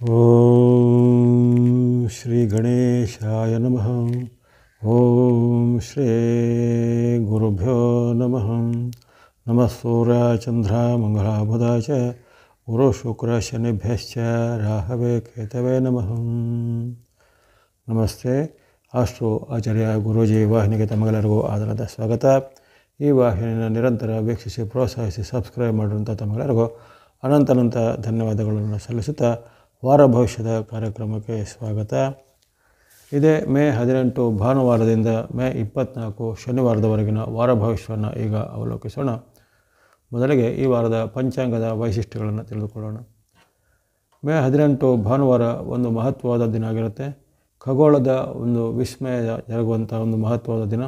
ಓಂ ಶ್ರೀ ಗಣೇಶಾಯ ನಮಃ. ಓಂ ಶ್ರೀ ಗುರುಭ್ಯೋ ನಮಃ. ನಮಃ ಸೂರ್ಯ ಚಂದ್ರ ಮಂಗಳ ಬುಧ ಚ ಗುರು ಶುಕ್ರ ಶನಿಭ್ಯಶ್ಚ ರಾಹವೇ ಕೇತವೇ ನಮಃ. ನಮಸ್ತೆ. ಅಷ್ಟು ಆಚಾರ್ಯ ಗುರೂಜಿ ವಾಹಿನಿಗೆ ತಮಗೆಲ್ಲರಿಗೂ ಆದರದ ಸ್ವಾಗತ. ಈ ವಾಹಿನಿಯನ್ನು ನಿರಂತರ ವೀಕ್ಷಿಸಿ ಪ್ರೋತ್ಸಾಹಿಸಿ ಸಬ್ಸ್ಕ್ರೈಬ್ ಮಾಡಿರುವಂಥ ತಮಗೆಲ್ಲರಿಗೂ ಅನಂತ ಧನ್ಯವಾದಗಳನ್ನು ಸಲ್ಲಿಸುತ್ತಾ ವಾರ ಭವಿಷ್ಯದ ಕಾರ್ಯಕ್ರಮಕ್ಕೆ ಸ್ವಾಗತ. ಇದೇ ಮೇ 18 ಭಾನುವಾರದಿಂದ ಮೇ 24 ಶನಿವಾರದವರೆಗಿನ ವಾರ ಭವಿಷ್ಯವನ್ನು ಈಗ ಅವಲೋಕಿಸೋಣ. ಮೊದಲಿಗೆ ಈ ವಾರದ ಪಂಚಾಂಗದ ವೈಶಿಷ್ಟ್ಯಗಳನ್ನು ತಿಳಿದುಕೊಳ್ಳೋಣ. ಮೇ 18 ಭಾನುವಾರ ಒಂದು ಮಹತ್ವವಾದ ದಿನ ಆಗಿರುತ್ತೆ. ಖಗೋಳದ ಒಂದು ವಿಸ್ಮಯ ಜರುಗುವಂಥ ಒಂದು ಮಹತ್ವವಾದ ದಿನ.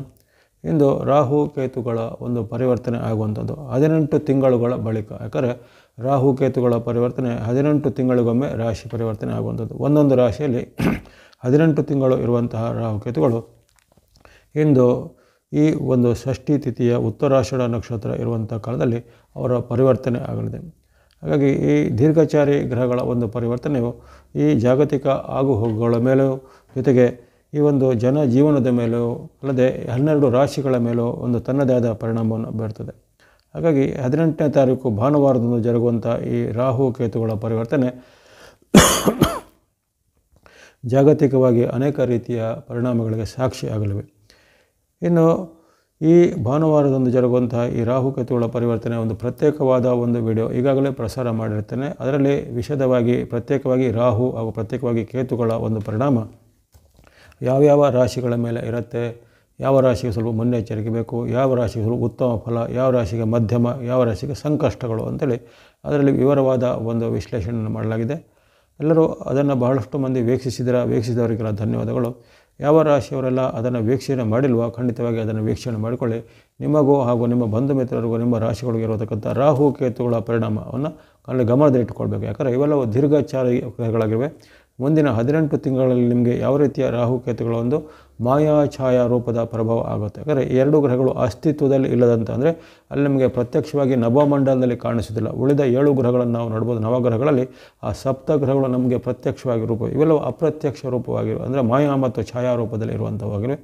ಇಂದು ರಾಹು ಕೇತುಗಳ ಒಂದು ಪರಿವರ್ತನೆ ಆಗುವಂಥದ್ದು 18 ತಿಂಗಳುಗಳ ಬಳಿಕ. ಯಾಕಂದರೆ ರಾಹು ಕೇತುಗಳ ಪರಿವರ್ತನೆ 18 ತಿಂಗಳಿಗೊಮ್ಮೆ ರಾಶಿ ಪರಿವರ್ತನೆ ಆಗುವಂಥದ್ದು. ಒಂದೊಂದು ರಾಶಿಯಲ್ಲಿ 18 ತಿಂಗಳು ಇರುವಂತಹ ರಾಹು ಕೇತುಗಳು ಇಂದು ಈ ಒಂದು ಷಷ್ಠಿ ತಿಥಿಯ ಉತ್ತರಾಷಾಢ ನಕ್ಷತ್ರ ಇರುವಂಥ ಕಾಲದಲ್ಲಿ ಅವರ ಪರಿವರ್ತನೆ ಆಗಲಿದೆ. ಹಾಗಾಗಿ ಈ ದೀರ್ಘಚಾರಿ ಗ್ರಹಗಳ ಒಂದು ಪರಿವರ್ತನೆಯು ಈ ಜಾಗತಿಕ ಆಗುಹೋಗುಗಳ ಮೇಲೂ ಜೊತೆಗೆ ಈ ಒಂದು ಜನಜೀವನದ ಮೇಲೂ ಅಲ್ಲದೆ 12 ರಾಶಿಗಳ ಮೇಲೂ ಒಂದು ತನ್ನದೇ ಆದ ಪರಿಣಾಮವನ್ನು ಬೀರ್ತದೆ. ಹಾಗಾಗಿ 18ನೇ ತಾರೀಕು ಭಾನುವಾರದಂದು ಜರುಗುವಂಥ ಈ ರಾಹು ಕೇತುಗಳ ಪರಿವರ್ತನೆ ಜಾಗತಿಕವಾಗಿ ಅನೇಕ ರೀತಿಯ ಪರಿಣಾಮಗಳಿಗೆ ಸಾಕ್ಷಿ ಆಗಲಿವೆ. ಇನ್ನು ಈ ಭಾನುವಾರದಂದು ಜರುಗುವಂಥ ಈ ರಾಹು ಕೇತುಗಳ ಪರಿವರ್ತನೆ ಒಂದು ಪ್ರತ್ಯೇಕವಾದ ಒಂದು ವಿಡಿಯೋ ಈಗಾಗಲೇ ಪ್ರಸಾರ ಮಾಡಿರ್ತೇನೆ. ಅದರಲ್ಲಿ ವಿಶದವಾಗಿ ಪ್ರತ್ಯೇಕವಾಗಿ ರಾಹು ಹಾಗೂ ಪ್ರತ್ಯೇಕವಾಗಿ ಕೇತುಗಳ ಒಂದು ಪರಿಣಾಮ ಯಾವ್ಯಾವ ರಾಶಿಗಳ ಮೇಲೆ ಇರುತ್ತೆ, ಯಾವ ರಾಶಿಗೆ ಸ್ವಲ್ಪ ಮುನ್ನೆಚ್ಚರಿಕೆ ಬೇಕು, ಯಾವ ರಾಶಿಗೆ ಸ್ವಲ್ಪ ಉತ್ತಮ ಫಲ, ಯಾವ ರಾಶಿಗೆ ಮಧ್ಯಮ, ಯಾವ ರಾಶಿಗೆ ಸಂಕಷ್ಟಗಳು ಅಂತೇಳಿ ಅದರಲ್ಲಿ ವಿವರವಾದ ಒಂದು ವಿಶ್ಲೇಷಣೆಯನ್ನು ಮಾಡಲಾಗಿದೆ. ಎಲ್ಲರೂ ಅದನ್ನು ಬಹಳಷ್ಟು ಮಂದಿ ವೀಕ್ಷಿಸಿದವರಿಗೆಲ್ಲ ಧನ್ಯವಾದಗಳು. ಯಾವ ರಾಶಿಯವರೆಲ್ಲ ಅದನ್ನು ವೀಕ್ಷಣೆ ಮಾಡಿಲ್ವೋ ಖಂಡಿತವಾಗಿ ಅದನ್ನು ವೀಕ್ಷಣೆ ಮಾಡಿಕೊಳ್ಳಿ. ನಿಮಗೂ ಹಾಗೂ ನಿಮ್ಮ ಬಂಧು ಮಿತ್ರರಿಗೂ ನಿಮ್ಮ ರಾಶಿಗಳಿಗೆ ಇರತಕ್ಕಂಥ ರಾಹು ಕೇತುಗಳ ಪರಿಣಾಮವನ್ನು ಅಲ್ಲಿ ಗಮನದಲ್ಲಿಟ್ಟುಕೊಳ್ಬೇಕು. ಯಾಕಂದರೆ ಇವೆಲ್ಲವೂ ದೀರ್ಘಚಾರಿ ಗ್ರಹಗಳಾಗಿವೆ. ಮುಂದಿನ 18 ತಿಂಗಳಲ್ಲಿ ನಿಮಗೆ ಯಾವ ರೀತಿಯ ರಾಹು ಕೇತುಗಳ ಒಂದು ಮಾಯಾಛಾಯಾ ರೂಪದ ಪ್ರಭಾವ ಆಗುತ್ತೆ. ಯಾಕಂದರೆ ಈ 2 ಗ್ರಹಗಳು ಅಸ್ತಿತ್ವದಲ್ಲಿ ಇಲ್ಲದಂತ ಅಂದರೆ ಅಲ್ಲಿ ನಿಮಗೆ ಪ್ರತ್ಯಕ್ಷವಾಗಿ ನವಮಂಡಲದಲ್ಲಿ ಕಾಣಿಸೋದಿಲ್ಲ. ಉಳಿದ 7 ಗ್ರಹಗಳನ್ನು ನಾವು ನೋಡ್ಬೋದು. ನವಗ್ರಹಗಳಲ್ಲಿ ಆ ಸಪ್ತಗ್ರಹಗಳು ನಮಗೆ ಪ್ರತ್ಯಕ್ಷವಾಗಿ ರೂಪ, ಇವೆಲ್ಲವೂ ಅಪ್ರತ್ಯಕ್ಷ ರೂಪವಾಗಿವೆ. ಅಂದರೆ ಮಾಯಾ ಮತ್ತು ಛಾಯಾ ರೂಪದಲ್ಲಿ ಇರುವಂಥವಾಗಿವೆ.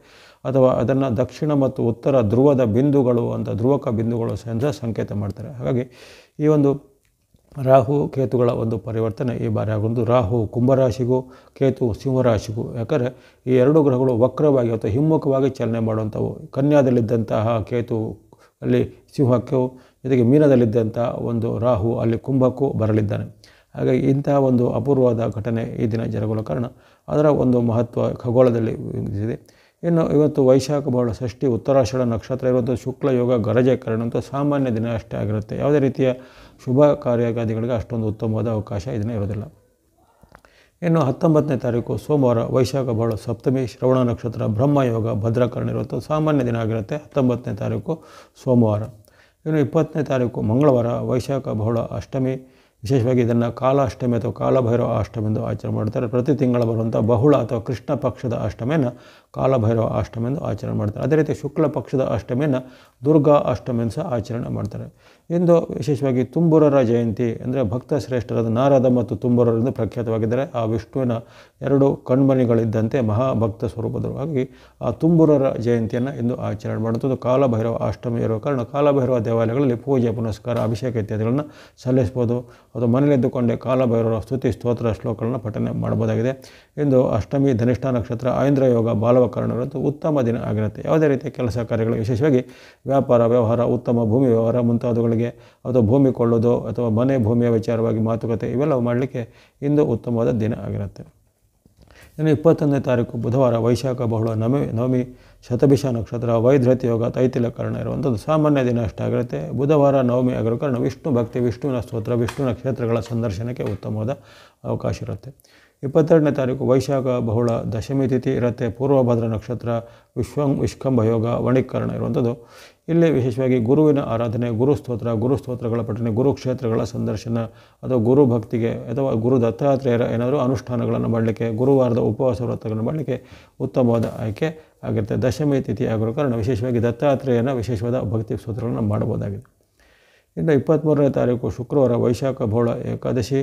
ಅಥವಾ ಅದನ್ನು ದಕ್ಷಿಣ ಮತ್ತು ಉತ್ತರ ಧ್ರುವದ ಬಿಂದುಗಳು ಅಂತ ಧ್ರುವಕ ಬಿಂದುಗಳು ಸಹ ಸಂಕೇತ ಮಾಡ್ತಾರೆ. ಹಾಗಾಗಿ ಈ ಒಂದು ರಾಹು ಕೇತುಗಳ ಒಂದು ಪರಿವರ್ತನೆ ಈ ಬಾರಿ ಆಗುವುದು. ರಾಹು ಕುಂಭರಾಶಿಗೂ ಕೇತು ಸಿಂಹರಾಶಿಗೂ. ಯಾಕಂದರೆ ಈ 2 ಗ್ರಹಗಳು ವಕ್ರವಾಗಿ ಅಥವಾ ಹಿಮ್ಮುಖವಾಗಿ ಚಲನೆ ಮಾಡುವಂಥವು. ಕನ್ಯಾದಲ್ಲಿದ್ದಂತಹ ಕೇತು ಅಲ್ಲಿ ಸಿಂಹಕ್ಕೂ ಜೊತೆಗೆ ಮೀನದಲ್ಲಿದ್ದಂಥ ಒಂದು ರಾಹು ಅಲ್ಲಿ ಕುಂಭಕ್ಕೂ ಬರಲಿದ್ದಾನೆ. ಹಾಗಾಗಿ ಇಂತಹ ಒಂದು ಅಪೂರ್ವವಾದ ಘಟನೆ ಈ ದಿನ ಜರುಗುವ ಕಾರಣ ಅದರ ಒಂದು ಮಹತ್ವ ಖಗೋಳದಲ್ಲಿ ಇದೆ. ಇನ್ನು ಇವತ್ತು ವೈಶಾಖ ಬಹಳ ಷಷ್ಠಿ ಉತ್ತರಾಷಾಢ ನಕ್ಷತ್ರ ಇರುವಂಥ ಶುಕ್ಲ ಯೋಗ ಗರಜೆ ಕರಣ ಅಂತ ಸಾಮಾನ್ಯ ದಿನ ಅಷ್ಟೇ ಆಗಿರುತ್ತೆ. ಯಾವುದೇ ರೀತಿಯ ಶುಭ ಕಾರ್ಯಗಾದಿಗಳಿಗೆ ಅಷ್ಟೊಂದು ಉತ್ತಮವಾದ ಅವಕಾಶ ಇದನ್ನೇ ಇರೋದಿಲ್ಲ. ಇನ್ನು 19ನೇ ತಾರೀಕು ಸೋಮವಾರ ವೈಶಾಖ ಬಹಳ ಸಪ್ತಮಿ ಶ್ರವಣ ನಕ್ಷತ್ರ ಬ್ರಹ್ಮಯೋಗ ಭದ್ರಕರಣ ಇರುವಂಥ ಸಾಮಾನ್ಯ ದಿನ ಆಗಿರುತ್ತೆ 19ನೇ ತಾರೀಕು ಸೋಮವಾರ. ಇನ್ನು 20ನೇ ತಾರೀಕು ಮಂಗಳವಾರ ವೈಶಾಖ ಬಹಳ ಅಷ್ಟಮಿ. ವಿಶೇಷವಾಗಿ ಇದನ್ನು ಕಾಲಾಷ್ಟಮಿ ಅಥವಾ ಕಾಲಭೈರವ ಅಷ್ಟಮಿ ಎಂದು ಆಚರಣೆ ಮಾಡ್ತಾರೆ. ಪ್ರತಿ ತಿಂಗಳ ಬರುವಂಥ ಬಹುಳ ಅಥವಾ ಕೃಷ್ಣ ಪಕ್ಷದ ಅಷ್ಟಮಿಯನ್ನು ಕಾಲಭೈರವ ಅಷ್ಟಮಿ ಎಂದು ಆಚರಣೆ ಮಾಡ್ತಾರೆ. ಅದೇ ರೀತಿ ಶುಕ್ಲ ಪಕ್ಷದ ಅಷ್ಟಮಿಯನ್ನು ದುರ್ಗಾ ಅಷ್ಟಮಿಯನ್ನು ಸಹ ಆಚರಣೆ ಮಾಡ್ತಾರೆ. ಇಂದು ವಿಶೇಷವಾಗಿ ತುಂಬುರರ ಜಯಂತಿ ಅಂದರೆ ಭಕ್ತ ಶ್ರೇಷ್ಠರಾದ ನಾರದ ಮತ್ತು ತುಂಬುರರೆಂದು ಪ್ರಖ್ಯಾತವಾಗಿದ್ದಾರೆ. ಆ ವಿಷ್ಣುವಿನ 2 ಕಣ್ಮಣಿಗಳಿದ್ದಂತೆ ಮಹಾಭಕ್ತ ಸ್ವರೂಪದರು. ಹಾಗಾಗಿ ಆ ತುಂಬುರರ ಜಯಂತಿಯನ್ನು ಇಂದು ಆಚರಣೆ ಮಾಡುವಂಥದ್ದು. ಕಾಲಭೈರವ ಅಷ್ಟಮಿ ಇರುವ ಕಾರಣ ಕಾಲಭೈರವ ದೇವಾಲಯಗಳಲ್ಲಿ ಪೂಜೆ ಪುನಸ್ಕಾರ ಅಭಿಷೇಕ ಇತ್ಯಾದಿಗಳನ್ನು ಸಲ್ಲಿಸ್ಬೋದು. ಅದು ಮನೆಯಲ್ಲಿದ್ದುಕೊಂಡೇ ಕಾಲಭೈರವರ ಸ್ತುತಿ ಸ್ತೋತ್ರ ಶ್ಲೋಕಗಳನ್ನು ಪಠನೆ ಮಾಡಬಹುದಾಗಿದೆ. ಇಂದು ಅಷ್ಟಮಿ ಧನಿಷ್ಠ ನಕ್ಷತ್ರ ಐಂದ್ರ ಯೋಗ ಬಾಲವಕರಣ ಇರುವಂಥ ಉತ್ತಮ ದಿನ ಆಗಿರುತ್ತೆ. ಯಾವುದೇ ರೀತಿಯ ಕೆಲಸ ಕಾರ್ಯಗಳು ವಿಶೇಷವಾಗಿ ವ್ಯಾಪಾರ ವ್ಯವಹಾರ ಉತ್ತಮ ಭೂಮಿ ವ್ಯವಹಾರ ಮುಂತಾದವುಗಳಿಗೆ ಅಥವಾ ಭೂಮಿ ಕೊಳ್ಳೋದು ಅಥವಾ ಮನೆ ಭೂಮಿಯ ವಿಚಾರವಾಗಿ ಮಾತುಕತೆ ಇವೆಲ್ಲವೂ ಮಾಡಲಿಕ್ಕೆ ಇಂದು ಉತ್ತಮವಾದ ದಿನ ಆಗಿರುತ್ತೆ. ಇನ್ನು 21ನೇ ತಾರೀಕು ಬುಧವಾರ ವೈಶಾಖ ಬಹುಳ ನವಮಿ ಶತಭಿಷ ನಕ್ಷತ್ರ ವೈದ್ರತಿ ಯೋಗ ತೈತಿಲಕರಣ ಇರುವಂಥದ್ದು ಸಾಮಾನ್ಯ ದಿನ ಅಷ್ಟಾಗಿರುತ್ತೆ. ಬುಧವಾರ ನವಮಿ ಆಗಿರೋ ಕಾರಣ ವಿಷ್ಣು ಭಕ್ತಿ ವಿಷ್ಣುವಿನ ಸ್ತೋತ್ರ ವಿಷ್ಣುವಿನ ಕ್ಷೇತ್ರಗಳ ಸಂದರ್ಶನಕ್ಕೆ ಉತ್ತಮವಾದ ಅವಕಾಶ ಇರುತ್ತೆ. 22ನೇ ತಾರೀಕು ವೈಶಾಖ ಬಹುಳ ದಶಮಿ ತಿಥಿ ಇರುತ್ತೆ. ಪೂರ್ವಭದ್ರ ನಕ್ಷತ್ರ ವಿಷ್ಕಂಭ ಯೋಗ ವಣಿಕರಣ ಇರುವಂಥದ್ದು. ಇಲ್ಲಿ ವಿಶೇಷವಾಗಿ ಗುರುವಿನ ಆರಾಧನೆ ಗುರುಸ್ತೋತ್ರಗಳ ಪಠನೆ ಗುರುಕ್ಷೇತ್ರಗಳ ಸಂದರ್ಶನ ಅಥವಾ ಗುರು ಭಕ್ತಿಗೆ ಅಥವಾ ಗುರು ದತ್ತಾತ್ರೇಯರ ಏನಾದರೂ ಅನುಷ್ಠಾನಗಳನ್ನು ಮಾಡಲಿಕ್ಕೆ ಗುರುವಾರದ ಉಪವಾಸ ವ್ರತಗಳನ್ನು ಮಾಡಲಿಕ್ಕೆ ಉತ್ತಮವಾದ ಆಯ್ಕೆ ಆಗಿರುತ್ತೆ. ದಶಮಿ ತಿಥಿ ಆಗಿರೋ ಕಾರಣ ವಿಶೇಷವಾಗಿ ದತ್ತಾತ್ರೇಯನ ವಿಶೇಷವಾದ ಭಕ್ತಿ ಸ್ತೋತ್ರಗಳನ್ನು ಮಾಡಬಹುದಾಗಿದೆ. ಇನ್ನು 23ನೇ ತಾರೀಕು ಶುಕ್ರವಾರ ವೈಶಾಖ ಬಹುಳ ಏಕಾದಶಿ.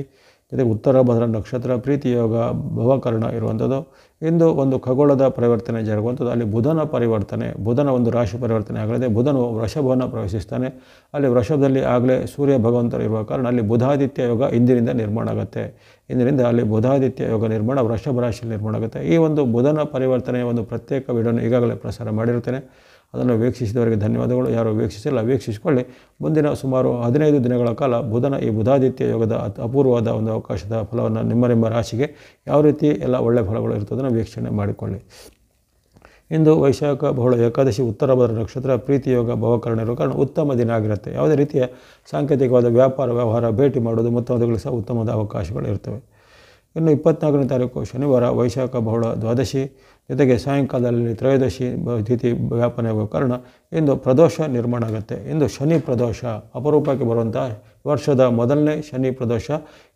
ಜೊತೆಗೆ ಉತ್ತರ ಭದ್ರ ನಕ್ಷತ್ರ ಪ್ರೀತಿ ಯೋಗ ಭವಕರಣ ಇರುವಂಥದ್ದು. ಇಂದು ಒಂದು ಖಗೋಳದ ಪರಿವರ್ತನೆ ಜರುಗುವಂಥದ್ದು. ಅಲ್ಲಿ ಬುಧನ ಪರಿವರ್ತನೆ, ಬುಧನ ಒಂದು ರಾಶಿ ಪರಿವರ್ತನೆ ಆಗಲಿದೆ. ಬುಧನು ವೃಷಭವನ್ನು ಪ್ರವೇಶಿಸ್ತಾನೆ. ಅಲ್ಲಿ ವೃಷಭದಲ್ಲಿ ಆಗಲೇ ಸೂರ್ಯ ಭಗವಂತರು ಇರುವ ಕಾರಣ ಅಲ್ಲಿ ಬುಧಾದಿತ್ಯ ಯೋಗ ಇಂದಿನಿಂದ ನಿರ್ಮಾಣ ಆಗುತ್ತೆ. ಇಂದಿನಿಂದ ಅಲ್ಲಿ ಬುಧಾದಿತ್ಯ ಯೋಗ ನಿರ್ಮಾಣ ವೃಷಭ ರಾಶಿಯಲ್ಲಿ ನಿರ್ಮಾಣ ಆಗುತ್ತೆ. ಈ ಒಂದು ಬುಧನ ಪರಿವರ್ತನೆಯ ಒಂದು ಪ್ರತ್ಯೇಕ ವಿಡಿಯೋನ ಈಗಾಗಲೇ ಪ್ರಸಾರ ಮಾಡಿರ್ತೇನೆ. ಅದನ್ನು ವೀಕ್ಷಿಸಿದವರಿಗೆ ಧನ್ಯವಾದಗಳು. ಯಾರು ವೀಕ್ಷಿಸಿಲ್ಲ ವೀಕ್ಷಿಸಿಕೊಳ್ಳಿ. ಮುಂದಿನ ಸುಮಾರು 15 ದಿನಗಳ ಕಾಲ ಬುಧನ ಈ ಬುಧಾದಿತ್ಯ ಯೋಗದ ಅಪೂರ್ವವಾದ ಒಂದು ಅವಕಾಶದ ಫಲವನ್ನು ನಿಮ್ಮ ರಾಶಿಗೆ ಯಾವ ರೀತಿ ಎಲ್ಲ ಒಳ್ಳೆಯ ಫಲಗಳು ಇರ್ತದನ್ನು ವೀಕ್ಷಣೆ ಮಾಡಿಕೊಳ್ಳಿ. ಇಂದು ವೈಶಾಖ ಬಹುಳ ಏಕಾದಶಿ, ಉತ್ತರ ಭದ್ರ ನಕ್ಷತ್ರ, ಪ್ರೀತಿ ಯೋಗ ಭವಕರಣ ಇರುವ ಕಾರಣ ಉತ್ತಮ ದಿನ ಆಗಿರುತ್ತೆ. ಯಾವುದೇ ರೀತಿಯ ಸಾಂಕೇತಿಕವಾದ ವ್ಯಾಪಾರ ವ್ಯವಹಾರ, ಭೇಟಿ ಮಾಡೋದು ಮುಂತಾದವುಗಳಿಗೆ ಸಹ ಉತ್ತಮವಾದ ಅವಕಾಶಗಳು ಇರ್ತವೆ. ಇನ್ನು 24ನೇ ತಾರೀಕು ಶನಿವಾರ ವೈಶಾಖ ಬಹುಳ ದ್ವಾದಶಿ, ಜೊತೆಗೆ ಸಾಯಂಕಾಲದಲ್ಲಿ ತ್ರಯೋದಶಿ ತಿಥಿ ವ್ಯಾಪನೆ ಆಗುವ ಕಾರಣ ಇಂದು ಪ್ರದೋಷ ನಿರ್ಮಾಣ ಆಗುತ್ತೆ. ಇಂದು ಶನಿ ಪ್ರದೋಷ ಅಪರೂಪಕ್ಕೆ ಬರುವಂಥ ವರ್ಷದ ಮೊದಲನೇ ಶನಿ ಪ್ರದೋಷ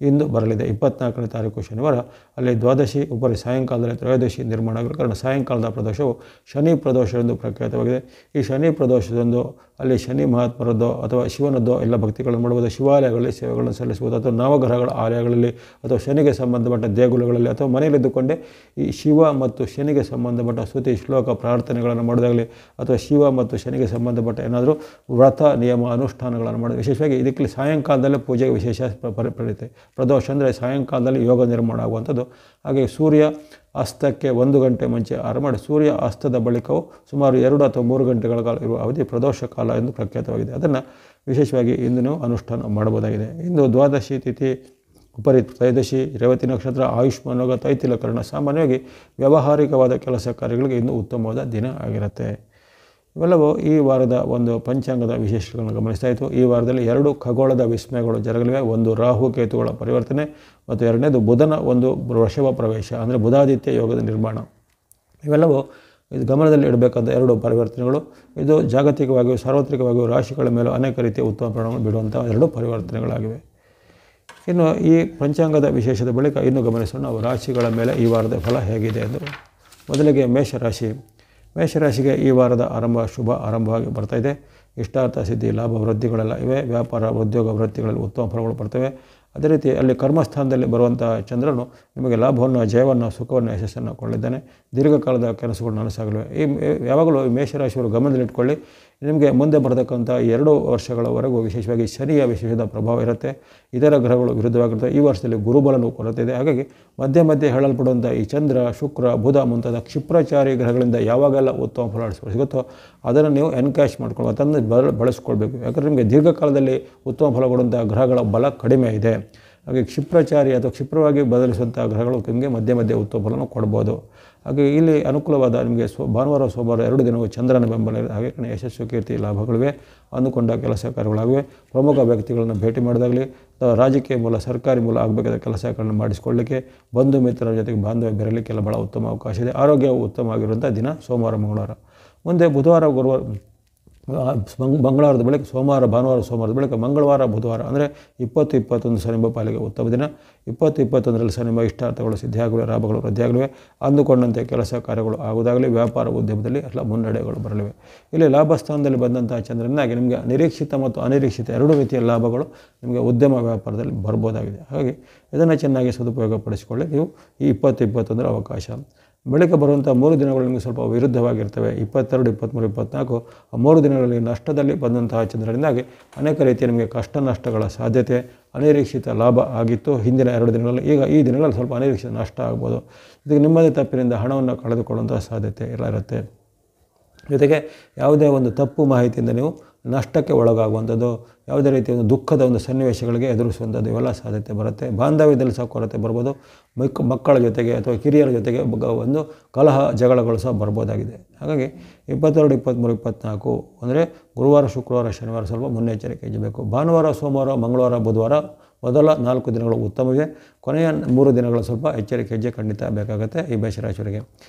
ಇಂದು ಬರಲಿದೆ. 24ನೇ ತಾರೀಕು ಶನಿವಾರ ಅಲ್ಲಿ ದ್ವಾದಶಿ ಉಪರಿ ಸಾಯಂಕಾಲದಲ್ಲಿ ತ್ರಯೋದಶಿ ನಿರ್ಮಾಣ ಆಗಿರೋ ಕಾರಣ ಸಾಯಂಕಾಲದ ಪ್ರದೋಷವು ಶನಿ ಪ್ರದೋಷ ಎಂದು ಪ್ರಖ್ಯಾತವಾಗಿದೆ. ಈ ಶನಿ ಪ್ರದೋಷದಂದು ಅಲ್ಲಿ ಶನಿ ಮಹಾತ್ಮರದ್ದೋ ಅಥವಾ ಶಿವನದ್ದೋ ಎಲ್ಲ ಭಕ್ತಿಗಳನ್ನು ಮಾಡಬಹುದು. ಶಿವಾಲಯಗಳಲ್ಲಿ ಸೇವೆಗಳನ್ನು ಸಲ್ಲಿಸಬಹುದು, ಅಥವಾ ನವಗ್ರಹಗಳ ಆಲಯಗಳಲ್ಲಿ ಅಥವಾ ಶನಿಗೆ ಸಂಬಂಧಪಟ್ಟ ದೇಗುಲಗಳಲ್ಲಿ ಅಥವಾ ಮನೆಯಲ್ಲಿದ್ದುಕೊಂಡೇ ಈ ಶಿವ ಮತ್ತು ಶನಿಗೆ ಸಂಬಂಧಪಟ್ಟ ಸ್ತುತಿ ಶ್ಲೋಕ ಪ್ರಾರ್ಥನೆಗಳನ್ನು ಮಾಡೋದಾಗಲಿ ಅಥವಾ ಶಿವ ಮತ್ತು ಶನಿಗೆ ಸಂಬಂಧಪಟ್ಟ ಏನಾದರೂ ವ್ರತ ನಿಯಮ ಅನುಷ್ಠಾನಗಳನ್ನು ಮಾಡೋದು. ವಿಶೇಷವಾಗಿ ಇದಕ್ಕೆ ಸಾಯಂಕಾಲದಲ್ಲೇ ಪೂಜೆಗೆ ವಿಶೇಷ ಪಡೆಯುತ್ತೆ. ಪ್ರದೋಷ ಅಂದರೆ ಸಾಯಂಕಾಲದಲ್ಲಿ ಯೋಗ ನಿರ್ಮಾಣ ಆಗುವಂಥದ್ದು. ಹಾಗೆ ಸೂರ್ಯ ಅಸ್ತಕ್ಕೆ 1 ಗಂಟೆ ಮುಂಚೆ ಆರಂಭ ಮಾಡಿ ಸೂರ್ಯ ಅಸ್ತದ ಬಳಿಕವು ಸುಮಾರು 2 ಅಥವಾ 3 ಗಂಟೆಗಳ ಕಾಲ ಇರುವ ಅವಧಿ ಪ್ರದೋಷ ಕಾಲ ಎಂದು ಪ್ರಖ್ಯಾತವಾಗಿದೆ. ಅದನ್ನು ವಿಶೇಷವಾಗಿ ಇಂದು ನಾವು ಅನುಷ್ಠಾನ ಮಾಡಬಹುದಾಗಿದೆ. ಇಂದು ದ್ವಾದಶಿ ತಿಥಿ ಉಪರಿ ತ್ರಯೋದಶಿ, ರೇವತಿ ನಕ್ಷತ್ರ, ಆಯುಷ್ಮಾನ್ ಯೋಗ, ತೈತಿಲಕರಣ. ಸಾಮಾನ್ಯವಾಗಿ ವ್ಯಾವಹಾರಿಕವಾದ ಕೆಲಸ ಕಾರ್ಯಗಳಿಗೆ ಇಂದು ಉತ್ತಮವಾದ ದಿನ ಆಗಿರುತ್ತೆ. ಇವೆಲ್ಲವೂ ಈ ವಾರದ ಒಂದು ಪಂಚಾಂಗದ ವಿಶೇಷಗಳನ್ನು ಗಮನಿಸ್ತಾಯಿತು. ಈ ವಾರದಲ್ಲಿ 2 ಖಗೋಳದ ವಿಸ್ಮಯಗಳು ಜರಗಲಿವೆ. ಒಂದು ರಾಹು ಕೇತುಗಳ ಪರಿವರ್ತನೆ ಮತ್ತು ಎರಡನೇದು ಬುಧನ ಒಂದು ವೃಷಭ ಪ್ರವೇಶ ಅಂದರೆ ಬುಧಾದಿತ್ಯ ಯೋಗದ ನಿರ್ಮಾಣ. ಇವೆಲ್ಲವೂ ಇದು ಗಮನದಲ್ಲಿ ಇಡಬೇಕಾದ 2 ಪರಿವರ್ತನೆಗಳು. ಇದು ಜಾಗತಿಕವಾಗಿಯೂ ಸಾರ್ವತ್ರಿಕವಾಗಿಯೂ ರಾಶಿಗಳ ಮೇಲೂ ಅನೇಕ ರೀತಿಯ ಉತ್ತಮ ಪರಿಣಾಮ ಬೀಳುವಂಥ 2 ಪರಿವರ್ತನೆಗಳಾಗಿವೆ. ಇನ್ನು ಈ ಪಂಚಾಂಗದ ವಿಶೇಷದ ಬಳಿಕ ಇನ್ನು ಗಮನಿಸೋಣ ನಾವು ರಾಶಿಗಳ ಮೇಲೆ ಈ ವಾರದ ಫಲ ಹೇಗಿದೆ ಎಂದು. ಮೊದಲಿಗೆ ಮೇಷರಾಶಿ. ಮೇಷರಾಶಿಗೆ ಈ ವಾರದ ಶುಭ ಆರಂಭವಾಗಿ ಬರ್ತಾಯಿದೆ. ಇಷ್ಟಾರ್ಥ ಸಿದ್ಧಿ ಲಾಭ ವೃದ್ಧಿಗಳೆಲ್ಲ ಇವೆ. ವ್ಯಾಪಾರ ಉದ್ಯೋಗ ವೃತ್ತಿಗಳಲ್ಲಿ ಉತ್ತಮ ಫಲಗಳು ಬರ್ತವೆ. ಅದೇ ರೀತಿ ಅಲ್ಲಿ ಕರ್ಮಸ್ಥಾನದಲ್ಲಿ ಬರುವಂಥ ಚಂದ್ರನು ನಿಮಗೆ ಲಾಭವನ್ನು, ಜಯವನ್ನು, ಸುಖವನ್ನು, ಯಶಸ್ಸನ್ನು ಕೊಳ್ಳಿದ್ದಾನೆ. ದೀರ್ಘಕಾಲದ ಕೆಲಸಗಳು ನನಸಾಗಲಿವೆ. ಯಾವಾಗಲೂ ಈ ಮೇಷರಾಶಿಯವರು ಗಮನದಲ್ಲಿಟ್ಕೊಳ್ಳಿ, ನಿಮಗೆ ಮುಂದೆ ಬರತಕ್ಕಂಥ 2 ವರ್ಷಗಳವರೆಗೂ ವಿಶೇಷವಾಗಿ ಶನಿಯ ವಿಶೇಷದ ಪ್ರಭಾವ ಇರುತ್ತೆ. ಇತರ ಗ್ರಹಗಳು ವಿರುದ್ಧವಾಗಿರ್ತವೆ. ಈ ವರ್ಷದಲ್ಲಿ ಗುರುಬಲನೂ ಕೊರತೆ ಇದೆ. ಹಾಗಾಗಿ ಮಧ್ಯೆ ಮಧ್ಯೆ ಹೇಳಲ್ಪಡುವಂಥ ಈ ಚಂದ್ರ, ಶುಕ್ರ, ಬುಧ ಮುಂತಾದ ಕ್ಷಿಪ್ರಚಾರಿ ಗ್ರಹಗಳಿಂದ ಯಾವಾಗೆಲ್ಲ ಉತ್ತಮ ಫಲ ಸಿಗುತ್ತೋ ಅದನ್ನು ನೀವು ಎನ್ಕ್ಯಾಶ್ ಮಾಡ್ಕೊಳ್ಳೋ ಅದನ್ನು ಬಳಸ್ಕೊಳ್ಬೇಕು. ಯಾಕಂದರೆ ನಿಮಗೆ ದೀರ್ಘಕಾಲದಲ್ಲಿ ಉತ್ತಮ ಫಲ ಕೊಡುವಂಥ ಗ್ರಹಗಳ ಬಲ ಕಡಿಮೆ ಇದೆ. ಹಾಗೆ ಕ್ಷಿಪ್ರಚಾರಿ ಅಥವಾ ಕ್ಷಿಪ್ರವಾಗಿ ಬದಲಿಸುವಂಥ ಗ್ರಹಗಳು ನಿಮಗೆ ಮಧ್ಯೆ ಮಧ್ಯೆ ಉತ್ತಮ ಫಲವನ್ನು ಕೊಡ್ಬೋದು. ಹಾಗೆ ಇಲ್ಲಿ ಅನುಕೂಲವಾದ ನಿಮಗೆ ಭಾನುವಾರ ಸೋಮವಾರ 2 ದಿನವೂ ಚಂದ್ರನ ಬೆಂಬಲ ಇದೆ. ಹಾಗೆ ಯಶಸ್ಸು, ಕೀರ್ತಿ, ಲಾಭಗಳಿವೆ. ಅಂದುಕೊಂಡ ಕೆಲಸ ಕಾರ್ಯಗಳಾಗಿವೆ. ಪ್ರಮುಖ ವ್ಯಕ್ತಿಗಳನ್ನು ಭೇಟಿ ಮಾಡೋದಾಗಲಿ ಅಥವಾ ರಾಜಕೀಯ ಮೂಲ, ಸರ್ಕಾರಿ ಮೂಲ ಆಗಬೇಕಾದ ಕೆಲಸಗಳನ್ನು ಮಾಡಿಸಿಕೊಳ್ಳಲಿಕ್ಕೆ, ಬಂಧು ಮಿತ್ರರ ಜೊತೆಗೆ ಬಾಂಧವ್ಯ ಬೆರಲಿಕ್ಕೆಲ್ಲ ಭಾಳ ಉತ್ತಮ ಅವಕಾಶ ಇದೆ. ಆರೋಗ್ಯವು ಉತ್ತಮವಾಗಿರುವಂಥ ದಿನ ಸೋಮವಾರ, ಮಂಗಳವಾರ. ಮುಂದೆ ಬುಧವಾರ, ಗುರುವಾರ, ಮಂಗಳವಾರದ ಬಳಿಕ ಸೋಮವಾರ, ಭಾನುವಾರ, ಸೋಮವಾರದ ಬಳಿಕ ಮಂಗಳವಾರ, ಬುಧವಾರ ಅಂದರೆ 20-21 ಶನಿಂಬ ಪಾಲಿಗೆ ಉತ್ತಮ ದಿನ. 20-21ರಲ್ಲಿ ಶನಿಂಬ ಇಷ್ಟಾರ್ಥಗಳು ಸಿದ್ಧಿಯಾಗಲಿವೆ, ಲಾಭಗಳು ವೃದ್ಧಿಯಾಗಲಿವೆ. ಅಂದುಕೊಂಡಂತೆ ಕೆಲಸ ಕಾರ್ಯಗಳು ಆಗುವುದಾಗಲಿ, ವ್ಯಾಪಾರ ಉದ್ಯಮದಲ್ಲಿ ಎಲ್ಲ ಮುನ್ನಡೆಗಳು ಬರಲಿವೆ. ಇಲ್ಲಿ ಲಾಭಸ್ಥಾನದಲ್ಲಿ ಬಂದಂಥ ಚಂದ್ರನಾಗಿ ನಿಮಗೆ ನಿರೀಕ್ಷಿತ ಮತ್ತು ಅನಿರೀಕ್ಷಿತ 2 ರೀತಿಯ ಲಾಭಗಳು ನಿಮಗೆ ಉದ್ಯಮ ವ್ಯಾಪಾರದಲ್ಲಿ ಬರ್ಬೋದಾಗಿದೆ. ಹಾಗಾಗಿ ಇದನ್ನು ಚೆನ್ನಾಗಿ ಸದುಪಯೋಗ ಪಡಿಸಿಕೊಳ್ಳಿ ನೀವು ಈ 20-21 ಅವಕಾಶ. ಬಳಿಕ ಬರುವಂಥ 3 ದಿನಗಳು ನಿಮಗೆ ಸ್ವಲ್ಪ ವಿರುದ್ಧವಾಗಿರ್ತವೆ. 22, 23, 24 3 ದಿನಗಳಲ್ಲಿ ನಷ್ಟದಲ್ಲಿ ಬಂದಂತಹ ಚಂದ್ರನಿಂದಾಗಿ ಅನೇಕ ರೀತಿಯ ನಿಮಗೆ ಕಷ್ಟ ನಷ್ಟಗಳ ಸಾಧ್ಯತೆ, ಅನಿರೀಕ್ಷಿತ ಲಾಭ ಆಗಿತ್ತು ಹಿಂದಿನ 2 ದಿನಗಳಲ್ಲಿ. ಈಗ ಈ ದಿನಗಳಲ್ಲಿ ಸ್ವಲ್ಪ ಅನಿರೀಕ್ಷಿತ ನಷ್ಟ ಆಗ್ಬೋದು. ಜೊತೆಗೆ ನಿಮ್ಮದೇ ತಪ್ಪಿನಿಂದ ಹಣವನ್ನು ಕಳೆದುಕೊಳ್ಳುವಂಥ ಸಾಧ್ಯತೆ ಎಲ್ಲ ಇರುತ್ತೆ. ಜೊತೆಗೆ ಯಾವುದೇ ಒಂದು ತಪ್ಪು ಮಾಹಿತಿಯಿಂದ ನೀವು ನಷ್ಟಕ್ಕೆ ಒಳಗಾಗುವಂಥದ್ದು, ಯಾವುದೇ ರೀತಿಯ ಒಂದು ದುಃಖದ ಒಂದು ಸನ್ನಿವೇಶಗಳಿಗೆ ಎದುರಿಸುವಂಥದ್ದು ಇವೆಲ್ಲ ಸಾಧ್ಯತೆ ಬರುತ್ತೆ. ಬಾಂಧವ್ಯದಲ್ಲಿ ಸಹ ಕೊರತೆ ಬರ್ಬೋದು. ಮಕ್ಕಳ ಜೊತೆಗೆ ಅಥವಾ ಕಿರಿಯರ ಜೊತೆಗೆ ಒಂದು ಕಲಹ ಜಗಳಗಳು ಸಹ ಬರ್ಬೋದಾಗಿದೆ. ಹಾಗಾಗಿ 22, 23, 24 ಅಂದರೆ ಗುರುವಾರ, ಶುಕ್ರವಾರ, ಶನಿವಾರ ಸ್ವಲ್ಪ ಮುನ್ನೆಚ್ಚರಿಕೆ ವಹಿಸಬೇಕು. ಭಾನುವಾರ, ಸೋಮವಾರ, ಮಂಗಳವಾರ, ಬುಧವಾರ ಮೊದಲ 4 ದಿನಗಳು ಉತ್ತಮವಿದೆ. ಕೊನೆಯ 3 ದಿನಗಳು ಸ್ವಲ್ಪ ಎಚ್ಚರಿಕೆ ಹೆಜ್ಜೆ ಖಂಡಿತ ಬೇಕಾಗುತ್ತೆ ಈ ಮೇಷರಾಶಿಯವರಿಗೆ.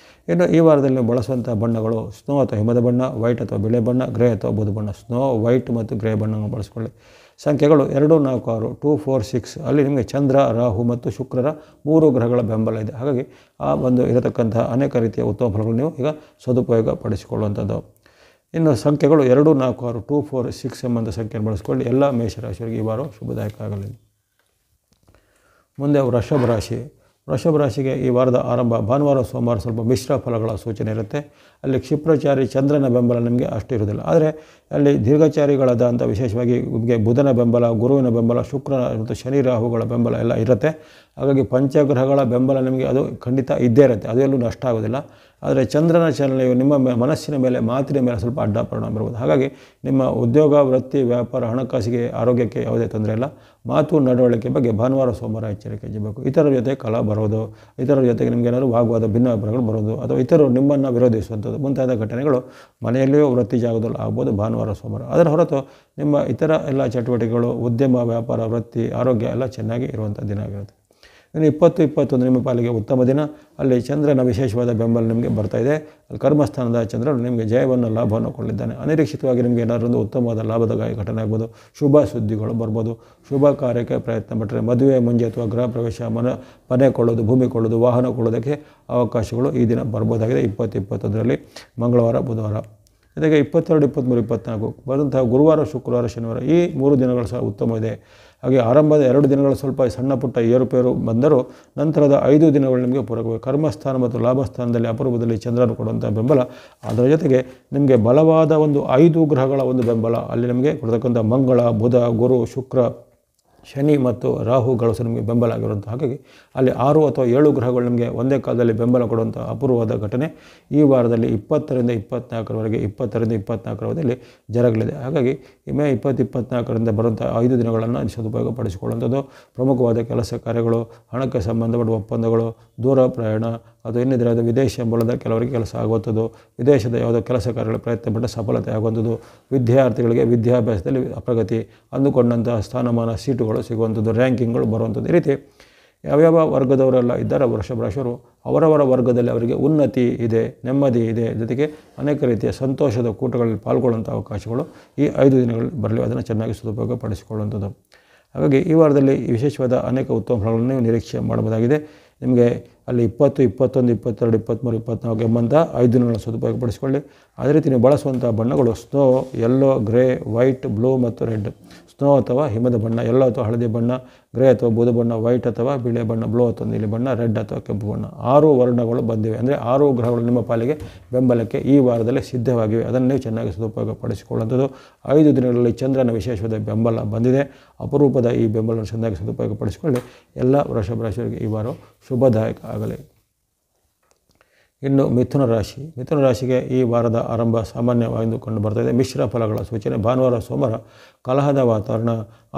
ಇನ್ನು ಈ ವಾರದಲ್ಲಿ ನೀವು ಬಳಸುವಂಥ ಬಣ್ಣಗಳು ಸ್ನೋ ಅಥವಾ ಹಿಮದ ಬಣ್ಣ, ವೈಟ್ ಅಥವಾ ಬಿಳೆ ಬಣ್ಣ, ಗ್ರೇ ಅಥವಾ ಬೂದು ಬಣ್ಣ. ಸ್ನೋ, ವೈಟ್ ಮತ್ತು ಗ್ರೇ ಬಣ್ಣವನ್ನು ಬಳಸಿಕೊಳ್ಳಿ. ಸಂಖ್ಯೆಗಳು 2, 4, 6, 2, 4, 6 ಅಲ್ಲಿ ನಿಮಗೆ ಚಂದ್ರ, ರಾಹು ಮತ್ತು ಶುಕ್ರರ 3 ಗ್ರಹಗಳ ಬೆಂಬಲ ಇದೆ. ಹಾಗಾಗಿ ಆ ಒಂದು ಇರತಕ್ಕಂಥ ಅನೇಕ ರೀತಿಯ ಉತ್ತಮ ಫಲಗಳು ನೀವು ಈಗ ಸದುಪಯೋಗ ಪಡಿಸಿಕೊಳ್ಳುವಂಥದ್ದು. ಇನ್ನು ಸಂಖ್ಯೆಗಳು 2, 4, 6, 2, 4, 6 ಎಂಬಂಥ ಸಂಖ್ಯೆಯನ್ನು ಬಳಸಿಕೊಳ್ಳಿ. ಎಲ್ಲ ಮೇಷರಾಶಿಯವರಿಗೆ ಈ ವಾರ ಶುಭದಾಯಕ ಆಗಲಿ. ಮುಂದೆ ವೃಷಭ ರಾಶಿ. ವೃಷಭ ರಾಶಿಗೆ ಈ ವಾರದ ಆರಂಭ ಭಾನುವಾರ ಸೋಮವಾರ ಸ್ವಲ್ಪ ಮಿಶ್ರ ಫಲಗಳ ಸೂಚನೆ ಇರುತ್ತೆ. ಅಲ್ಲಿ ಕ್ಷಿಪ್ರಚಾರಿ ಚಂದ್ರನ ಬೆಂಬಲ ನಿಮಗೆ ಅಷ್ಟು ಇರೋದಿಲ್ಲ. ಆದರೆ ಅಲ್ಲಿ ದೀರ್ಘಚಾರಿಗಳಾದಂಥ ವಿಶೇಷವಾಗಿ ನಿಮಗೆ ಬುಧನ ಬೆಂಬಲ, ಗುರುವಿನ ಬೆಂಬಲ, ಶುಕ್ರ ಮತ್ತು ಶನಿ ರಾಹುಗಳ ಬೆಂಬಲ ಎಲ್ಲ ಇರುತ್ತೆ. ಹಾಗಾಗಿ ಪಂಚಗ್ರಹಗಳ ಬೆಂಬಲ ನಿಮಗೆ ಅದು ಖಂಡಿತ ಇದ್ದೇ ಇರುತ್ತೆ, ಅದೆಲ್ಲೂ ನಷ್ಟ ಆಗೋದಿಲ್ಲ. ಆದರೆ ಚಂದ್ರನ ಚಲನೆಯು ನಿಮ್ಮ ಮನಸ್ಸಿನ ಮೇಲೆ, ಮಾತಿನ ಮೇಲೆ ಸ್ವಲ್ಪ ಅಡ್ಡ ಪರಿಣಾಮ ಬೀರ್ಬೋದು. ಹಾಗಾಗಿ ನಿಮ್ಮ ಉದ್ಯೋಗ, ವೃತ್ತಿ, ವ್ಯಾಪಾರ, ಹಣಕಾಸಿಗೆ, ಆರೋಗ್ಯಕ್ಕೆ ಯಾವುದೇ ತೊಂದರೆ ಇಲ್ಲ. ಮಾತು ನಡವಳಿಕೆ ಬಗ್ಗೆ ಭಾನುವಾರ ಸೋಮವಾರ ಎಚ್ಚರಿಕೆ ವಹಿಸಬೇಕು. ಇತರರ ಜೊತೆ ಕಲಹ ಬರೋದು, ಇತರರ ಜೊತೆಗೆ ನಿಮಗೆ ಏನಾದರೂ ವಾಗ್ವಾದ, ಭಿನ್ನಾಭಿಪ್ರಾಯಗಳು ಬರೋದು, ಅಥವಾ ಇತರರು ನಿಮ್ಮನ್ನು ವಿರೋಧಿಸುವಂಥದ್ದು ಮುಂತಾದ ಘಟನೆಗಳು ಮನೆಯಲ್ಲಿಯೂ ವೃತ್ತಿ ಜಾಗದಲ್ಲಿ ಆಗ್ಬೋದು ಭಾನುವಾರ ಸೋಮವಾರ. ಅದರ ಹೊರತು ನಿಮ್ಮ ಇತರ ಎಲ್ಲ ಚಟುವಟಿಕೆಗಳು, ಉದ್ಯಮ, ವ್ಯಾಪಾರ, ವೃತ್ತಿ, ಆರೋಗ್ಯ ಎಲ್ಲ ಚೆನ್ನಾಗಿ ಇರುವಂಥ ದಿನ ಆಗಿರುತ್ತೆ. ಇನ್ನು 20-21 ನಿಮ್ಮ ಪಾಲಿಗೆ ಉತ್ತಮ ದಿನ. ಅಲ್ಲಿ ಚಂದ್ರನ ವಿಶೇಷವಾದ ಬೆಂಬಲ ನಿಮಗೆ ಬರ್ತಾಯಿದೆ. ಅಲ್ಲಿ ಕರ್ಮಸ್ಥಾನದ ಚಂದ್ರನು ನಿಮಗೆ ಜಯವನ್ನು, ಲಾಭವನ್ನು ಕೊಡಲಿದ್ದಾನೆ. ಅನಿರೀಕ್ಷಿತವಾಗಿ ನಿಮಗೆ ಏನಾದರೂ ಒಂದು ಉತ್ತಮವಾದ ಲಾಭದಾಯಕ ಘಟನೆ ಆಗ್ಬೋದು, ಶುಭ ಸುದ್ದಿಗಳು ಬರ್ಬೋದು. ಶುಭ ಕಾರ್ಯಕ್ಕೆ ಪ್ರಯತ್ನ ಪಟ್ಟರೆ ಮದುವೆ, ಮುಂಜೆ ಅಥವಾ ಗೃಹ ಪ್ರವೇಶ, ಮನೆ ಕೊಳ್ಳೋದು, ಭೂಮಿ ಕೊಳ್ಳೋದು, ವಾಹನ ಕೊಳ್ಳೋದಕ್ಕೆ ಅವಕಾಶಗಳು ಈ ದಿನ ಬರ್ಬೋದಾಗಿದೆ. 20-21ರಲ್ಲಿ ಮಂಗಳವಾರ, ಬುಧವಾರ. ಜೊತೆಗೆ 22, 23, 24 ಬರುವಂತಹ ಗುರುವಾರ, ಶುಕ್ರವಾರ, ಶನಿವಾರ ಈ 3 ದಿನಗಳು ಸಹ ಉತ್ತಮ ಇದೆ. ಹಾಗೆ ಆರಂಭದ 2 ದಿನಗಳು ಸ್ವಲ್ಪ ಸಣ್ಣ ಪುಟ್ಟ ಏರುಪೇರು ಬಂದರೂ ನಂತರದ 5 ದಿನಗಳು ನಿಮಗೆ ಪೂರಕವಾಗಿ ಕರ್ಮಸ್ಥಾನ ಮತ್ತು ಲಾಭಸ್ಥಾನದಲ್ಲಿ ಅಪರೂಪದಲ್ಲಿ ಚಂದ್ರನು ಕೊಡುವಂಥ ಬೆಂಬಲ. ಅದರ ಜೊತೆಗೆ ನಿಮಗೆ ಬಲವಾದ ಒಂದು 5 ಗ್ರಹಗಳ ಒಂದು ಬೆಂಬಲ ಅಲ್ಲಿ ನಿಮಗೆ ಕೊಡ್ತಕ್ಕಂಥ ಮಂಗಳ, ಬುಧ, ಗುರು, ಶುಕ್ರ, ಶನಿ ಮತ್ತು ರಾಹುಗಳು ಸಹ ನಿಮಗೆ ಬೆಂಬಲ ಆಗಿರುವಂಥ. ಹಾಗಾಗಿ ಅಲ್ಲಿ 6 ಅಥವಾ 7 ಗ್ರಹಗಳು ನಿಮಗೆ ಒಂದೇ ಕಾಲದಲ್ಲಿ ಬೆಂಬಲ ಕೊಡುವಂಥ ಅಪೂರ್ವವಾದ ಘಟನೆ ಈ ವಾರದಲ್ಲಿ 20ರಿಂದ 24ರವರೆಗೆ, 20ರಿಂದ 24ರವರೆಗೆ ಜರಗಲಿದೆ. ಹಾಗಾಗಿ ಮೇ 20-24ರಿಂದ ಬರುವಂಥ 5 ದಿನಗಳನ್ನು ಸದುಪಯೋಗಪಡಿಸಿಕೊಳ್ಳುವಂಥದ್ದು. ಪ್ರಮುಖವಾದ ಕೆಲಸ ಕಾರ್ಯಗಳು, ಹಣಕ್ಕೆ ಸಂಬಂಧಪಟ್ಟ ಒಪ್ಪಂದಗಳು, ದೂರ ಪ್ರಯಾಣ, ಅದು ಇನ್ನಿದ್ರೆ ಅದು ವಿದೇಶ ಮೂಲದ ಕೆಲವರಿಗೆ ಕೆಲಸ ಆಗುವಂಥದ್ದು, ವಿದೇಶದ ಯಾವುದೋ ಕೆಲಸ ಕಾರ್ಯಗಳ ಪ್ರಯತ್ನ ಪಟ್ಟ ಸಫಲತೆ ಆಗುವಂಥದ್ದು, ವಿದ್ಯಾರ್ಥಿಗಳಿಗೆ ವಿದ್ಯಾಭ್ಯಾಸದಲ್ಲಿ ಪ್ರಗತಿ, ಅಂದುಕೊಂಡಂಥ ಸ್ಥಾನಮಾನ, ಸೀಟುಗಳು ಸಿಗುವಂಥದ್ದು, ರ್ಯಾಂಕಿಂಗ್ಗಳು ಬರುವಂಥದ್ದು. ಈ ರೀತಿ ಯಾವ್ಯಾವ ವರ್ಗದವರೆಲ್ಲ ಇದ್ದಾರೆ ವೃಷಭ ರಾಶಿಯವರು, ಅವರವರ ವರ್ಗದಲ್ಲಿ ಅವರಿಗೆ ಉನ್ನತಿ ಇದೆ, ನೆಮ್ಮದಿ ಇದೆ, ಜೊತೆಗೆ ಅನೇಕ ರೀತಿಯ ಸಂತೋಷದ ಕೂಟಗಳಲ್ಲಿ ಪಾಲ್ಗೊಳ್ಳುವಂಥ ಅವಕಾಶಗಳು ಈ 5 ದಿನಗಳಲ್ಲಿ ಬರಲಿ. ಅದನ್ನು ಚೆನ್ನಾಗಿ ಸದುಪಯೋಗ ಪಡಿಸಿಕೊಳ್ಳುವಂಥದ್ದು. ಹಾಗಾಗಿ ಈ ವಾರದಲ್ಲಿ ವಿಶೇಷವಾದ ಅನೇಕ ಉತ್ತಮ ಫಲಗಳನ್ನು ನೀವು ನಿರೀಕ್ಷೆ ಮಾಡಬಹುದಾಗಿದೆ. ನಿಮಗೆ ಅಲ್ಲಿ 20, 21, 22, 23, 24 ಎಂಬಂಥ 5 ದಿನಗಳನ್ನು ಸದುಪಯೋಗಪಡಿಸಿಕೊಳ್ಳಿ. ಅದೇ ರೀತಿ ನೀವು ಬಳಸುವಂಥ ಬಣ್ಣಗಳು snow, yellow, grey, white, blue ಮತ್ತು ರೆಡ್. ಸ್ನೋ ಅಥವಾ ಹಿಮದ ಬಣ್ಣ, ಯೆಲ್ಲೋ ಅಥವಾ ಹಳದಿ ಬಣ್ಣ, ಗ್ರೇ ಅಥವಾ ಬೂದು ಬಣ್ಣ, ವೈಟ್ ಅಥವಾ ಬಿಳಿ ಬಣ್ಣ, ಬ್ಲೂ ಅಥವಾ ನೀಲಿ ಬಣ್ಣ, ರೆಡ್ ಅಥವಾ ಕೆಂಪು ಬಣ್ಣ. 6 ವರ್ಣಗಳು ಬಂದಿವೆ. ಅಂದರೆ 6 ಗ್ರಹಗಳು ನಿಮ್ಮ ಪಾಲಿಗೆ ಬೆಂಬಲಕ್ಕೆ ಈ ವಾರದಲ್ಲಿ ಸಿದ್ಧವಾಗಿವೆ. ಅದನ್ನು ನೀವು ಚೆನ್ನಾಗಿ ಸದುಪಯೋಗ ಪಡಿಸಿಕೊಳ್ಳುವಂಥದ್ದು. 5 ದಿನಗಳಲ್ಲಿ ಚಂದ್ರನ ವಿಶೇಷವಾದ ಬೆಂಬಲ ಬಂದಿದೆ. ಅಪರೂಪದ ಈ ಬೆಂಬಲವನ್ನು ಚೆನ್ನಾಗಿ ಸದುಪಯೋಗ ಪಡಿಸಿಕೊಳ್ಳಿ. ಎಲ್ಲ ವೃಷಭ ರಾಶಿಯವರಿಗೆ ಈ ವಾರ ಶುಭದಾಯಕ ಆಗಲಿ. ಇನ್ನು ಮಿಥುನ ರಾಶಿ. ಮಿಥುನ ರಾಶಿಗೆ ಈ ವಾರದ ಆರಂಭ ಸಾಮಾನ್ಯವಾಗಿ ಕಂಡು ಬರ್ತಾಯಿದೆ. ಮಿಶ್ರ ಫಲಗಳ ಸೂಚನೆ. ಭಾನುವಾರ ಸೋಮವಾರ ಕಲಹದ ವಾತಾವರಣ,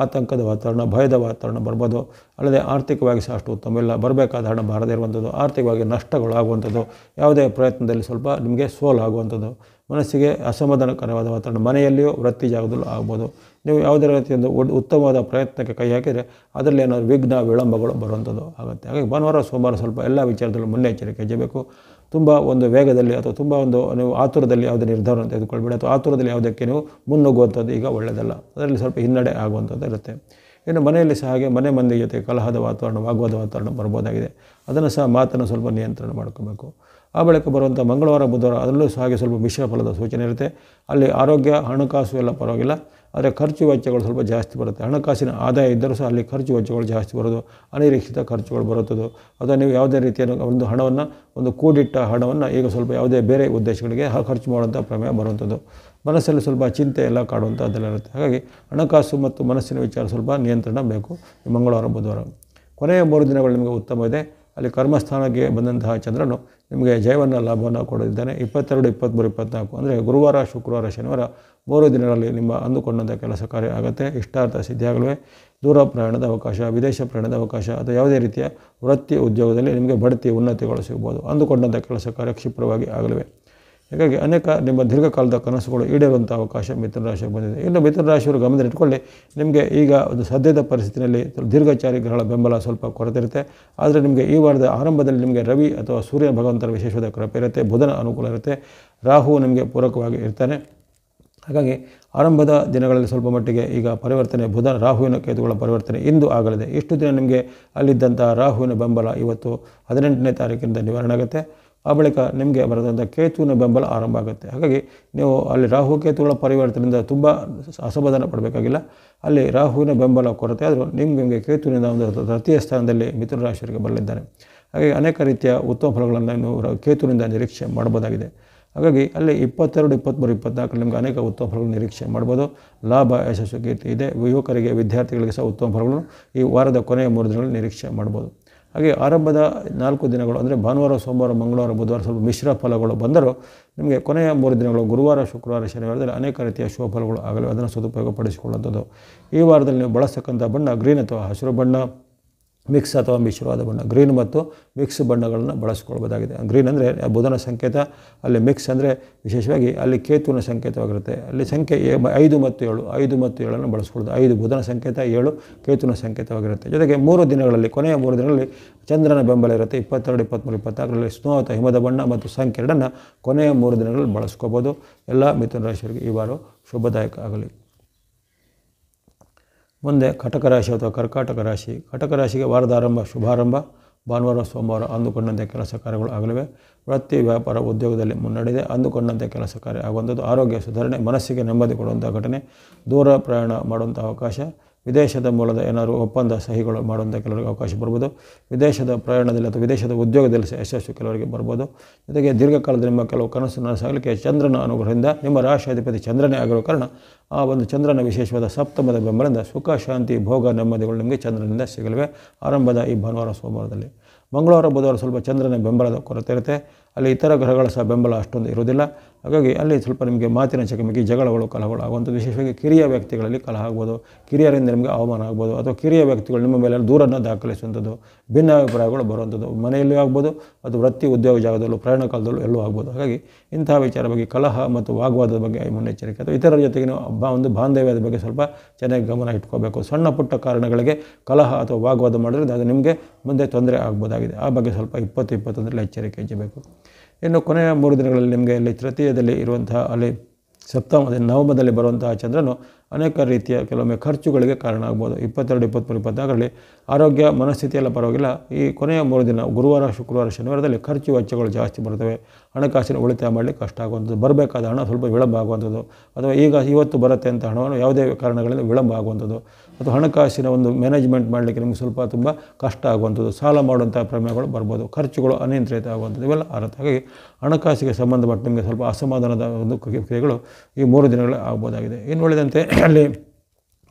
ಆತಂಕದ ವಾತಾವರಣ, ಭಯದ ವಾತಾವರಣ ಬರ್ಬೋದು. ಅಲ್ಲದೆ ಆರ್ಥಿಕವಾಗಿ ಸಹ ಅಷ್ಟು ಉತ್ತಮ ಇಲ್ಲ. ಬರಬೇಕಾದ ಹಣ ಬಾರದೇ ಇರುವಂಥದ್ದು, ಆರ್ಥಿಕವಾಗಿ ನಷ್ಟಗಳಾಗುವಂಥದ್ದು, ಯಾವುದೇ ಪ್ರಯತ್ನದಲ್ಲಿ ಸ್ವಲ್ಪ ನಿಮಗೆ ಸೋಲಾಗುವಂಥದ್ದು, ಮನಸ್ಸಿಗೆ ಅಸಮಾಧಾನಕರವಾದ ವಾತಾವರಣ, ಮನೆಯಲ್ಲಿಯೂ ವೃತ್ತಿ ಜಾಗದಲ್ಲೂ ಆಗ್ಬೋದು. ನೀವು ಯಾವುದೇ ರೀತಿಯೊಂದು ಉತ್ತಮವಾದ ಪ್ರಯತ್ನಕ್ಕೆ ಕೈ ಹಾಕಿದರೆ ಅದರಲ್ಲಿ ಏನಾದರೂ ವಿಘ್ನ, ವಿಳಂಬಗಳು ಬರುವಂಥದ್ದು ಆಗುತ್ತೆ. ಹಾಗಾಗಿ ಭಾನುವಾರ ಸೋಮವಾರ ಸ್ವಲ್ಪ ಎಲ್ಲ ವಿಚಾರದಲ್ಲೂ ಮುನ್ನೆಚ್ಚರಿಕೆ ವಹಿಸಬೇಕು. ತುಂಬ ಒಂದು ವೇಗದಲ್ಲಿ ಅಥವಾ ತುಂಬ ಒಂದು ನೀವು ಆತುರದಲ್ಲಿ ಯಾವುದೇ ನಿರ್ಧಾರವನ್ನು ತೆಗೆದುಕೊಳ್ಬೇಡಿ, ಅಥವಾ ಆತುರದಲ್ಲಿ ಯಾವುದಕ್ಕೆ ನೀವು ಮುನ್ನುಗ್ಗುವಂಥದ್ದು ಈಗ ಒಳ್ಳೆಯದಲ್ಲ. ಅದರಲ್ಲಿ ಸ್ವಲ್ಪ ಹಿನ್ನಡೆ ಆಗುವಂಥದ್ದು ಇರುತ್ತೆ. ಇನ್ನು ಮನೆಯಲ್ಲಿ ಸಹ ಹಾಗೆ ಮನೆ ಮಂದಿ ಜೊತೆ ಕಲಹದ ವಾತಾವರಣ, ವಾಗ್ವಾದ ವಾತಾವರಣ ಬರ್ಬೋದಾಗಿದೆ. ಅದನ್ನು ಸಹ ಮಾತನ್ನು ಸ್ವಲ್ಪ ನಿಯಂತ್ರಣ ಮಾಡ್ಕೋಬೇಕು. ಆ ಬಳಿಕ ಬರುವಂಥ ಮಂಗಳವಾರ, ಬುಧವಾರ ಅದರಲ್ಲೂ ಸಹ ಹಾಗೆ ಸ್ವಲ್ಪ ಮಿಶ್ರ ಫಲದ ಸೂಚನೆ ಇರುತ್ತೆ. ಅಲ್ಲಿ ಆರೋಗ್ಯ, ಹಣಕಾಸು ಎಲ್ಲ ಪರವಾಗಿಲ್ಲ, ಆದರೆ ಖರ್ಚು ವೆಚ್ಚಗಳು ಸ್ವಲ್ಪ ಜಾಸ್ತಿ ಬರುತ್ತೆ. ಹಣಕಾಸಿನ ಆದಾಯ ಇದ್ದರೂ ಸಹ ಅಲ್ಲಿ ಖರ್ಚು ವೆಚ್ಚಗಳು ಜಾಸ್ತಿ ಬರೋದು, ಅನಿರೀಕ್ಷಿತ ಖರ್ಚುಗಳು ಬರುತ್ತದು. ಅಥವಾ ನೀವು ಯಾವುದೇ ರೀತಿಯ ಒಂದು ಹಣವನ್ನು, ಒಂದು ಕೂಡಿಟ್ಟ ಹಣವನ್ನು ಈಗ ಸ್ವಲ್ಪ ಯಾವುದೇ ಬೇರೆ ಉದ್ದೇಶಗಳಿಗೆ ಖರ್ಚು ಮಾಡುವಂಥ ಪ್ರಮೇಯ ಬರುವಂಥದ್ದು. ಮನಸ್ಸಲ್ಲಿ ಸ್ವಲ್ಪ ಚಿಂತೆ ಎಲ್ಲ ಕಾಡುವಂಥದ್ದೆಲ್ಲ ಇರುತ್ತೆ. ಹಾಗಾಗಿ ಹಣಕಾಸು ಮತ್ತು ಮನಸ್ಸಿನ ವಿಚಾರ ಸ್ವಲ್ಪ ನಿಯಂತ್ರಣ ಬೇಕು ಈ ಮಂಗಳವಾರ, ಬುಧವಾರ. ಕೊನೆಯ 3 ದಿನಗಳು ನಿಮಗೆ ಉತ್ತಮ ಇದೆ. ಅಲ್ಲಿ ಕರ್ಮಸ್ಥಾನಕ್ಕೆ ಬಂದಂತಹ ಚಂದ್ರನು ನಿಮಗೆ ಜಯವನ್ನು, ಲಾಭವನ್ನು ಕೊಡಲಿದ್ದಾನೆ. 22, 23, 24 ಅಂದರೆ ಗುರುವಾರ, ಶುಕ್ರವಾರ, ಶನಿವಾರ 3 ದಿನಗಳಲ್ಲಿ ನಿಮ್ಮ ಅಂದುಕೊಂಡಂಥ ಕೆಲಸ ಕಾರ್ಯ ಆಗುತ್ತೆ. ಇಷ್ಟಾರ್ಥ ಸಿದ್ಧಿಯಾಗಲಿವೆ. ದೂರ ಪ್ರಯಾಣದ ಅವಕಾಶ, ವಿದೇಶ ಪ್ರಯಾಣದ ಅವಕಾಶ, ಅಥವಾ ಯಾವುದೇ ರೀತಿಯ ವೃತ್ತಿ ಉದ್ಯೋಗದಲ್ಲಿ ನಿಮಗೆ ಬಡ್ತಿ, ಉನ್ನತಿಗಳು ಸಿಗ್ಬೋದು. ಅಂದುಕೊಂಡಂಥ ಕೆಲಸ ಕಾರ್ಯ ಕ್ಷಿಪ್ರವಾಗಿ ಆಗಲಿವೆ. ಹೀಗಾಗಿ ಅನೇಕ ನಿಮ್ಮ ದೀರ್ಘಕಾಲದ ಕನಸುಗಳು ಈಡೇರುವಂಥ ಅವಕಾಶ ಮಿಥುನ ರಾಶಿಗೆ ಬಂದಿದೆ. ಇನ್ನು ಮಿಥುನ ರಾಶಿಯವರು ಗಮನದಲ್ಲಿಟ್ಕೊಳ್ಳಿ, ನಿಮಗೆ ಈಗ ಒಂದು ಸದ್ಯದ ಪರಿಸ್ಥಿತಿಯಲ್ಲಿ ದೀರ್ಘಚಾರಿ ಗ್ರಹಗಳ ಬೆಂಬಲ ಸ್ವಲ್ಪ ಕೊರತೆ ಇರುತ್ತೆ. ಆದರೆ ನಿಮಗೆ ಈ ವಾರದ ಆರಂಭದಲ್ಲಿ ನಿಮಗೆ ರವಿ ಅಥವಾ ಸೂರ್ಯ ಭಗವಂತನ ವಿಶೇಷವಾದ ಕೃಪೆ ಇರುತ್ತೆ, ಬುಧನ ಅನುಕೂಲ ಇರುತ್ತೆ, ರಾಹು ನಿಮಗೆ ಪೂರಕವಾಗಿ ಇರ್ತಾನೆ. ಹಾಗಾಗಿ ಆರಂಭದ ದಿನಗಳಲ್ಲಿ ಸ್ವಲ್ಪ ಮಟ್ಟಿಗೆ ಈಗ ಪರಿವರ್ತನೆ, ಬುಧ ರಾಹುವಿನ ಕೇತುಗಳ ಪರಿವರ್ತನೆ ಇಂದು ಆಗಲಿದೆ. ಇಷ್ಟು ದಿನ ನಿಮಗೆ ಅಲ್ಲಿದ್ದಂಥ ರಾಹುವಿನ ಬೆಂಬಲ ಇವತ್ತು 18ನೇ ತಾರೀಕಿನಿಂದ ನಿವಾರಣೆ ಆಗುತ್ತೆ. ಆ ಬಳಿಕ ನಿಮಗೆ ಬರೋದಂಥ ಕೇತುವಿನ ಬೆಂಬಲ ಆರಂಭ ಆಗುತ್ತೆ. ಹಾಗಾಗಿ ನೀವು ಅಲ್ಲಿ ರಾಹುಕೇತುಗಳ ಪರಿವರ್ತನೆಯಿಂದ ತುಂಬ ಅಸಮಾಧಾನ ಪಡಬೇಕಾಗಿಲ್ಲ. ಅಲ್ಲಿ ರಾಹುವಿನ ಬೆಂಬಲ ಕೊರತೆ ಆದರೂ ನಿಮಗೆ ಕೇತುವಿನಿಂದ ಒಂದು ತೃತೀಯ ಸ್ಥಾನದಲ್ಲಿ ಮಿಥುನ ರಾಶಿಯವರಿಗೆ ಬರಲಿದ್ದಾನೆ. ಹಾಗಾಗಿ ಅನೇಕ ರೀತಿಯ ಉತ್ತಮ ಫಲಗಳನ್ನು ನೀವು ಕೇತುವಿನಿಂದ ನಿರೀಕ್ಷೆ ಮಾಡ್ಬೋದಾಗಿದೆ. ಹಾಗಾಗಿ ಅಲ್ಲಿ 22, 23, 24 ನಿಮಗೆ ಅನೇಕ ಉತ್ತಮ ಫಲಗಳನ್ನು ನಿರೀಕ್ಷೆ ಮಾಡ್ಬೋದು. ಲಾಭ, ಯಶಸ್ಸು, ಕೀರ್ತಿ ಇದೆ. ಯುವಕರಿಗೆ, ವಿದ್ಯಾರ್ಥಿಗಳಿಗೆ ಸಹ ಉತ್ತಮ ಫಲಗಳನ್ನು ಈ ವಾರದ ಕೊನೆಯ 3 ದಿನಗಳಲ್ಲಿ ನಿರೀಕ್ಷೆ ಮಾಡ್ಬೋದು. ಹಾಗೆ ಆರಂಭದ 4 ದಿನಗಳು ಅಂದರೆ ಭಾನುವಾರ, ಸೋಮವಾರ, ಮಂಗಳವಾರ, ಬುಧವಾರ ಸ್ವಲ್ಪ ಮಿಶ್ರ ಫಲಗಳು ಬಂದರೂ ನಿಮಗೆ ಕೊನೆಯ 3 ದಿನಗಳು ಗುರುವಾರ, ಶುಕ್ರವಾರ, ಶನಿವಾರದಲ್ಲಿ ಅನೇಕ ರೀತಿಯ ಶುಭ ಫಲಗಳು ಆಗಲಿ. ಅದನ್ನು ಸದುಪಯೋಗಪಡಿಸಿಕೊಳ್ಳುವಂಥದ್ದು. ಈ ವಾರದಲ್ಲಿ ನೀವು ಬಳಸ್ತಕ್ಕಂಥ ಬಣ್ಣ ಗ್ರೀನ್ ಅಥವಾ ಹಸಿರು ಬಣ್ಣ, ಮಿಕ್ಸ್ ಅಥವಾ ಮಿಶ್ರವಾದ ಬಣ್ಣ, ಗ್ರೀನ್ ಮತ್ತು ಮಿಕ್ಸ್ ಬಣ್ಣಗಳನ್ನು ಬಳಸ್ಕೊಳ್ಬೋದಾಗಿದೆ. ಗ್ರೀನ್ ಅಂದರೆ ಬುಧನ ಸಂಕೇತ, ಅಲ್ಲಿ ಮಿಕ್ಸ್ ಅಂದರೆ ವಿಶೇಷವಾಗಿ ಅಲ್ಲಿ ಕೇತುವಿನ ಸಂಕೇತವಾಗಿರುತ್ತೆ. ಅಲ್ಲಿ ಸಂಖ್ಯೆ 5 ಮತ್ತು 7, 5 ಮತ್ತು 7 ಬಳಸ್ಕೊಳ್ಳೋದು. 5 ಬುಧನ ಸಂಕೇತ, 7 ಕೇತುವಿನ ಸಂಕೇತವಾಗಿರುತ್ತೆ. ಜೊತೆಗೆ 3 ದಿನಗಳಲ್ಲಿ, ಕೊನೆಯ 3 ದಿನಗಳಲ್ಲಿ ಚಂದ್ರನ ಬೆಂಬಲ ಇರುತ್ತೆ. 22, 23, 24ರಲ್ಲಿ ಸ್ನೋ ಅಥವಾ ಹಿಮದ ಬಣ್ಣ ಮತ್ತು ಸಂಖ್ಯೆ 2 ಕೊನೆಯ 3 ದಿನಗಳಲ್ಲಿ ಬಳಸ್ಕೋಬೋದು. ಎಲ್ಲ ಮಿಥುನ ರಾಶಿಯವರಿಗೆ ಈ ವಾರ ಶುಭದಾಯಕ ಆಗಲಿ. ಮುಂದೆ ಕಟಕ ರಾಶಿ ಅಥವಾ ಕರ್ಕಾಟಕ ರಾಶಿ. ಕಟಕ ರಾಶಿಗೆ ವಾರದ ಆರಂಭ ಶುಭಾರಂಭ. ಭಾನುವಾರ, ಸೋಮವಾರ ಅಂದುಕೊಂಡಂತೆ ಕೆಲಸ ಕಾರ್ಯಗಳು ಆಗಲಿವೆ. ವೃತ್ತಿ, ವ್ಯಾಪಾರ, ಉದ್ಯೋಗದಲ್ಲಿ ಮುನ್ನಡೆದೆ. ಅಂದುಕೊಂಡಂತೆ ಕೆಲಸ ಕಾರ್ಯ ಆಗುವಂಥದ್ದು. ಆರೋಗ್ಯ ಸುಧಾರಣೆ, ಮನಸ್ಸಿಗೆ ನೆಮ್ಮದಿ ಕೊಡುವಂಥ ಘಟನೆ. ದೂರ ಪ್ರಯಾಣ ಮಾಡುವಂಥ ಅವಕಾಶ. ವಿದೇಶದ ಮೂಲದ ಏನಾದರೂ ಒಪ್ಪಂದ ಸಹಿಗಳು ಮಾಡುವಂಥ ಕೆಲವರಿಗೆ ಅವಕಾಶ ಬರ್ಬೋದು. ವಿದೇಶದ ಪ್ರಯಾಣದಲ್ಲಿ ಅಥವಾ ವಿದೇಶದ ಉದ್ಯೋಗದಲ್ಲಿ ಸಹ ಯಶಸ್ಸು ಕೆಲವರಿಗೆ ಬರ್ಬೋದು. ಜೊತೆಗೆ ದೀರ್ಘಕಾಲದ ನಿಮ್ಮ ಕೆಲವು ಕನಸು ನನಸಾಗಲಿಕ್ಕೆ ಚಂದ್ರನ ಅನುಗ್ರಹದಿಂದ, ನಿಮ್ಮ ರಾಶಿಯಾಧಿಪತಿ ಚಂದ್ರನೇ ಆಗಿರೋ ಕಾರಣ ಆ ಒಂದು ಚಂದ್ರನ ವಿಶೇಷವಾದ ಸಪ್ತಮದ ಬೆಂಬಲದಿಂದ ಸುಖ, ಶಾಂತಿ, ಭೋಗ, ನೆಮ್ಮದಿಗಳು ನಿಮಗೆ ಚಂದ್ರನಿಂದ ಸಿಗಲಿವೆ ಆರಂಭದ ಈ ಭಾನುವಾರ, ಸೋಮವಾರದಲ್ಲಿ. ಮಂಗಳವಾರ, ಬುಧವಾರ ಸ್ವಲ್ಪ ಚಂದ್ರನ ಬೆಂಬಲದ ಕೊರತೆ ಇರುತ್ತೆ. ಅಲ್ಲಿ ಇತರ ಗ್ರಹಗಳ ಸಹ ಬೆಂಬಲ ಅಷ್ಟೊಂದು ಇರುವುದಿಲ್ಲ. ಹಾಗಾಗಿ ಅಲ್ಲಿ ಸ್ವಲ್ಪ ನಿಮಗೆ ಮಾತಿನ ಚಕಮಕಿ, ಜಗಳಗಳು, ಕಲಹಗಳು ಆಗುವಂಥದ್ದು. ವಿಶೇಷವಾಗಿ ಕಿರಿಯ ವ್ಯಕ್ತಿಗಳಲ್ಲಿ ಕಲಹ ಆಗ್ಬೋದು. ಕಿರಿಯರಿಂದ ನಿಮಗೆ ಅವಮಾನ ಆಗ್ಬೋದು. ಅಥವಾ ಕಿರಿಯ ವ್ಯಕ್ತಿಗಳು ನಿಮ್ಮ ಮೇಲೆ ದೂರನ್ನು ದಾಖಲಿಸುವಂಥದ್ದು, ಭಿನ್ನಾಭಿಪ್ರಾಯಗಳು ಬರುವಂಥದ್ದು. ಮನೆಯಲ್ಲೂ ಆಗ್ಬೋದು, ಅದು ವೃತ್ತಿ ಉದ್ಯೋಗ ಜಾಗದಲ್ಲೂ, ಪ್ರಯಾಣ ಕಾಲದಲ್ಲೂ ಎಲ್ಲೂ ಆಗ್ಬೋದು. ಹಾಗಾಗಿ ಇಂತಹ ವಿಚಾರ ಬಗ್ಗೆ, ಕಲಹ ಮತ್ತು ವಾಗ್ವಾದದ ಬಗ್ಗೆ ಮುನ್ನೆಚ್ಚರಿಕೆ. ಅಥವಾ ಇತರರ ಜೊತೆಗೆ ಒಂದು ಬಾಂಧವ್ಯದ ಬಗ್ಗೆ ಸ್ವಲ್ಪ ಚೆನ್ನಾಗಿ ಗಮನ ಇಟ್ಕೋಬೇಕು. ಸಣ್ಣ ಪುಟ್ಟ ಕಾರಣಗಳಿಗೆ ಕಲಹ ಅಥವಾ ವಾಗ್ವಾದ ಮಾಡೋದ್ರಿಂದ ಅದು ನಿಮಗೆ ಮುಂದೆ ತೊಂದರೆ ಆಗ್ಬೋದಾಗಿದೆ. ಆ ಬಗ್ಗೆ ಸ್ವಲ್ಪ 20-21ರಲ್ಲಿ ಎಚ್ಚರಿಕೆ ವಹಿಸಬೇಕು. ಇನ್ನು ಕೊನೆಯ 3 ದಿನಗಳಲ್ಲಿ ನಿಮಗೆ ಅಲ್ಲಿ ತೃತೀಯದಲ್ಲಿ ಇರುವಂತಹ, ಅಲ್ಲಿ ಸಪ್ತಮದಲ್ಲಿ, ನವಮದಲ್ಲಿ ಬರುವಂತಹ ಚಂದ್ರನು ಅನೇಕ ರೀತಿಯ ಕೆಲವೊಮ್ಮೆ ಖರ್ಚುಗಳಿಗೆ ಕಾರಣ ಆಗ್ಬೋದು. 22, 23, 24ರಲ್ಲಿ ಆರೋಗ್ಯ, ಮನಸ್ಥಿತಿ ಎಲ್ಲ ಪರವಾಗಿಲ್ಲ. ಈ ಕೊನೆಯ 3 ದಿನ ಗುರುವಾರ, ಶುಕ್ರವಾರ, ಶನಿವಾರದಲ್ಲಿ ಖರ್ಚು ವೆಚ್ಚಗಳು ಜಾಸ್ತಿ ಬರ್ತವೆ. ಹಣಕಾಸಿನ ಉಳಿತಾಯ ಮಾಡಲಿಕ್ಕೆ ಕಷ್ಟ ಆಗುವಂಥದ್ದು. ಬರಬೇಕಾದ ಹಣ ಸ್ವಲ್ಪ ವಿಳಂಬ ಆಗುವಂಥದ್ದು. ಅಥವಾ ಇವತ್ತು ಬರುತ್ತೆ ಅಂತ ಹಣವನ್ನು ಯಾವುದೇ ಕಾರಣಗಳಿಂದ ವಿಳಂಬ ಆಗುವಂಥದ್ದು. ಅಥವಾ ಹಣಕಾಸಿನ ಒಂದು ಮ್ಯಾನೇಜ್ಮೆಂಟ್ ಮಾಡಲಿಕ್ಕೆ ನಿಮಗೆ ಸ್ವಲ್ಪ ತುಂಬ ಕಷ್ಟ ಆಗುವಂಥದ್ದು. ಸಾಲ ಮಾಡುವಂಥ ಪ್ರಮೇಯಗಳು ಬರ್ಬೋದು. ಖರ್ಚುಗಳು ಅನಿಯಂತ್ರಿತ ಆಗುವಂಥದ್ದು, ಇವೆಲ್ಲ ಆಗುತ್ತೆ. ಹಾಗಾಗಿ ಹಣಕಾಸಿಗೆ ಸಂಬಂಧಪಟ್ಟ ನಿಮಗೆ ಸ್ವಲ್ಪ ಅಸಮಾಧಾನದ ಒಂದು ಕ್ರಿಯೆಗಳು ಈ 3 ದಿನಗಳಲ್ಲಿ ಆಗ್ಬೋದಾಗಿದೆ. ಇನ್ನು ಉಳಿದಂತೆ ಅಲ್ಲಿ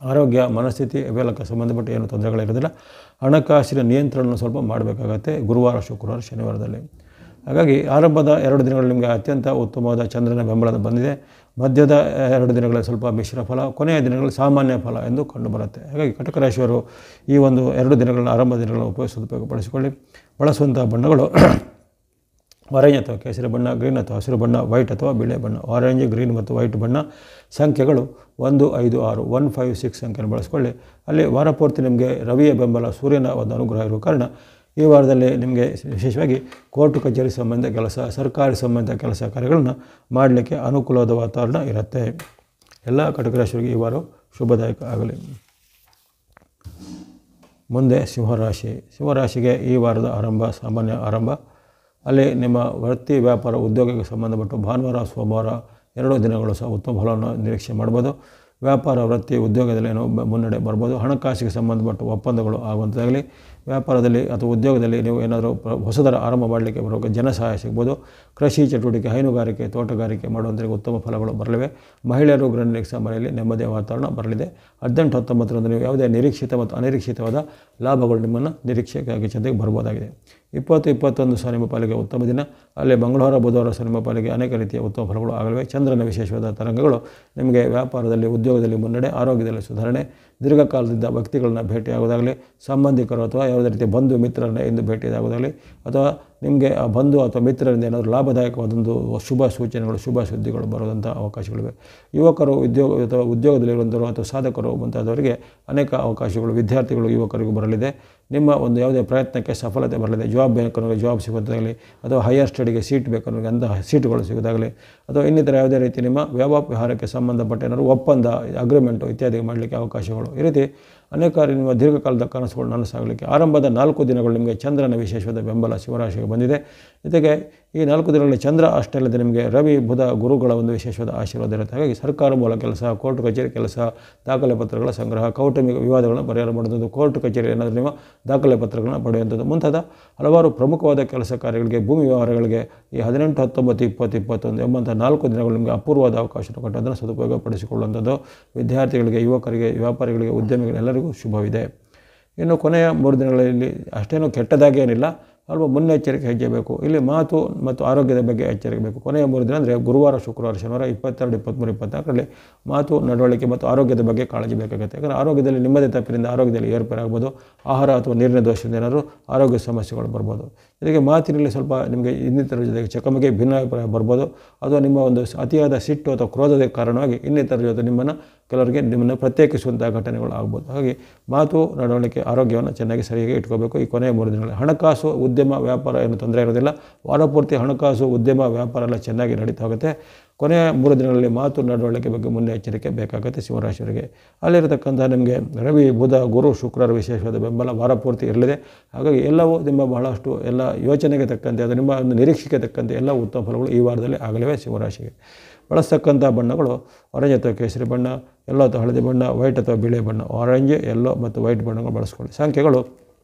ಆರೋಗ್ಯ, ಮನಸ್ಥಿತಿ ಇವೆಲ್ಲಕ್ಕೆ ಸಂಬಂಧಪಟ್ಟ ಏನು ತೊಂದರೆಗಳಿರೋದಿಲ್ಲ. ಹಣಕಾಸಿನ ನಿಯಂತ್ರಣ ಸ್ವಲ್ಪ ಮಾಡಬೇಕಾಗತ್ತೆ ಗುರುವಾರ, ಶುಕ್ರವಾರ, ಶನಿವಾರದಲ್ಲಿ. ಹಾಗಾಗಿ ಆರಂಭದ 2 ದಿನಗಳು ನಿಮಗೆ ಅತ್ಯಂತ ಉತ್ತಮವಾದ ಚಂದ್ರನ ಬೆಂಬಲ ಬಂದಿದೆ. ಮಧ್ಯದ 2 ದಿನಗಳಲ್ಲಿ ಸ್ವಲ್ಪ ಮಿಶ್ರ ಫಲ, ಕೊನೆಯ ದಿನಗಳಲ್ಲಿ ಸಾಮಾನ್ಯ ಫಲ ಎಂದು ಕಂಡುಬರುತ್ತೆ. ಹಾಗಾಗಿ ಕಟಕ ರಾಶಿಯವರು ಈ ಒಂದು 2 ದಿನಗಳನ್ನು, ಆರಂಭ ದಿನಗಳನ್ನು ಉಪಯೋಗಪಡಿಸಿಕೊಳ್ಳಿ. ಬಳಸುವಂಥ ಬಣ್ಣಗಳು ಆರೆಂಜ್ ಅಥವಾ ಕೇಸರಿ ಬಣ್ಣ, ಗ್ರೀನ್ ಅಥವಾ ಹಸಿರು ಬಣ್ಣ, ವೈಟ್ ಅಥವಾ ಬಿಳೆ ಬಣ್ಣ. ಆರೆಂಜ್, ಗ್ರೀನ್ ಮತ್ತು ವೈಟ್ ಬಣ್ಣ. ಸಂಖ್ಯೆಗಳು 1, 5, 6, 1, 5, 6 ಸಂಖ್ಯೆಯನ್ನು ಬಳಸ್ಕೊಳ್ಳಿ. ಅಲ್ಲಿ ವಾರ ಪೂರ್ತಿ ನಿಮಗೆ ರವಿಯ ಬೆಂಬಲ, ಸೂರ್ಯನ ಒಂದು ಅನುಗ್ರಹ ಇರುವ ಕಾರಣ ಈ ವಾರದಲ್ಲಿ ನಿಮಗೆ ವಿಶೇಷವಾಗಿ ಕೋರ್ಟು ಕಚೇರಿ ಸಂಬಂಧ ಕೆಲಸ, ಸರ್ಕಾರಿ ಸಂಬಂಧ ಕೆಲಸ ಕಾರ್ಯಗಳನ್ನು ಮಾಡಲಿಕ್ಕೆ ಅನುಕೂಲವಾದ ವಾತಾವರಣ ಇರುತ್ತೆ. ಎಲ್ಲ ಕಟಕ ರಾಶಿಯವರಿಗೆ ಈ ವಾರ ಶುಭದಾಯಕ ಆಗಲಿ. ಮುಂದೆ ಸಿಂಹರಾಶಿ. ಸಿಂಹರಾಶಿಗೆ ಈ ವಾರದ ಆರಂಭ ಸಾಮಾನ್ಯ ಆರಂಭ. ಅಲ್ಲಿ ನಿಮ್ಮ ವೃತ್ತಿ, ವ್ಯಾಪಾರ, ಉದ್ಯೋಗಕ್ಕೆ ಸಂಬಂಧಪಟ್ಟ ಭಾನುವಾರ, ಸೋಮವಾರ 2 ದಿನಗಳು ಸಹ ಉತ್ತಮ ಫಲವನ್ನು ನಿರೀಕ್ಷೆ ಮಾಡ್ಬೋದು. ವ್ಯಾಪಾರ, ವೃತ್ತಿ, ಉದ್ಯೋಗದಲ್ಲಿ ಏನೋ ಮುನ್ನಡೆ ಬರ್ಬೋದು. ಹಣಕಾಸಿಗೆ ಸಂಬಂಧಪಟ್ಟ ಒಪ್ಪಂದಗಳು ಆಗುವಂಥದ್ದಾಗಲಿ, ವ್ಯಾಪಾರದಲ್ಲಿ ಅಥವಾ ಉದ್ಯೋಗದಲ್ಲಿ ನೀವು ಏನಾದರೂ ಹೊಸದರ ಆರಂಭ ಮಾಡಲಿಕ್ಕೆ ಬರುವ ಜನ ಸಹಾಯ ಸಿಗ್ಬೋದು. ಕೃಷಿ ಚಟುವಟಿಕೆ, ಹೈನುಗಾರಿಕೆ, ತೋಟಗಾರಿಕೆ ಮಾಡುವಂಥರಿಗೆ ಉತ್ತಮ ಫಲಗಳು ಬರಲಿವೆ. ಮಹಿಳೆಯರು, ಗೃಹಿಣಿಯರಿಗೆ ಸಹ ಮನೆಯಲ್ಲಿ ನೆಮ್ಮದಿಯ ವಾತಾವರಣ ಬರಲಿದೆ. 18, 19ರಂದು ನೀವು ಯಾವುದೇ ನಿರೀಕ್ಷಿತ ಮತ್ತು ಅನಿರೀಕ್ಷಿತವಾದ ಲಾಭಗಳು ನಿಮ್ಮನ್ನು ನಿರೀಕ್ಷೆಗಾಗಿ ಜೊತೆಗೆ ಬರ್ಬೋದಾಗಿದೆ. 20, 21 ಸಹ ನಿಮ್ಮ ಪಾಲಿಗೆ ಉತ್ತಮ ದಿನ. ಅಲ್ಲಿ ಮಂಗಳವಾರ, ಬುಧವಾರ ಸಹ ನಿಮ್ಮ ಪಾಲಿಗೆ ಅನೇಕ ರೀತಿಯ ಉತ್ತಮ ಫಲಗಳು ಆಗಲಿವೆ. ಚಂದ್ರನ ವಿಶೇಷವಾದ ತರಂಗಗಳು ನಿಮಗೆ ವ್ಯಾಪಾರದಲ್ಲಿ, ಉದ್ಯೋಗದಲ್ಲಿ ಮುನ್ನಡೆ, ಆರೋಗ್ಯದಲ್ಲಿ ಸುಧಾರಣೆ, ದೀರ್ಘಕಾಲದಿಂದ ವ್ಯಕ್ತಿಗಳನ್ನ ಭೇಟಿಯಾಗೋದಾಗಲಿ, ಸಂಬಂಧಿಕರು ಅಥವಾ ಯಾವುದೇ ರೀತಿಯ ಬಂಧು ಮಿತ್ರರನ್ನ ಎಂದು ಭೇಟಿಯಾಗೋದಾಗಲಿ, ಅಥವಾ ನಿಮಗೆ ಆ ಬಂಧು ಅಥವಾ ಮಿತ್ರರಿಂದ ಏನಾದರೂ ಲಾಭದಾಯಕವಾದೊಂದು ಶುಭ ಸೂಚನೆಗಳು, ಶುಭ ಸುದ್ದಿಗಳು ಬರೋದಂಥ ಅವಕಾಶಗಳಿವೆ. ಯುವಕರು, ಉದ್ಯೋಗದಲ್ಲಿರುವಂಥವರು ಅಥವಾ ಸಾಧಕರು ಮುಂತಾದವರಿಗೆ ಅನೇಕ ಅವಕಾಶಗಳು, ವಿದ್ಯಾರ್ಥಿಗಳು, ಯುವಕರಿಗೂ ಬರಲಿದೆ. ನಿಮ್ಮ ಒಂದು ಯಾವುದೇ ಪ್ರಯತ್ನಕ್ಕೆ ಸಫಲತೆ ಬರಲಿದೆ. ಜಾಬ್ ಬೇಕನ್ನೋರಿಗೆ ಜಾಬ್ ಸಿಗೋದಾಗಲಿ, ಅಥವಾ ಹೈಯರ್ ಸ್ಟಡಿಗೆ ಸೀಟ್ ಬೇಕನ್ನೋರಿಗೆ ಅಂತಹ ಸೀಟುಗಳು ಸಿಗೋದಾಗಲಿ, ಅಥವಾ ಇನ್ನಿತರ ಯಾವುದೇ ರೀತಿ ನಿಮ್ಮ ವ್ಯವಹಾರಕ್ಕೆ ಸಂಬಂಧಪಟ್ಟ ಏನಾದರೂ ಒಪ್ಪಂದ, ಅಗ್ರಿಮೆಂಟು ಇತ್ಯಾದಿ ಮಾಡಲಿಕ್ಕೆ ಅವಕಾಶಗಳು. ಈ ರೀತಿ ಅನೇಕ ನಿಮ್ಮ ದೀರ್ಘಕಾಲದ ಕನಸುಗಳು ನನಸಾಗಲಿಕ್ಕೆ ಆರಂಭದ 4 ದಿನಗಳು ನಿಮಗೆ ಚಂದ್ರನ ವಿಶೇಷವಾದ ಬೆಂಬಲ ಸಿಂಹರಾಶಿಗೆ ಬಂದಿದೆ. ಜೊತೆಗೆ ಈ 4 ದಿನಗಳಲ್ಲಿ ಚಂದ್ರ ಅಷ್ಟೇ ಅಲ್ಲದೆ ನಿಮಗೆ ರವಿ ಬುಧ ಗುರುಗಳ ಒಂದು ವಿಶೇಷವಾದ ಆಶೀರ್ವಾದ ಇರುತ್ತೆ. ಹಾಗಾಗಿ ಸರ್ಕಾರ ಮೂಲ ಕೆಲಸ, ಕೋರ್ಟ್ ಕಚೇರಿ ಕೆಲಸ, ದಾಖಲೆ ಪತ್ರಗಳ ಸಂಗ್ರಹ, ಕೌಟುಂಬಿಕ ವಿವಾದಗಳನ್ನು ಪರಿಹಾರ ಮಾಡುವಂಥದ್ದು, ಕೋರ್ಟ್ ಕಚೇರಿ ಏನಾದರೂ ನೀವು ದಾಖಲೆ ಪತ್ರಗಳನ್ನು ಪಡೆಯುವಂಥದ್ದು ಮುಂತಾದ ಹಲವಾರು ಪ್ರಮುಖವಾದ ಕೆಲಸ ಕಾರ್ಯಗಳಿಗೆ, ಭೂಮಿ ವ್ಯವಹಾರಗಳಿಗೆ ಈ 18, 19, 20, 21 ಎಂಬಂಥ 4 ದಿನಗಳು ನಿಮಗೆ ಅಪೂರ್ವವಾದ ಅವಕಾಶ ಕೊಟ್ಟು ಅದನ್ನು ಸದುಪಯೋಗ ಪಡಿಸಿಕೊಳ್ಳುವಂಥದ್ದು ವಿದ್ಯಾರ್ಥಿಗಳಿಗೆ, ಯುವಕರಿಗೆ, ವ್ಯಾಪಾರಿಗಳಿಗೆ, ಉದ್ಯಮಿಗಳೆಲ್ಲರಿಗೂ ಶುಭವಿದೆ. ಇನ್ನು ಕೊನೆಯ 3 ದಿನಗಳಲ್ಲಿ ಅಷ್ಟೇನೂ ಕೆಟ್ಟದಾಗೇನಿಲ್ಲ, ಸ್ವಲ್ಪ ಮುನ್ನೆಚ್ಚರಿಕೆ ಹೆಜ್ಜೆ ಬೇಕು. ಇಲ್ಲಿ ಮಾತು ಮತ್ತು ಆರೋಗ್ಯದ ಬಗ್ಗೆ ಎಚ್ಚರಿಕೆ ಬೇಕು. ಕೊನೆಯ 3 ದಿನ ಅಂದರೆ ಗುರುವಾರ, ಶುಕ್ರವಾರ, ಶನಿವಾರ 22, 23, 24ರಲ್ಲಿ ಮಾತು, ನಡವಳಿಕೆ ಮತ್ತು ಆರೋಗ್ಯದ ಬಗ್ಗೆ ಕಾಳಜಿ ಬೇಕಾಗುತ್ತೆ. ಯಾಕಂದರೆ ಆರೋಗ್ಯದಲ್ಲಿ ನಿಮ್ಮದೇ ತಪ್ಪಿನಿಂದ ಆರೋಗ್ಯದಲ್ಲಿ ಏರ್ಪೇರಾಗ್ಬೋದು, ಆಹಾರ ಅಥವಾ ನೀರಿನ ದೋಷದಿಂದ ಏನಾದರೂ ಆರೋಗ್ಯ ಸಮಸ್ಯೆಗಳು ಬರ್ಬೋದು. ಜೊತೆಗೆ ಮಾತಿನಲ್ಲಿ ಸ್ವಲ್ಪ ನಿಮಗೆ ಇನ್ನಿತರ ಜೊತೆಗೆ ಚಕಮಕಿ ಭಿನ್ನಾಭಿಪ್ರಾಯ ಬರ್ಬೋದು, ಅಥವಾ ನಿಮ್ಮ ಒಂದು ಅತಿಯಾದ ಸಿಟ್ಟು ಅಥವಾ ಕ್ರೋಧದ ಕಾರಣವಾಗಿ ಇನ್ನಿತರ ಜೊತೆ ಕೆಲವರಿಗೆ ನಿಮ್ಮನ್ನು ಪ್ರತ್ಯೇಕಿಸುವಂಥ ಘಟನೆಗಳು ಆಗ್ಬೋದು. ಹಾಗಾಗಿ ಮಾತು, ನಡವಳಿಕೆ, ಆರೋಗ್ಯವನ್ನು ಚೆನ್ನಾಗಿ ಸರಿಯಾಗಿ ಇಟ್ಕೋಬೇಕು. ಈ ಕೊನೆಯ 3 ದಿನಗಳಲ್ಲಿ ಹಣಕಾಸು, ಉದ್ಯಮ, ವ್ಯಾಪಾರ ಏನು ತೊಂದರೆ ಇರೋದಿಲ್ಲ. ವಾರಪೂರ್ತಿ ಹಣಕಾಸು, ಉದ್ಯಮ, ವ್ಯಾಪಾರ ಎಲ್ಲ ಚೆನ್ನಾಗಿ ನಡೀತಾ ಹೋಗುತ್ತೆ. ಕೊನೆಯ 3 ದಿನಗಳಲ್ಲಿ ಮಾತು, ನಡವಳಿಕೆ ಬಗ್ಗೆ ಮುನ್ನೆಚ್ಚರಿಕೆ ಬೇಕಾಗುತ್ತೆ ಸಿಂಹರಾಶಿಯವರಿಗೆ. ಅಲ್ಲಿರತಕ್ಕಂಥ ನಿಮಗೆ ರವಿ, ಬುಧ, ಗುರು, ಶುಕ್ರರ ವಿಶೇಷವಾದ ಬೆಂಬಲ ವಾರಪೂರ್ತಿ ಇರಲಿದೆ. ಹಾಗಾಗಿ ಎಲ್ಲವೂ ನಿಮ್ಮ ಬಹಳಷ್ಟು ಎಲ್ಲ ಯೋಚನೆಗೆ ತಕ್ಕಂತೆ, ಅದು ನಿಮ್ಮ ಒಂದು ನಿರೀಕ್ಷೆಗೆ ತಕ್ಕಂತೆ ಎಲ್ಲ ಉತ್ತಮ ಫಲಗಳು ಈ ವಾರದಲ್ಲಿ ಆಗಲಿವೆ ಸಿಂಹರಾಶಿಗೆ. ಬಳಸ್ತಕ್ಕಂಥ ಬಣ್ಣಗಳು ಆರೆಂಜ್ ಅಥವಾ ಕೇಸರಿ ಬಣ್ಣ, ಯೆಲ್ಲೋ ಅಥವಾ ಹಳದಿ ಬಣ್ಣ, ವೈಟ್ ಅಥವಾ ಬಿಳಿ ಬಣ್ಣ, ಆರೆಂಜ್, ಯೆಲ್ಲೋ ಮತ್ತು ವೈಟ್ ಬಣ್ಣಗಳು ಬಳಸ್ಕೊಳ್ಳಿ. ಸಂಖ್ಯೆಗಳು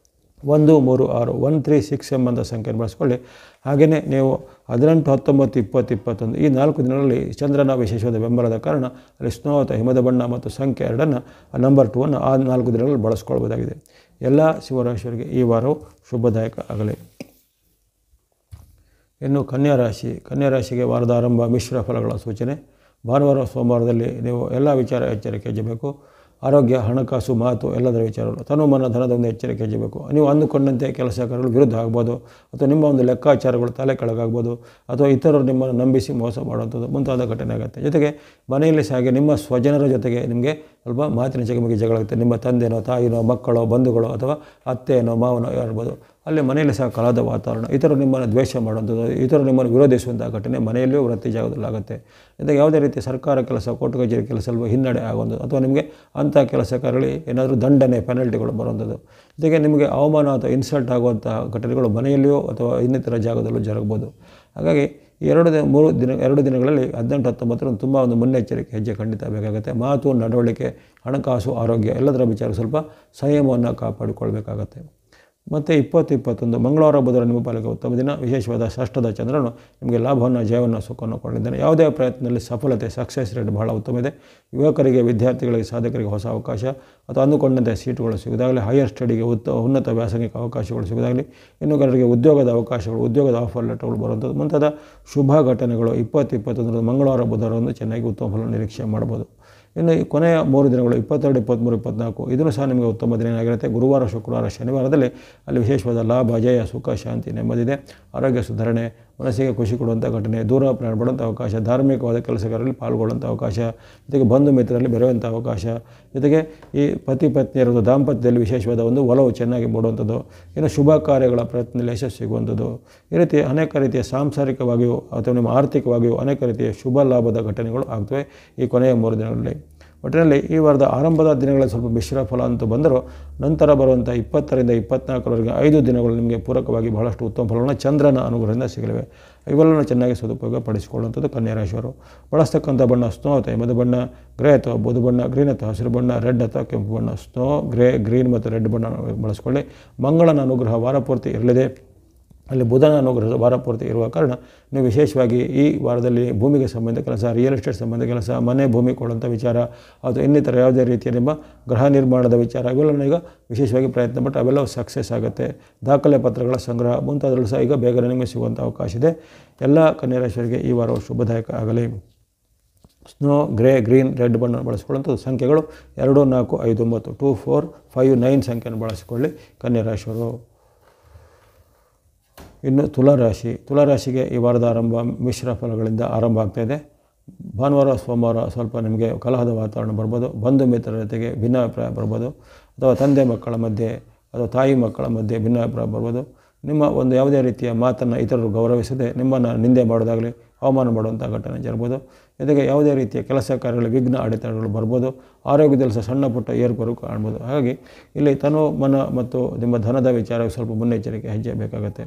1, 3, 6, 1, 3, 6 ಎಂಬಂಥ ಸಂಖ್ಯೆಯನ್ನು ಬಳಸ್ಕೊಳ್ಳಿ. ಹಾಗೆಯೇ ನೀವು 18, 19, 20, 21 ಈ 4 ದಿನಗಳಲ್ಲಿ ಚಂದ್ರನ ವಿಶೇಷವಾದ ಬೆಂಬಲದ ಕಾರಣ ಅಲ್ಲಿ ಸ್ನೋ ಅಥವಾ ಹಿಮದ ಬಣ್ಣ ಮತ್ತು ಸಂಖ್ಯೆ 2 ನಂಬರ್ 2 ಆ 4 ದಿನಗಳಲ್ಲಿ ಬಳಸ್ಕೊಳ್ಬೋದಾಗಿದೆ. ಎಲ್ಲ ಸಿಂಹರಾಶಿಯವರಿಗೆ ಈ ವಾರವು ಶುಭದಾಯಕ ಆಗಲಿ. ಇನ್ನು ಕನ್ಯಾ ರಾಶಿಗೆ ವಾರದ ಆರಂಭ ಮಿಶ್ರ ಫಲಗಳ ಸೂಚನೆ. ಭಾನುವಾರ, ಸೋಮವಾರದಲ್ಲಿ ನೀವು ಎಲ್ಲ ವಿಚಾರ ಎಚ್ಚರಿಕೆ ಹೆಜ್ಜಬೇಕು. ಆರೋಗ್ಯ, ಹಣಕಾಸು, ಮಾತು ಎಲ್ಲದರ ವಿಚಾರಗಳು, ತನುಮನ ಧನದ ಒಂದು ಎಚ್ಚರಿಕೆ ಹೆಜ್ಜಬೇಕು. ನೀವು ಅಂದುಕೊಂಡಂತೆ ಕೆಲಸ ಕಾರ್ಯಗಳು ವಿರುದ್ಧ ಆಗ್ಬೋದು, ಅಥವಾ ನಿಮ್ಮ ಒಂದು ಲೆಕ್ಕಾಚಾರಗಳು ತಲೆ ಕೆಳಗಾಗ್ಬೋದು, ಅಥವಾ ಇತರರು ನಿಮ್ಮನ್ನು ನಂಬಿಸಿ ಮೋಸ ಮಾಡುವಂಥದ್ದು ಮುಂತಾದ ಘಟನೆ ಆಗುತ್ತೆ. ಜೊತೆಗೆ ಮನೆಯಲ್ಲಿ ಹಾಗೆ ನಿಮ್ಮ ಸ್ವಜನರ ಜೊತೆಗೆ ನಿಮಗೆ ಸ್ವಲ್ಪ ಮಾತಿನ ಚಕಮಕಿ ಜಗಳ ಆಗುತ್ತೆ. ನಿಮ್ಮ ತಂದೆನೋ, ತಾಯಿನೋ, ಮಕ್ಕಳೋ, ಬಂಧುಗಳೋ ಅಥವಾ ಅತ್ತೆನೋ, ಮಾವನೋ ಇರ್ಬೋದು. ಅಲ್ಲಿ ಮನೆಯಲ್ಲಿ ಸಹ ಕಲಹದ ವಾತಾವರಣ, ಇತರರು ನಿಮ್ಮನ್ನು ದ್ವೇಷ ಮಾಡುವಂಥದ್ದು, ಇತರರು ನಿಮ್ಮನ್ನು ವಿರೋಧಿಸುವಂಥ ಘಟನೆ ಮನೆಯಲ್ಲಿಯೂ ವೃತ್ತಿ ಜಾಗದಲ್ಲಾಗುತ್ತೆ. ಜೊತೆಗೆ ಯಾವುದೇ ರೀತಿ ಸರ್ಕಾರ ಕೆಲಸ, ಕೋರ್ಟ್ ಕಚೇರಿ ಕೆಲಸ ಸ್ವಲ್ಪ ಹಿನ್ನಡೆ ಆಗುವಂಥದ್ದು, ಅಥವಾ ನಿಮಗೆ ಅಂಥ ಕೆಲಸ ಕಾರ್ಯಗಳಲ್ಲಿ ಏನಾದರೂ ದಂಡನೆ, ಪೆನಲ್ಟಿಗಳು ಬರುವಂಥದ್ದು. ಜೊತೆಗೆ ನಿಮಗೆ ಅವಮಾನ ಅಥವಾ ಇನ್ಸಲ್ಟ್ ಆಗುವಂಥ ಘಟನೆಗಳು ಮನೆಯಲ್ಲಿಯೋ ಅಥವಾ ಇನ್ನಿತರ ಜಾಗದಲ್ಲೂ ಜರುಗ್ಬೋದು. ಹಾಗಾಗಿ ಈ 2 ದಿನಗಳಲ್ಲಿ 18, 19 ತುಂಬ ಒಂದು ಮುನ್ನೆಚ್ಚರಿಕೆ ಹೆಜ್ಜೆ ಖಂಡಿತ ಬೇಕಾಗುತ್ತೆ. ಮಾತು, ನಡವಳಿಕೆ, ಹಣಕಾಸು, ಆರೋಗ್ಯ ಎಲ್ಲದರ ವಿಚಾರ ಸ್ವಲ್ಪ ಸಂಯಮವನ್ನು ಕಾಪಾಡಿಕೊಳ್ಬೇಕಾಗತ್ತೆ. ಮತ್ತು 20, 21 ಮಂಗಳವಾರ, ಬುಧವಾರ ನಿಮ್ಮ ಪಾಲಿಗೆ ಉತ್ತಮ ದಿನ. ವಿಶೇಷವಾದ ಷಷ್ಠದ ಚಂದ್ರನು ನಿಮಗೆ ಲಾಭವನ್ನು, ಜಯವನ್ನು, ಸುಖವನ್ನು ಕೊಡಲಿದ್ದಾನೆ. ಯಾವುದೇ ಪ್ರಯತ್ನದಲ್ಲಿ ಸಫಲತೆ, ಸಕ್ಸಸ್ ರೇಟ್ ಬಹಳ ಉತ್ತಮ ಇದೆ. ಯುವಕರಿಗೆ, ವಿದ್ಯಾರ್ಥಿಗಳಿಗೆ, ಸಾಧಕರಿಗೆ ಹೊಸ ಅವಕಾಶ ಅಥವಾ ಅಂದುಕೊಂಡಂತೆ ಸೀಟುಗಳು ಸಿಗೋದಾಗಲಿ, ಹೈಯರ್ ಸ್ಟಡಿಗೆ ಉನ್ನತ ವ್ಯಾಸಂಗಿಕ ಅವಕಾಶಗಳು ಸಿಗೋದಾಗಲಿ, ಇನ್ನು ಕೆಲವರಿಗೆ ಉದ್ಯೋಗದ ಅವಕಾಶಗಳು, ಉದ್ಯೋಗದ ಆಫರ್ ಲೆಟರ್ಗಳು ಬರುವಂಥದ್ದು ಮುಂತಾದ ಶುಭ ಘಟನೆಗಳು 20, 21 ಮಂಗಳವಾರ, ಬುಧವಾರವನ್ನು ಚೆನ್ನಾಗಿ ಉತ್ತಮ ಫಲ ನಿರೀಕ್ಷೆ ಮಾಡ್ಬೋದು. ಇನ್ನು ಈ ಕೊನೆಯ 3 ದಿನಗಳು 22, 23, 24 ಇದನ್ನು ಸಹ ನಿಮಗೆ ಉತ್ತಮ ದಿನ ಆಗಿರುತ್ತೆ. ಗುರುವಾರ, ಶುಕ್ರವಾರ, ಶನಿವಾರದಲ್ಲಿ ಅಲ್ಲಿ ವಿಶೇಷವಾದ ಲಾಭ, ಜಯ, ಸುಖ, ಶಾಂತಿ, ನೆಮ್ಮದಿದೆ. ಆರೋಗ್ಯ ಸುಧಾರಣೆ, ಮನಸ್ಸಿಗೆ ಖುಷಿ ಕೊಡುವಂಥ ಘಟನೆ, ದೂರ ಪ್ರಯಾಣ ಪಡುವಂಥ ಅವಕಾಶ, ಧಾರ್ಮಿಕವಾದ ಕೆಲಸಗಾರರಲ್ಲಿ ಪಾಲ್ಗೊಳ್ಳುವಂಥ ಅವಕಾಶ, ಜೊತೆಗೆ ಬಂಧು ಮಿತ್ರರಲ್ಲಿ ಬೆರೆಯುವಂಥ ಅವಕಾಶ, ಜೊತೆಗೆ ಈ ಪತಿ ಪತ್ನಿಯರದು ದಾಂಪತ್ಯದಲ್ಲಿ ವಿಶೇಷವಾದ ಒಂದು ಒಲವು ಚೆನ್ನಾಗಿ ಮೂಡುವಂಥದ್ದು, ಇನ್ನು ಶುಭ ಕಾರ್ಯಗಳ ಪ್ರಯತ್ನದಲ್ಲಿ ಯಶಸ್ಸು ಸಿಗುವಂಥದ್ದು, ಈ ರೀತಿ ಅನೇಕ ರೀತಿಯ ಸಾಂಸಾರಿಕವಾಗಿಯೂ ಅಥವಾ ನಿಮ್ಮ ಆರ್ಥಿಕವಾಗಿಯೂ ಅನೇಕ ರೀತಿಯ ಶುಭ ಲಾಭದ ಘಟನೆಗಳು ಆಗ್ತವೆ ಈ ಕೊನೆಯ 3 ದಿನಗಳಲ್ಲಿ. ಒಟ್ಟಿನಲ್ಲಿ ಈ ವಾರದ ಆರಂಭದ ದಿನಗಳಲ್ಲಿ ಸ್ವಲ್ಪ ಮಿಶ್ರ ಫಲ ಅಂತೂ ಬಂದರೂ ನಂತರ ಬರುವಂಥ 20ರಿಂದ 24ರವರೆಗೆ 5 ದಿನಗಳು ನಿಮಗೆ ಪೂರಕವಾಗಿ ಬಹಳಷ್ಟು ಉತ್ತಮ ಫಲವನ್ನು ಚಂದ್ರನ ಅನುಗ್ರಹದಿಂದ ಸಿಗಲಿವೆ. ಇವೆಲ್ಲವನ್ನು ಚೆನ್ನಾಗಿ ಸದುಪಯೋಗ ಪಡಿಸಿಕೊಳ್ಳುವಂಥದ್ದು ಕನ್ಯಾ ರಾಶಿಯವರು. ಬಳಸ್ತಕ್ಕಂಥ ಬಣ್ಣ ಸ್ನೋ ಅಥವಾ ಹಿಮದ ಬಣ್ಣ, ಗ್ರೇ ಅಥವಾ ಬೂದು ಬಣ್ಣ, ಗ್ರೀನ್ ಅಥವಾ ಹಸಿರು ಬಣ್ಣ, ರೆಡ್ ಅಥವಾ ಕೆಂಪು ಬಣ್ಣ. ಸ್ನೋ, ಗ್ರೇ, ಗ್ರೀನ್ ಮತ್ತು ರೆಡ್ ಬಣ್ಣ ಬಳಸ್ಕೊಳ್ಳಿ. ಮಂಗಳನ ಅನುಗ್ರಹ ವಾರಪೂರ್ತಿ ಇರಲಿದೆ. ಅಲ್ಲಿ ಬುಧನ ಅನುಗ್ರಹ ವಾರಪೂರ್ತಿ ಇರುವ ಕಾರಣ ನೀವು ವಿಶೇಷವಾಗಿ ಈ ವಾರದಲ್ಲಿ ಭೂಮಿಗೆ ಸಂಬಂಧ ಕೆಲಸ, ರಿಯಲ್ ಎಸ್ಟೇಟ್ ಸಂಬಂಧ ಕೆಲಸ, ಮನೆ ಭೂಮಿ ಕೊಡುವಂಥ ವಿಚಾರ ಅಥವಾ ಇನ್ನಿತರ ಯಾವುದೇ ರೀತಿಯ ನಿಮ್ಮ ಗೃಹ ನಿರ್ಮಾಣದ ವಿಚಾರ ಇವೆಲ್ಲವೂ ಈಗ ವಿಶೇಷವಾಗಿ ಪ್ರಯತ್ನ ಪಟ್ಟು ಅವೆಲ್ಲವೂ ಸಕ್ಸಸ್ ಆಗುತ್ತೆ. ದಾಖಲೆ ಪತ್ರಗಳ ಸಂಗ್ರಹ ಮುಂತಾದರೂ ಸಹ ಈಗ ಬೇಗನೆ ನಿಮಗೆ ಸಿಗುವಂಥ ಅವಕಾಶ ಇದೆ. ಎಲ್ಲ ಕನ್ಯಾ ರಾಶಿಯವರಿಗೆ ಈ ವಾರವು ಶುಭದಾಯಕ ಆಗಲಿ. ಸ್ನೋ, ಗ್ರೇ, ಗ್ರೀನ್, ರೆಡ್ ಬಣ್ಣ ಬಳಸಿಕೊಳ್ಳುವಂಥದ್ದು. ಸಂಖ್ಯೆಗಳು 2, 4, 5, 9 2, 4, 5, 9 ಸಂಖ್ಯೆಯನ್ನು ಬಳಸಿಕೊಳ್ಳಿ ಕನ್ಯಾ ರಾಶಿಯವರು. ಇನ್ನು ತುಲಾರಾಶಿಗೆ ಈ ವಾರದ ಆರಂಭ ಮಿಶ್ರ ಫಲಗಳಿಂದ ಆರಂಭ ಆಗ್ತಾಯಿದೆ. ಭಾನುವಾರ, ಸೋಮವಾರ ಸ್ವಲ್ಪ ನಿಮಗೆ ಕಲಹದ ವಾತಾವರಣ ಬರ್ಬೋದು, ಬಂಧು ಮಿತ್ರರ ಜೊತೆಗೆ ಭಿನ್ನಾಭಿಪ್ರಾಯ ಬರ್ಬೋದು, ಅಥವಾ ತಂದೆ ಮಕ್ಕಳ ಮಧ್ಯೆ ಅಥವಾ ತಾಯಿ ಮಕ್ಕಳ ಮಧ್ಯೆ ಭಿನ್ನಾಭಿಪ್ರಾಯ ಬರ್ಬೋದು. ನಿಮ್ಮ ಒಂದು ಯಾವುದೇ ರೀತಿಯ ಮಾತನ್ನು ಇತರರು ಗೌರವಿಸದೆ ನಿಮ್ಮನ್ನು ನಿಂದೆ ಮಾಡೋದಾಗಲಿ ಅವಮಾನ ಮಾಡುವಂಥ ಘಟನೆ ಜರಬಹುದು. ಜೊತೆಗೆ ಯಾವುದೇ ರೀತಿಯ ಕೆಲಸ ಕಾರ್ಯಗಳ ವಿಘ್ನ ಅಡೆತಡೆಗಳು ಬರ್ಬೋದು. ಆರೋಗ್ಯದಲ್ಲಿ ಸಹ ಸಣ್ಣ ಪುಟ್ಟ ಏರ್ಪೇರು ಕಾಣ್ಬೋದು. ಹಾಗಾಗಿ ಇಲ್ಲಿ ತನು ಮನ ಮತ್ತು ನಿಮ್ಮ ಧನದ ವಿಚಾರಕ್ಕೆ ಸ್ವಲ್ಪ ಮುನ್ನೆಚ್ಚರಿಕೆ ಹೆಜ್ಜೆ ಬೇಕಾಗುತ್ತೆ.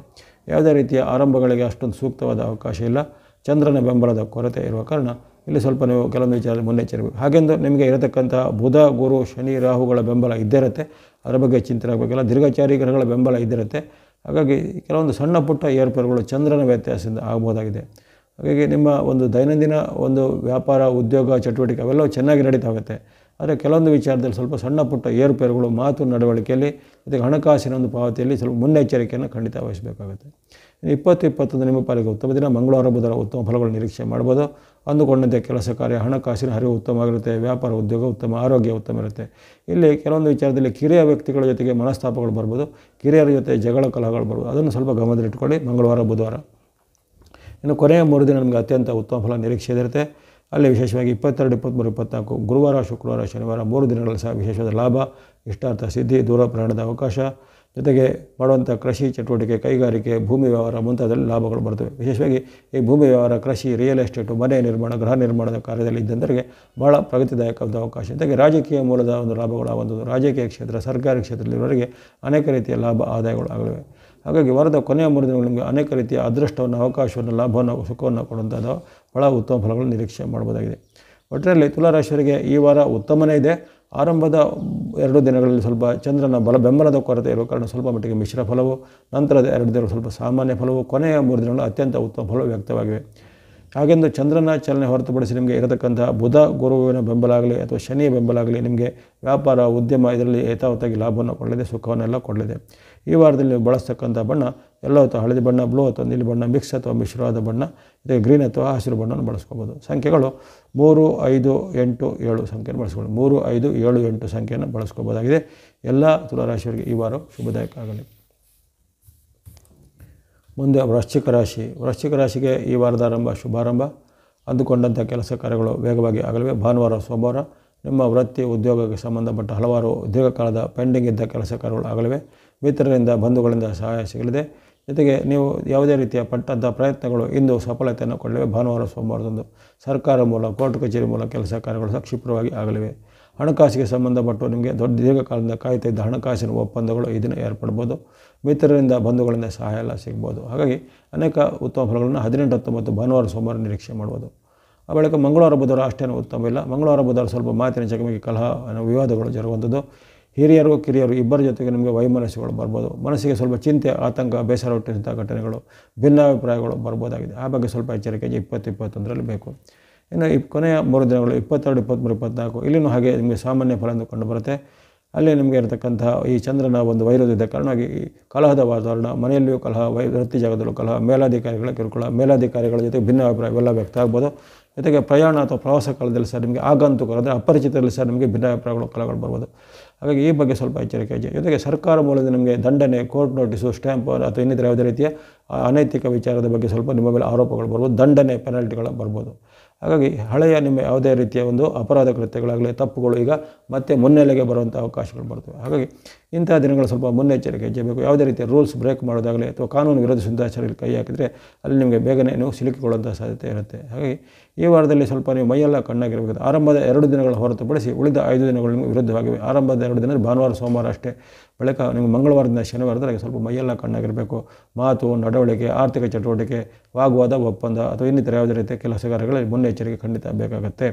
ಯಾವುದೇ ರೀತಿಯ ಆರಂಭಗಳಿಗೆ ಅಷ್ಟೊಂದು ಸೂಕ್ತವಾದ ಅವಕಾಶ ಇಲ್ಲ. ಚಂದ್ರನ ಬೆಂಬಲದ ಕೊರತೆ ಇರುವ ಕಾರಣ ಇಲ್ಲಿ ಸ್ವಲ್ಪ ನೀವು ಕೆಲವೊಂದು ವಿಚಾರದಲ್ಲಿ ಮುನ್ನೆಚ್ಚರಿಕೆ. ಹಾಗೆಂದು ನಿಮಗೆ ಇರತಕ್ಕಂಥ ಬುಧ, ಗುರು, ಶನಿ, ರಾಹುಗಳ ಬೆಂಬಲ ಇದ್ದಿರುತ್ತೆ. ಅದರ ಬಗ್ಗೆ ಚಿಂತನೆ ಆಗಬೇಕಿಲ್ಲ. ದೀರ್ಘಚಾರಿ ಗ್ರಹಗಳ ಬೆಂಬಲ ಇದ್ದಿರುತ್ತೆ. ಹಾಗಾಗಿ ಕೆಲವೊಂದು ಸಣ್ಣ ಪುಟ್ಟ ಏರ್ಪೇರುಗಳು ಚಂದ್ರನ ವ್ಯತ್ಯಾಸದಿಂದ ಆಗ್ಬೋದಾಗಿದೆ. ಹಾಗಾಗಿ ನಿಮ್ಮ ಒಂದು ದೈನಂದಿನ ಒಂದು ವ್ಯಾಪಾರ, ಉದ್ಯೋಗ, ಚಟುವಟಿಕೆ ಅವೆಲ್ಲವೂ ಚೆನ್ನಾಗಿ ನಡೀತಾ ಹೋಗುತ್ತೆ. ಆದರೆ ಕೆಲವೊಂದು ವಿಚಾರದಲ್ಲಿ ಸ್ವಲ್ಪ ಸಣ್ಣ ಪುಟ್ಟ ಏರುಪೇರುಗಳು ಮಾತು ನಡವಳಿಕೆಯಲ್ಲಿ ಜೊತೆಗೆ ಹಣಕಾಸಿನ ಒಂದು ಪಾವತಿಯಲ್ಲಿ ಸ್ವಲ್ಪ ಮುನ್ನೆಚ್ಚರಿಕೆಯನ್ನು ಖಂಡಿತ ವಹಿಸಬೇಕಾಗುತ್ತೆ. 20-21 ನಿಮ್ಮ ಪಾಲಿಗೆ ಉತ್ತಮ ದಿನ. ಮಂಗಳವಾರ, ಬುಧವಾರ ಉತ್ತಮ ಫಲಗಳು ನಿರೀಕ್ಷೆ ಮಾಡ್ಬೋದು. ಅಂದುಕೊಂಡಂತೆ ಕೆಲಸ ಕಾರ್ಯ, ಹಣಕಾಸಿನ ಹರಿವು ಉತ್ತಮವಾಗಿರುತ್ತೆ. ವ್ಯಾಪಾರ, ಉದ್ಯೋಗ ಉತ್ತಮ, ಆರೋಗ್ಯ ಉತ್ತಮ ಇರುತ್ತೆ. ಇಲ್ಲಿ ಕೆಲವೊಂದು ವಿಚಾರದಲ್ಲಿ ಕಿರಿಯ ವ್ಯಕ್ತಿಗಳ ಜೊತೆಗೆ ಮನಸ್ತಾಪಗಳು ಬರ್ಬೋದು. ಕಿರಿಯರ ಜೊತೆ ಜಗಳ ಕಲಹಗಳು ಬರ್ಬೋದು. ಅದನ್ನು ಸ್ವಲ್ಪ ಗಮನದಲ್ಲಿಟ್ಕೊಳ್ಳಿ ಮಂಗಳವಾರ, ಬುಧವಾರ. ಇನ್ನು ಕೊನೆಯ 3 ದಿನ ನಮಗೆ ಅತ್ಯಂತ ಉತ್ತಮ ಫಲ ನಿರೀಕ್ಷೆ ಇರುತ್ತೆ. ಅಲ್ಲಿ ವಿಶೇಷವಾಗಿ 22, 23, 24 ಗುರುವಾರ, ಶುಕ್ರವಾರ, ಶನಿವಾರ 3 ದಿನಗಳಲ್ಲಿ ಸಹ ವಿಶೇಷವಾದ ಲಾಭ, ಇಷ್ಟಾರ್ಥ ಸಿದ್ಧಿ, ದೂರ ಪ್ರಯಾಣದ ಅವಕಾಶ, ಜೊತೆಗೆ ಮಾಡುವಂಥ ಕೃಷಿ ಚಟುವಟಿಕೆ, ಕೈಗಾರಿಕೆ, ಭೂಮಿ ವ್ಯವಹಾರ ಮುಂತಾದಲ್ಲಿ ಲಾಭಗಳು ಬರ್ತವೆ. ವಿಶೇಷವಾಗಿ ಈ ಭೂಮಿ ವ್ಯವಹಾರ, ಕೃಷಿ, ರಿಯಲ್ ಎಸ್ಟೇಟು, ಮನೆ ನಿರ್ಮಾಣ, ಗೃಹ ನಿರ್ಮಾಣದ ಕಾರ್ಯದಲ್ಲಿ ಇದ್ದಂಥವರಿಗೆ ಭಾಳ ಪ್ರಗತಿದಾಯಕವಾದ ಅವಕಾಶ. ಜೊತೆಗೆ ರಾಜಕೀಯ ಮೂಲದ ಒಂದು ಲಾಭಗಳು ಒಂದು ರಾಜಕೀಯ ಕ್ಷೇತ್ರ, ಸರ್ಕಾರಿ ಕ್ಷೇತ್ರದಲ್ಲಿರುವವರಿಗೆ ಅನೇಕ ರೀತಿಯ ಲಾಭ, ಆದಾಯಗಳು ಆಗಲಿವೆ. ಹಾಗಾಗಿ ವಾರದ ಕೊನೆಯ 3 ದಿನಗಳು ನಿಮಗೆ ಅನೇಕ ರೀತಿಯ ಅದೃಷ್ಟವನ್ನು, ಅವಕಾಶವನ್ನು, ಲಾಭವನ್ನು, ಸುಖವನ್ನು ಕೊಡುವಂಥದ್ದು ಭಾಳ ಉತ್ತಮ ಫಲಗಳನ್ನು ನಿರೀಕ್ಷೆ ಮಾಡ್ಬೋದಾಗಿದೆ. ಒಟ್ಟಿನಲ್ಲಿ ತುಲಾರಾಶಿಯವರಿಗೆ ಈ ವಾರ ಉತ್ತಮನೇ ಇದೆ. ಆರಂಭದ 2 ದಿನಗಳಲ್ಲಿ ಸ್ವಲ್ಪ ಚಂದ್ರನ ಬೆಂಬಲದ ಕೊರತೆ ಇರುವ ಕಾರಣ ಸ್ವಲ್ಪ ಮಟ್ಟಿಗೆ ಮಿಶ್ರ ಫಲವು, ನಂತರದ 2 ದಿನಗಳು ಸ್ವಲ್ಪ ಸಾಮಾನ್ಯ ಫಲವು, ಕೊನೆಯ 3 ದಿನಗಳು ಅತ್ಯಂತ ಉತ್ತಮ ಫಲವು ವ್ಯಕ್ತವಾಗಿವೆ. ಹಾಗೆಂದು ಚಂದ್ರನ ಚಲನೆ ಹೊರತುಪಡಿಸಿ ನಿಮಗೆ ಇರತಕ್ಕಂಥ ಬುಧ, ಗುರುವಿನ ಬೆಂಬಲ ಆಗಲಿ ಅಥವಾ ಶನಿಯ ಬೆಂಬಲ ಆಗಲಿ ನಿಮಗೆ ವ್ಯಾಪಾರ, ಉದ್ಯಮ ಇದರಲ್ಲಿ ಯಥಾವತ್ತಾಗಿ ಲಾಭವನ್ನು ಕೊಡಲಿದೆ, ಸುಖವನ್ನೆಲ್ಲ ಕೊಡಲಿದೆ. ಈ ವಾರದಲ್ಲಿ ನೀವು ಬಳಸ್ತಕ್ಕಂಥ ಬಣ್ಣ ಎಲ್ಲೋ ಅಥವಾ ಹಳದಿ ಬಣ್ಣ, ಬ್ಲೂ ಅಥವಾ ನೀಲಿ ಬಣ್ಣ, ಮಿಕ್ಸ್ ಅಥವಾ ಮಿಶ್ರವಾದ ಬಣ್ಣ, ಇದಕ್ಕೆ ಗ್ರೀನ್ ಅಥವಾ ಹಸಿರು ಬಣ್ಣವನ್ನು ಬಳಸ್ಕೋಬೋದು. ಸಂಖ್ಯೆಗಳು 3, 5, 8, 7 ಸಂಖ್ಯೆಯನ್ನು ಬಳಸ್ಕೊಳ್ಳಿ. 3, 5, 7, 8 ಸಂಖ್ಯೆಯನ್ನು ಬಳಸ್ಕೋಬೋದಾಗಿದೆ. ಎಲ್ಲ ತುಲಾರಾಶಿಯವರಿಗೆ ಈ ವಾರ ಶುಭದಾಯಕ ಆಗಲಿ. ಮುಂದೆ ವೃಶ್ಚಿಕ ರಾಶಿ. ವೃಶ್ಚಿಕ ರಾಶಿಗೆ ಈ ವಾರದ ಆರಂಭ ಶುಭಾರಂಭ. ಅಂದುಕೊಂಡಂಥ ಕೆಲಸ ಕಾರ್ಯಗಳು ವೇಗವಾಗಿ ಆಗಲಿವೆ. ಭಾನುವಾರ, ಸೋಮವಾರ ನಿಮ್ಮ ವೃತ್ತಿ, ಉದ್ಯೋಗಕ್ಕೆ ಸಂಬಂಧಪಟ್ಟ ಹಲವಾರು ದೀರ್ಘಕಾಲದ ಪೆಂಡಿಂಗ್ ಇದ್ದ ಕೆಲಸ ಕಾರ್ಯಗಳು ಆಗಲಿವೆ. ಮಿತ್ರರಿಂದ, ಬಂಧುಗಳಿಂದ ಸಹಾಯ ಸಿಗಲಿದೆ. ಜೊತೆಗೆ ನೀವು ಯಾವುದೇ ರೀತಿಯ ಪಟ್ಟಂಥ ಪ್ರಯತ್ನಗಳು ಇಂದು ಸಫಲತೆಯನ್ನು ಕೊಡಲಿವೆ. ಭಾನುವಾರ, ಸೋಮವಾರದಂದು ಸರ್ಕಾರ ಮೂಲ, ಕೋರ್ಟ್ ಕಚೇರಿ ಮೂಲ ಕೆಲಸ ಕಾರ್ಯಗಳು ಸಹ ಕ್ಷಿಪ್ರವಾಗಿ ಆಗಲಿವೆ. ಹಣಕಾಸಿಗೆ ಸಂಬಂಧಪಟ್ಟು ನಿಮಗೆ ದೊಡ್ಡ ದೀರ್ಘಕಾಲದಿಂದ ಕಾಯ್ತಾ ಇದ್ದ ಹಣಕಾಸಿನ ಒಪ್ಪಂದಗಳು ಈ ದಿನ ಏರ್ಪಡ್ಬೋದು. ಮಿತ್ರರಿಂದ, ಬಂಧುಗಳಿಂದ ಸಹಾಯ ಎಲ್ಲ ಸಿಗ್ಬೋದು. ಹಾಗಾಗಿ ಅನೇಕ ಉತ್ತಮ ಫಲಗಳನ್ನು 18, 19 ಭಾನುವಾರ, ಸೋಮವಾರ ನಿರೀಕ್ಷೆ ಮಾಡ್ಬೋದು. ಆ ಬಳಿಕ ಮಂಗಳವಾರ, ಬುಧವಾರ ಅಷ್ಟೇನೂ ಉತ್ತಮ ಇಲ್ಲ. ಮಂಗಳವಾರ, ಬುಧವಾರ ಸ್ವಲ್ಪ ಮಾತಿನ ಚಕಮಕಿ, ಕಲಹ, ವಿವಾದಗಳು ಜರುಗುವಂಥದ್ದು. ಹಿರಿಯರು, ಕಿರಿಯರು ಇಬ್ಬರ ಜೊತೆಗೆ ನಿಮಗೆ ವೈಮನಸ್ಸುಗಳು ಬರ್ಬೋದು. ಮನಸ್ಸಿಗೆ ಸ್ವಲ್ಪ ಚಿಂತೆ, ಆತಂಕ, ಬೇಸರ ಹುಟ್ಟಿದಂಥ ಘಟನೆಗಳು, ಭಿನ್ನಾಭಿಪ್ರಾಯಗಳು ಬರ್ಬೋದಾಗಿದೆ. ಆ ಬಗ್ಗೆ ಸ್ವಲ್ಪ ಎಚ್ಚರಿಕೆ 20, 21ರಲ್ಲಿ ಬೇಕು. ಇನ್ನು ಕೊನೆಯ 3 ದಿನಗಳು 22, 23, 24 ಇಲ್ಲಿನೂ ಹಾಗೆ ನಿಮಗೆ ಸಾಮಾನ್ಯ ಫಲ ಎಂದು ಕಂಡು ಬರುತ್ತೆ. ಅಲ್ಲಿ ನಿಮಗೆ ಇರತಕ್ಕಂಥ ಈ ಚಂದ್ರನ ಒಂದು ವೈರುಧ್ಯದ ಕಾರಣವಾಗಿ ಈ ಕಲಹದ ವಾತಾವರಣ, ಮನೆಯಲ್ಲಿಯೂ ಕಲಹ, ವೃತ್ತಿ ಜಾಗದಲ್ಲೂ ಕಲಹ, ಮೇಲಾಧಿಕಾರಿಗಳ ಕಿರುಕುಳ, ಮೇಲಾಧಿಕಾರಿಗಳ ಜೊತೆ ಭಿನ್ನಾಭಿಪ್ರಾಯ ಇವೆಲ್ಲ ವ್ಯಕ್ತ ಆಗ್ಬೋದು. ಜೊತೆಗೆ ಪ್ರಯಾಣ ಅಥವಾ ಪ್ರವಾಸ ಕಾಲದಲ್ಲಿ ಸಹ ನಿಮಗೆ ಆಗಂತುಕರು ಅಂದರೆ ಅಪರಿಚಿತರಲ್ಲಿ ಸಹ ನಿಮಗೆ ಭಿನ್ನಾಭಿಪ್ರಾಯಗಳು, ಕಲಹಗಳು ಬರ್ಬೋದು. ಹಾಗಾಗಿ ಈ ಬಗ್ಗೆ ಸ್ವಲ್ಪ ಎಚ್ಚರಿಕೆ ಇದೆ. ಜೊತೆಗೆ ಸರ್ಕಾರ ಮೂಲದಿಂದ ನಿಮಗೆ ದಂಡನೆ, ಕೋರ್ಟ್ ನೋಟಿಸು, ಸ್ಟ್ಯಾಂಪ್ ಅಥವಾ ಇನ್ನಿತರ ಯಾವುದೇ ರೀತಿಯ ಅನೈತಿಕ ವಿಚಾರದ ಬಗ್ಗೆ ಸ್ವಲ್ಪ ನಿಮ್ಮ ಮೇಲೆ ಆರೋಪಗಳು ಬರ್ಬೋದು. ದಂಡನೆ, ಪೆನಾಲ್ಟಿಗಳು ಬರ್ಬೋದು. ಹಾಗಾಗಿ ಹಳೆಯ ನಿಮ್ಮ ಯಾವುದೇ ರೀತಿಯ ಒಂದು ಅಪರಾಧ ಕೃತ್ಯಗಳಾಗಲಿ, ತಪ್ಪುಗಳು ಈಗ ಮತ್ತೆ ಮುನ್ನೆಲೆಗೆ ಬರುವಂಥ ಅವಕಾಶಗಳು ಬರ್ತವೆ. ಹಾಗಾಗಿ ಇಂಥ ದಿನಗಳು ಸ್ವಲ್ಪ ಮುನ್ನೆಚ್ಚರಿಕೆ ಹೆಜ್ಜೆಬೇಕು. ಯಾವುದೇ ರೀತಿಯ ರೂಲ್ಸ್ ಬ್ರೇಕ್ ಮಾಡೋದಾಗಲಿ ಅಥವಾ ಕಾನೂನು ವಿರೋಧಿ ಸುಂದರಾಚಾರಗಳಿಗೆ ಕೈ ಹಾಕಿದರೆ ಅಲ್ಲಿ ನಿಮಗೆ ಬೇಗನೆ ನೀವು ಸಿಲುಕಿಕೊಳ್ಳುವಂಥ ಸಾಧ್ಯತೆ ಇರುತ್ತೆ. ಹಾಗಾಗಿ ಈ ವಾರದಲ್ಲಿ ಸ್ವಲ್ಪ ನೀವು ಮೈಯೆಲ್ಲ ಕಣ್ಣಾಗಿರಬೇಕು. ಆರಂಭದ 2 ದಿನಗಳ ಹೊರತುಪಡಿಸಿ ಉಳಿದ 5 ದಿನಗಳು ನಿಮಗೆ ವಿರುದ್ಧವಾಗಿವೆ. ಆರಂಭದ 2 ದಿನ ಭಾನುವಾರ, ಸೋಮವಾರ ಅಷ್ಟೇ. ಬಳಿಕ ನೀವು ಮಂಗಳವಾರದಿಂದ ಶನಿವಾರದಲ್ಲಿ ಸ್ವಲ್ಪ ಮೈಯೆಲ್ಲ ಕಣ್ಣಾಗಿರಬೇಕು. ಮಾತು, ನಡವಳಿಕೆ, ಆರ್ಥಿಕ ಚಟುವಟಿಕೆ, ವಾಗ್ವಾದ, ಒಪ್ಪಂದ ಅಥವಾ ಇನ್ನಿತರ ಯಾವುದೇ ರೀತಿಯ ಕೆಲಸ ಕಾರ್ಯಗಳಲ್ಲಿ ಮುನ್ನೆಚ್ಚರಿಕೆ ಖಂಡಿತ ಬೇಕಾಗುತ್ತೆ.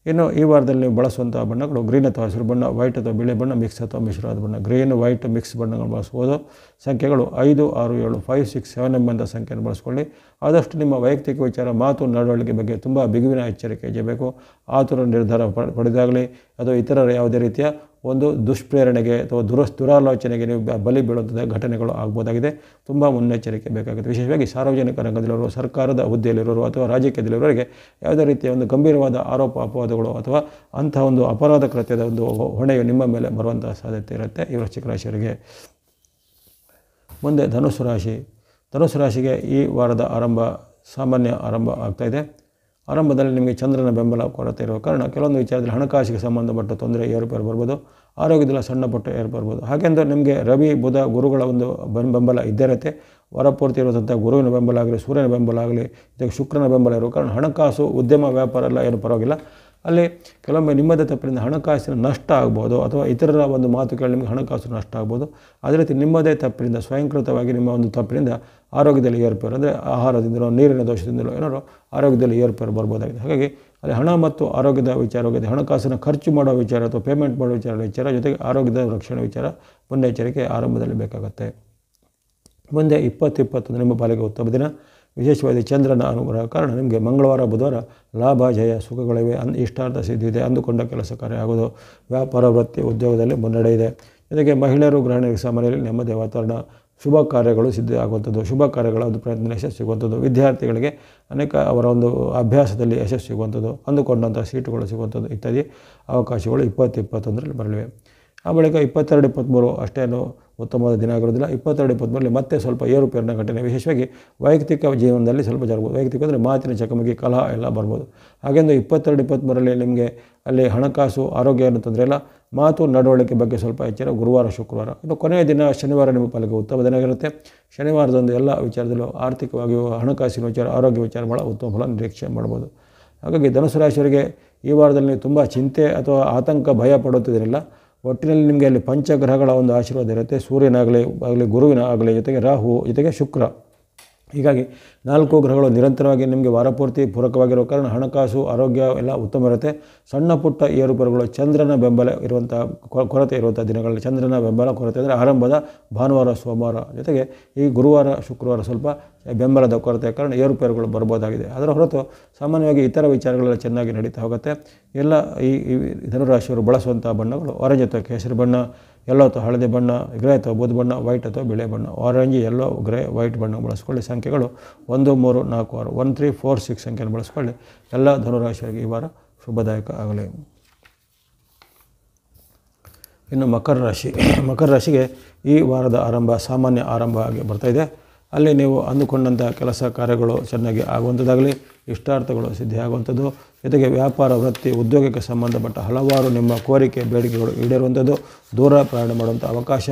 ಇನ್ನು ಈ ವಾರದಲ್ಲಿ ನೀವು ಬಳಸುವಂಥ ಬಣ್ಣಗಳು ಗ್ರೀನ್ ಅಥವಾ ಹಸಿರು ಬಣ್ಣ, ವೈಟ್ ಅಥವಾ ಬಿಳಿ ಬಣ್ಣ, ಮಿಕ್ಸ್ ಅಥವಾ ಮಿಶ್ರವಾದ ಬಣ್ಣ. ಗ್ರೀನ್, ವೈಟ್, ಮಿಕ್ಸ್ ಬಣ್ಣಗಳು ಬಳಸ್ಬೋದು. ಸಂಖ್ಯೆಗಳು 5, 6, 7, 5, 6, 7 ಎಂಬಂಥ ಸಂಖ್ಯೆಯನ್ನು ಬಳಸ್ಕೊಳ್ಳಿ. ಆದಷ್ಟು ನಿಮ್ಮ ವೈಯಕ್ತಿಕ ವಿಚಾರ, ಮಾತು, ನಡವಳಿಕೆ ಬಗ್ಗೆ ತುಂಬ ಬಿಗುವಿನ ಎಚ್ಚರಿಕೆ ಹೆಜ್ಜೆಬೇಕು. ಆತುರ ನಿರ್ಧಾರ ಪಡೆದಾಗಲಿ ಅಥವಾ ಇತರರ ಯಾವುದೇ ರೀತಿಯ ಒಂದು ದುಷ್ಪ್ರೇರಣೆಗೆ ಅಥವಾ ದುರಾಲೋಚನೆಗೆ ನೀವು ಬಲಿ ಬೀಳುವಂಥ ಘಟನೆಗಳು ಆಗ್ಬೋದಾಗಿದೆ. ತುಂಬ ಮುನ್ನೆಚ್ಚರಿಕೆ ಬೇಕಾಗುತ್ತೆ. ವಿಶೇಷವಾಗಿ ಸಾರ್ವಜನಿಕ ರಂಗದಲ್ಲಿರುವ, ಸರ್ಕಾರದ ಹುದ್ದೆಯಲ್ಲಿರೋರು ಅಥವಾ ರಾಜಕೀಯದಲ್ಲಿರೋರಿಗೆ ಯಾವುದೇ ರೀತಿಯ ಒಂದು ಗಂಭೀರವಾದ ಆರೋಪ, ಅಪವಾದಗಳು ಅಥವಾ ಅಂಥ ಒಂದು ಅಪರಾಧ ಕೃತ್ಯದ ಒಂದು ಹೊಣೆಯು ನಿಮ್ಮ ಮೇಲೆ ಬರುವಂಥ ಸಾಧ್ಯತೆ ಇರುತ್ತೆ ಈ ವೃಶ್ಚಿಕ ರಾಶಿಯವರಿಗೆ. ಮುಂದೆ ಧನುಸ್ಸು ರಾಶಿ. ಧನುಸ್ಸು ರಾಶಿಗೆ ಈ ವಾರದ ಆರಂಭ ಸಾಮಾನ್ಯ ಆರಂಭ ಆಗ್ತಾಯಿದೆ. ಆರಂಭದಲ್ಲಿ ನಿಮಗೆ ಚಂದ್ರನ ಬೆಂಬಲ ಕೊರತೆ ಇರುವ ಕಾರಣ ಕೆಲವೊಂದು ವಿಚಾರದಲ್ಲಿ ಹಣಕಾಸಿಗೆ ಸಂಬಂಧಪಟ್ಟ ತೊಂದರೆ ಏರುಪೇರು ಬರ್ಬೋದು, ಆರೋಗ್ಯದಲ್ಲಿ ಸಣ್ಣ ಪುಟ್ಟ ಏರುಪೇರು ಬರ್ಬೋದು. ಹಾಗೆಂದು ನಿಮಗೆ ರವಿ ಬುಧ ಗುರುಗಳ ಒಂದು ಬೆಂಬಲ ಇದ್ದೇ ಇರುತ್ತೆ. ವರಪೂರ್ತಿ ಇರುವಂಥ ಗುರುವಿನ ಬೆಂಬಲ ಆಗಲಿ, ಸೂರ್ಯನ ಬೆಂಬಲ ಆಗಲಿ, ಜೊತೆಗೆ ಶುಕ್ರನ ಬೆಂಬಲ ಇರುವ ಕಾರಣ ಹಣಕಾಸು, ಉದ್ಯಮ, ವ್ಯಾಪಾರ ಎಲ್ಲ ಏನು ಪರವಾಗಿಲ್ಲ. ಅಲ್ಲಿ ಕೆಲವೊಮ್ಮೆ ನಿಮ್ಮದೇ ತಪ್ಪಿನಿಂದ ಹಣಕಾಸಿನ ನಷ್ಟ ಆಗ್ಬೋದು, ಅಥವಾ ಇತರರ ಒಂದು ಮಾತು ಕೇಳಿ ನಿಮಗೆ ಹಣಕಾಸು ನಷ್ಟ ಆಗ್ಬೋದು. ಅದೇ ರೀತಿ ನಿಮ್ಮದೇ ತಪ್ಪಿನಿಂದ, ಸ್ವಯಂಕೃತವಾಗಿ ನಿಮ್ಮ ಒಂದು ತಪ್ಪಿನಿಂದ ಆರೋಗ್ಯದಲ್ಲಿ ಏರುಪೇರು, ಅಂದರೆ ಆಹಾರದಿಂದಲೋ ನೀರಿನ ದೋಷದಿಂದಲೋ ಏನಾದ್ರು ಆರೋಗ್ಯದಲ್ಲಿ ಏರುಪೇರು ಬರ್ಬೋದಾಗಿದೆ. ಹಾಗಾಗಿ ಅಲ್ಲಿ ಹಣ ಮತ್ತು ಆರೋಗ್ಯದ ವಿಚಾರವಾಗಿದೆ. ಹಣಕಾಸನ್ನು ಖರ್ಚು ಮಾಡೋ ವಿಚಾರ ಅಥವಾ ಪೇಮೆಂಟ್ ಮಾಡೋ ವಿಚಾರ, ಜೊತೆಗೆ ಆರೋಗ್ಯದ ರಕ್ಷಣೆ ವಿಚಾರ ಮುನ್ನೆಚ್ಚರಿಕೆ ಆರಂಭದಲ್ಲಿ ಬೇಕಾಗುತ್ತೆ. ಮುಂದೆ 2021 ನಿಮ್ಮ ಪಾಲಿಗೆ ಉತ್ತಮ ದಿನ. ವಿಶೇಷವಾಗಿ ಚಂದ್ರನ ಅನುಗ್ರಹ ಕಾರಣ ನಿಮಗೆ ಮಂಗಳವಾರ, ಬುಧವಾರ ಲಾಭ, ಜಯ, ಸುಖಗಳಿವೆ. ಇಷ್ಟಾರ್ಥ ಸಿದ್ಧಿ ಇದೆ. ಅಂದುಕೊಂಡ ಕೆಲಸ ಕಾರ್ಯ ಆಗೋದು. ವ್ಯಾಪಾರ, ವೃತ್ತಿ, ಉದ್ಯೋಗದಲ್ಲಿ ಮುನ್ನಡೆ ಇದೆ. ಜೊತೆಗೆ ಮಹಿಳೆಯರು, ಗೃಹಿಣಿಯರಿಗೆ ಸಾಮಾನ್ಯರಲ್ಲಿ ನೆಮ್ಮದಿ ವಾತಾವರಣ, ಶುಭ ಕಾರ್ಯಗಳು ಸಿದ್ಧ ಆಗುವಂಥದ್ದು, ಶುಭ ಕಾರ್ಯಗಳ ಒಂದು ಪ್ರಯತ್ನ ಯಶಸ್ಸು ಸಿಗುವಂಥದ್ದು, ವಿದ್ಯಾರ್ಥಿಗಳಿಗೆ ಅನೇಕ ಅವರ ಒಂದು ಅಭ್ಯಾಸದಲ್ಲಿ ಯಶಸ್ಸು ಸಿಗುವಂಥದ್ದು, ಅಂದುಕೊಂಡಂಥ ಸೀಟುಗಳು ಸಿಗುವಂಥದ್ದು ಇತ್ಯಾದಿ ಅವಕಾಶಗಳು 2021ರಲ್ಲಿ ಬರಲಿವೆ. ಆ ಬಳಿಕ 22-23 ಅಷ್ಟೇನು ಉತ್ತಮವಾದ ದಿನ ಆಗಿರೋದಿಲ್ಲ. 22-23ರಲ್ಲಿ ಮತ್ತೆ ಸ್ವಲ್ಪ ಏರುಪೇರಿನ ಘಟನೆ, ವಿಶೇಷವಾಗಿ ವೈಯಕ್ತಿಕ ಜೀವನದಲ್ಲಿ ಸ್ವಲ್ಪ ಜರುಗ್ಬೋದು. ವೈಯಕ್ತಿಕ ಅಂದರೆ ಮಾತಿನ ಚಕಮಕಿ, ಕಲಹ ಎಲ್ಲ ಬರ್ಬೋದು. ಹಾಗೆಂದು 22-23ರಲ್ಲಿ ನಿಮಗೆ ಅಲ್ಲಿ ಹಣಕಾಸು, ಆರೋಗ್ಯ ಏನು ತೊಂದರೆ ಇಲ್ಲ. ಮಾತು, ನಡವಳಿಕೆ ಬಗ್ಗೆ ಸ್ವಲ್ಪ ಎಚ್ಚರ. ಗುರುವಾರ, ಶುಕ್ರವಾರ. ಇನ್ನು ಕೊನೆಯ ದಿನ ಶನಿವಾರ ನಿಮ್ಮ ಪಾಲಿಗೆ ಉತ್ತಮ ದಿನ ಆಗಿರುತ್ತೆ. ಶನಿವಾರದಂದು ಎಲ್ಲ ವಿಚಾರದಲ್ಲೂ ಆರ್ಥಿಕವಾಗಿಯೂ, ಹಣಕಾಸಿನ ವಿಚಾರ, ಆರೋಗ್ಯ ವಿಚಾರ ಭಾಳ ಉತ್ತಮ ಫಲ ನಿರೀಕ್ಷೆ ಮಾಡ್ಬೋದು. ಹಾಗಾಗಿ ಧನುಸು ರಾಶಿಯವರಿಗೆ ಈ ವಾರದಲ್ಲಿ ನೀವು ತುಂಬ ಚಿಂತೆ ಅಥವಾ ಆತಂಕ, ಭಯ ಪಡುತ್ತಿದ್ದಿರಲಿಲ್ಲ. ಒಟ್ಟಿನಲ್ಲಿ ನಿಮಗೆ ಅಲ್ಲಿ ಪಂಚಗ್ರಹಗಳ ಒಂದು ಆಶೀರ್ವಾದ ಇರುತ್ತೆ. ಸೂರ್ಯನಾಗಲಿ ಗುರುವಿನ ಆಗಲಿ, ಜೊತೆಗೆ ರಾಹು, ಜೊತೆಗೆ ಶುಕ್ರ. ಹೀಗಾಗಿ 4 ಗ್ರಹಗಳು ನಿರಂತರವಾಗಿ ನಿಮಗೆ ವಾರಪೂರ್ತಿ ಪೂರಕವಾಗಿರೋ ಕಾರಣ ಹಣಕಾಸು, ಆರೋಗ್ಯ ಎಲ್ಲ ಉತ್ತಮ ಇರುತ್ತೆ. ಸಣ್ಣ ಪುಟ್ಟ ಏರುಪೇರುಗಳು, ಚಂದ್ರನ ಬೆಂಬಲ ಇರುವಂಥ ಕೊರತೆ ಇರುವಂಥ ದಿನಗಳಲ್ಲಿ, ಚಂದ್ರನ ಬೆಂಬಲ ಕೊರತೆ ಅಂದರೆ ಆರಂಭದ ಭಾನುವಾರ, ಸೋಮವಾರ, ಜೊತೆಗೆ ಈ ಗುರುವಾರ, ಶುಕ್ರವಾರ ಸ್ವಲ್ಪ ಬೆಂಬಲದ ಕೊರತೆಯ ಕಾರಣ ಏರುಪೇರುಗಳು ಬರ್ಬೋದಾಗಿದೆ. ಅದರ ಹೊರತು ಸಾಮಾನ್ಯವಾಗಿ ಇತರ ವಿಚಾರಗಳೆಲ್ಲ ಚೆನ್ನಾಗಿ ನಡೀತಾ ಹೋಗುತ್ತೆ. ಎಲ್ಲ ಈ ಧನುರಾಶಿಯವರು ಬಳಸುವಂಥ ಬಣ್ಣಗಳು ಆರೆಂಜ್ ಅಥವಾ ಕೇಸರಿ ಬಣ್ಣ, ಯೆಲ್ಲೋ ಅಥವಾ ಹಳದಿ ಬಣ್ಣ, ಗ್ರೇ ಅಥವಾ ಬೂದು ಬಣ್ಣ, ವೈಟ್ ಅಥವಾ ಬಿಳಿ ಬಣ್ಣ. ಆರೆಂಜ್, ಯೆಲ್ಲೋ, ಗ್ರೇ, ವೈಟ್ ಬಣ್ಣ ಬಳಸ್ಕೊಳ್ಳಿ. ಸಂಖ್ಯೆಗಳು 1, 3, 4, 6, 1, 3, 4, 6 ಸಂಖ್ಯೆಯನ್ನು ಬಳಸ್ಕೊಳ್ಳಿ. ಎಲ್ಲ ಧನುರಾಶಿಯವರಿಗೆ ಈ ವಾರ ಶುಭದಾಯಕ ಆಗಲಿ. ಇನ್ನು ಮಕರ ರಾಶಿ. ಮಕರ ರಾಶಿಗೆ ಈ ವಾರದ ಆರಂಭ ಸಾಮಾನ್ಯ ಆರಂಭ ಆಗಿ ಬರ್ತಾಯಿದೆ. ಅಲ್ಲಿ ನೀವು ಅಂದುಕೊಂಡಂಥ ಕೆಲಸ ಕಾರ್ಯಗಳು ಚೆನ್ನಾಗಿ ಆಗುವಂಥದ್ದಾಗಲಿ, ಇಷ್ಟಾರ್ಥಗಳು ಸಿದ್ಧಿ ಆಗುವಂಥದ್ದು, ಜೊತೆಗೆ ವ್ಯಾಪಾರ, ವೃತ್ತಿ, ಉದ್ಯೋಗಕ್ಕೆ ಸಂಬಂಧಪಟ್ಟ ಹಲವಾರು ನಿಮ್ಮ ಕೋರಿಕೆ, ಬೇಡಿಕೆಗಳು ಈಡೇರುವಂಥದ್ದು, ದೂರ ಪ್ರಯಾಣ ಮಾಡುವಂಥ ಅವಕಾಶ,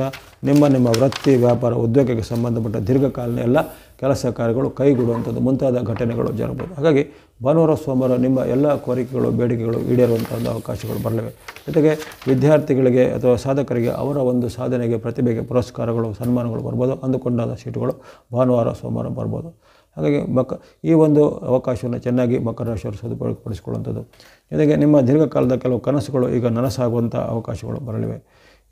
ನಿಮ್ಮ ವೃತ್ತಿ, ವ್ಯಾಪಾರ, ಉದ್ಯೋಗಕ್ಕೆ ಸಂಬಂಧಪಟ್ಟ ದೀರ್ಘಕಾಲೀನ ಎಲ್ಲ ಕೆಲಸ ಕಾರ್ಯಗಳು ಕೈಗೂಡುವಂಥದ್ದು ಮುಂತಾದ ಘಟನೆಗಳು ಜರಬಹುದು. ಹಾಗಾಗಿ ಭಾನುವಾರ, ಸೋಮವಾರ ನಿಮ್ಮ ಎಲ್ಲ ಕೋರಿಕೆಗಳು, ಬೇಡಿಕೆಗಳು ಈಡೇರುವಂಥ ಒಂದು ಅವಕಾಶಗಳು ಬರಲಿವೆ. ಜೊತೆಗೆ ವಿದ್ಯಾರ್ಥಿಗಳಿಗೆ ಅಥವಾ ಸಾಧಕರಿಗೆ ಅವರ ಒಂದು ಸಾಧನೆಗೆ, ಪ್ರತಿಭೆಗೆ ಪುರಸ್ಕಾರಗಳು, ಸನ್ಮಾನಗಳು ಬರ್ಬೋದು. ಅಂದುಕೊಂಡಾದ ಸೀಟುಗಳು ಭಾನುವಾರ, ಸೋಮವಾರ ಬರ್ಬೋದು. ಹಾಗಾಗಿ ಈ ಒಂದು ಅವಕಾಶವನ್ನು ಚೆನ್ನಾಗಿ ಮಕರ ರಾಶಿಯವರು ಸದುಪಯೋಗಪಡಿಸಿಕೊಳ್ಳುವಂಥದ್ದು. ಜೊತೆಗೆ ನಿಮ್ಮ ದೀರ್ಘಕಾಲದ ಕೆಲವು ಕನಸುಗಳು ಈಗ ನನಸಾಗುವಂಥ ಅವಕಾಶಗಳು ಬರಲಿವೆ.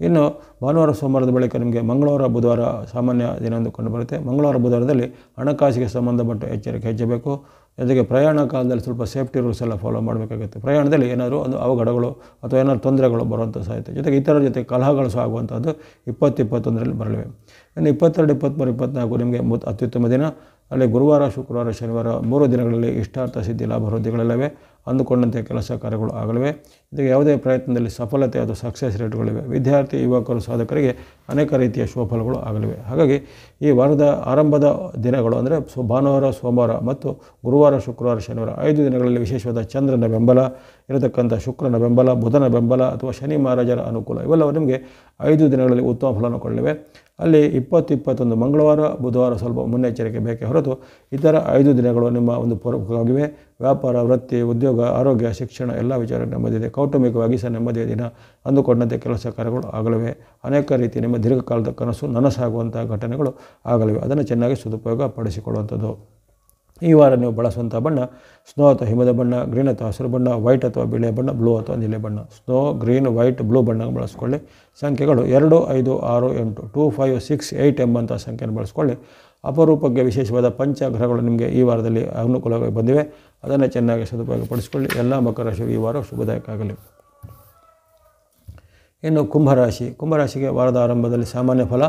ಇನ್ನು ಭಾನುವಾರ, ಸೋಮವಾರದ ಬಳಿಕ ನಿಮಗೆ ಮಂಗಳವಾರ, ಬುಧವಾರ ಸಾಮಾನ್ಯ ದಿನ ಎಂದು ಕಂಡು ಬರುತ್ತೆ. ಮಂಗಳವಾರ, ಬುಧವಾರದಲ್ಲಿ ಹಣಕಾಸಿಗೆ ಸಂಬಂಧಪಟ್ಟ ಎಚ್ಚರಿಕೆ ಹೆಚ್ಚಬೇಕು. ಜೊತೆಗೆ ಪ್ರಯಾಣ ಕಾಲದಲ್ಲಿ ಸ್ವಲ್ಪ ಸೇಫ್ಟಿ ರೂಲ್ಸ್ ಎಲ್ಲ ಫಾಲೋ ಮಾಡಬೇಕಾಗುತ್ತೆ. ಪ್ರಯಾಣದಲ್ಲಿ ಏನಾದರೂ ಒಂದು ಅವಘಡಗಳು ಅಥವಾ ಏನಾದರೂ ತೊಂದರೆಗಳು ಬರುವಂಥ ಸಾಧ್ಯತೆ, ಜೊತೆಗೆ ಇತರರ ಜೊತೆ ಕಲಹಗಳು ಸಹ ಆಗುವಂಥದ್ದು 2021ರಲ್ಲಿ ಬರಲಿವೆ. ಇನ್ನು 22, 23, 24 ನಿಮಗೆ ಅತ್ಯುತ್ತಮ ದಿನ. ಅಲ್ಲಿ ಗುರುವಾರ, ಶುಕ್ರವಾರ, ಶನಿವಾರ 3 ದಿನಗಳಲ್ಲಿ ಇಷ್ಟಾರ್ಥ ಸಿದ್ಧಿ, ಲಾಭ, ವೃದ್ಧಿಗಳಿವೆ. ಅಂದುಕೊಂಡಂತೆ ಕೆಲಸ ಕಾರ್ಯಗಳು ಆಗಲಿವೆ. ಇದಕ್ಕೆ ಯಾವುದೇ ಪ್ರಯತ್ನದಲ್ಲಿ ಸಫಲತೆ ಅಥವಾ ಸಕ್ಸಸ್ ರೇಟ್ಗಳಿವೆ. ವಿದ್ಯಾರ್ಥಿ, ಯುವಕರು, ಸಾಧಕರಿಗೆ ಅನೇಕ ರೀತಿಯ ಶುಭಫಲಗಳು ಆಗಲಿವೆ. ಹಾಗಾಗಿ ಈ ವಾರದ ಆರಂಭದ ದಿನಗಳು ಅಂದರೆ ಭಾನುವಾರ, ಸೋಮವಾರ ಮತ್ತು ಗುರುವಾರ, ಶುಕ್ರವಾರ, ಶನಿವಾರ 5 ದಿನಗಳಲ್ಲಿ ವಿಶೇಷವಾದ ಚಂದ್ರನ ಬೆಂಬಲ ಇರತಕ್ಕಂಥ, ಶುಕ್ರನ ಬೆಂಬಲ, ಬುಧನ ಬೆಂಬಲ ಅಥವಾ ಶನಿ ಮಹಾರಾಜರ ಅನುಕೂಲ ಇವೆಲ್ಲವೂ ನಿಮಗೆ 5 ದಿನಗಳಲ್ಲಿ ಉತ್ತಮ ಫಲವನ್ನು ಕೊಡಲಿವೆ. ಅಲ್ಲಿ 20-21 ಮಂಗಳವಾರ, ಬುಧವಾರ ಸ್ವಲ್ಪ ಮುನ್ನೆಚ್ಚರಿಕೆ ಬೇಕೇ ಹೊರತು ಇತರ 5 ದಿನಗಳು ನಿಮ್ಮ ಒಂದು ಪೂರಕವಾಗಿವೆ. ವ್ಯಾಪಾರ, ವೃತ್ತಿ, ಉದ್ಯೋಗ, ಆರೋಗ್ಯ, ಶಿಕ್ಷಣ ಎಲ್ಲ ವಿಚಾರ ನೆಮ್ಮದಿದೆ. ಕೌಟುಂಬಿಕವಾಗಿ ಸಹ ನೆಮ್ಮದಿಯ ದಿನ. ಅಂದುಕೊಂಡಂತೆ ಕೆಲಸ ಕಾರ್ಯಗಳು ಆಗಲಿವೆ. ಅನೇಕ ರೀತಿ ನಿಮ್ಮ ದೀರ್ಘಕಾಲದ ಕನಸು ನನಸಾಗುವಂಥ ಘಟನೆಗಳು ಆಗಲಿವೆ. ಅದನ್ನು ಚೆನ್ನಾಗಿ ಸದುಪಯೋಗ ಪಡಿಸಿಕೊಳ್ಳುವಂಥದ್ದು. ಈ ವಾರ ನೀವು ಬಳಸುವಂಥ ಬಣ್ಣ ಸ್ನೋ ಅಥವಾ ಹಿಮದ ಬಣ್ಣ, ಗ್ರೀನ್ ಅಥವಾ ಹಸಿರು ಬಣ್ಣ, ವೈಟ್ ಅಥವಾ ಬಿಳಿಯ ಬಣ್ಣ, ಬ್ಲೂ ಅಥವಾ ನೀಲಿ ಬಣ್ಣ. ಸ್ನೋ, ಗ್ರೀನ್, ವೈಟ್, ಬ್ಲೂ ಬಣ್ಣ ಬಳಸ್ಕೊಳ್ಳಿ. ಸಂಖ್ಯೆಗಳು 2, 5, 6, 8, 2, 5, 6, 8 ಎಂಬಂಥ ಸಂಖ್ಯೆಯನ್ನು ಬಳಸ್ಕೊಳ್ಳಿ. ಅಪರೂಪಕ್ಕೆ ವಿಶೇಷವಾದ ಪಂಚಗ್ರಹಗಳು ನಿಮಗೆ ಈ ವಾರದಲ್ಲಿ ಅನುಕೂಲವಾಗಿ ಬಂದಿವೆ. ಅದನ್ನು ಚೆನ್ನಾಗಿ ಸದುಪಯೋಗಪಡಿಸಿಕೊಳ್ಳಿ. ಎಲ್ಲ ಮಕರ ರಾಶಿಗೆ ಈ ವಾರ ಶುಭದಾಯಕ ಆಗಲಿ. ಇನ್ನು ಕುಂಭರಾಶಿಗೆ ವಾರದ ಆರಂಭದಲ್ಲಿ ಸಾಮಾನ್ಯ ಫಲ.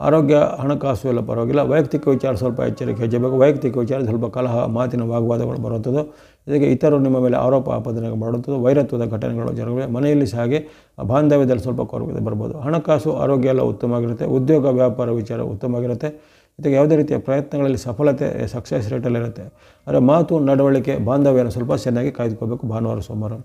ಆರೋಗ್ಯ, ಹಣಕಾಸು ಎಲ್ಲ ಪರವಾಗಿಲ್ಲ. ವೈಯಕ್ತಿಕ ವಿಚಾರ ಸ್ವಲ್ಪ ಎಚ್ಚರಿಕೆ ಹೆಚ್ಚಬೇಕು. ವೈಯಕ್ತಿಕ ವಿಚಾರ ಸ್ವಲ್ಪ ಕಲಹ, ಮಾತಿನ ವಾಗ್ವಾದಗಳು ಬರುವಂಥದ್ದು. ಜೊತೆಗೆ ಇತರರು ನಿಮ್ಮ ಮೇಲೆ ಆರೋಪ ಆಪಾದನೆ ಮಾಡುವಂಥದ್ದು, ವೈರತ್ವದ ಘಟನೆಗಳು ಜರುಗಿವೆ. ಮನೆಯಲ್ಲಿ ಸಹ ಹಾಗೆ ಬಾಂಧವ್ಯದಲ್ಲಿ ಸ್ವಲ್ಪ ಕೊರತೆ ಬರ್ಬೋದು. ಹಣಕಾಸು, ಆರೋಗ್ಯ ಎಲ್ಲ ಉತ್ತಮವಾಗಿರುತ್ತೆ. ಉದ್ಯೋಗ, ವ್ಯಾಪಾರ ವಿಚಾರ ಉತ್ತಮವಾಗಿರುತ್ತೆ. ಜೊತೆಗೆ ಯಾವುದೇ ರೀತಿಯ ಪ್ರಯತ್ನಗಳಲ್ಲಿ ಸಫಲತೆ ಸಕ್ಸಸ್ ರೇಟಲ್ಲಿರುತ್ತೆ. ಆದರೆ ಮಾತು ನಡವಳಿಕೆ ಬಾಂಧವ್ಯನ ಸ್ವಲ್ಪ ಚೆನ್ನಾಗಿ ಕಾಯ್ದುಕೋಬೇಕು ಭಾನುವಾರ ಸೋಮವಾರ.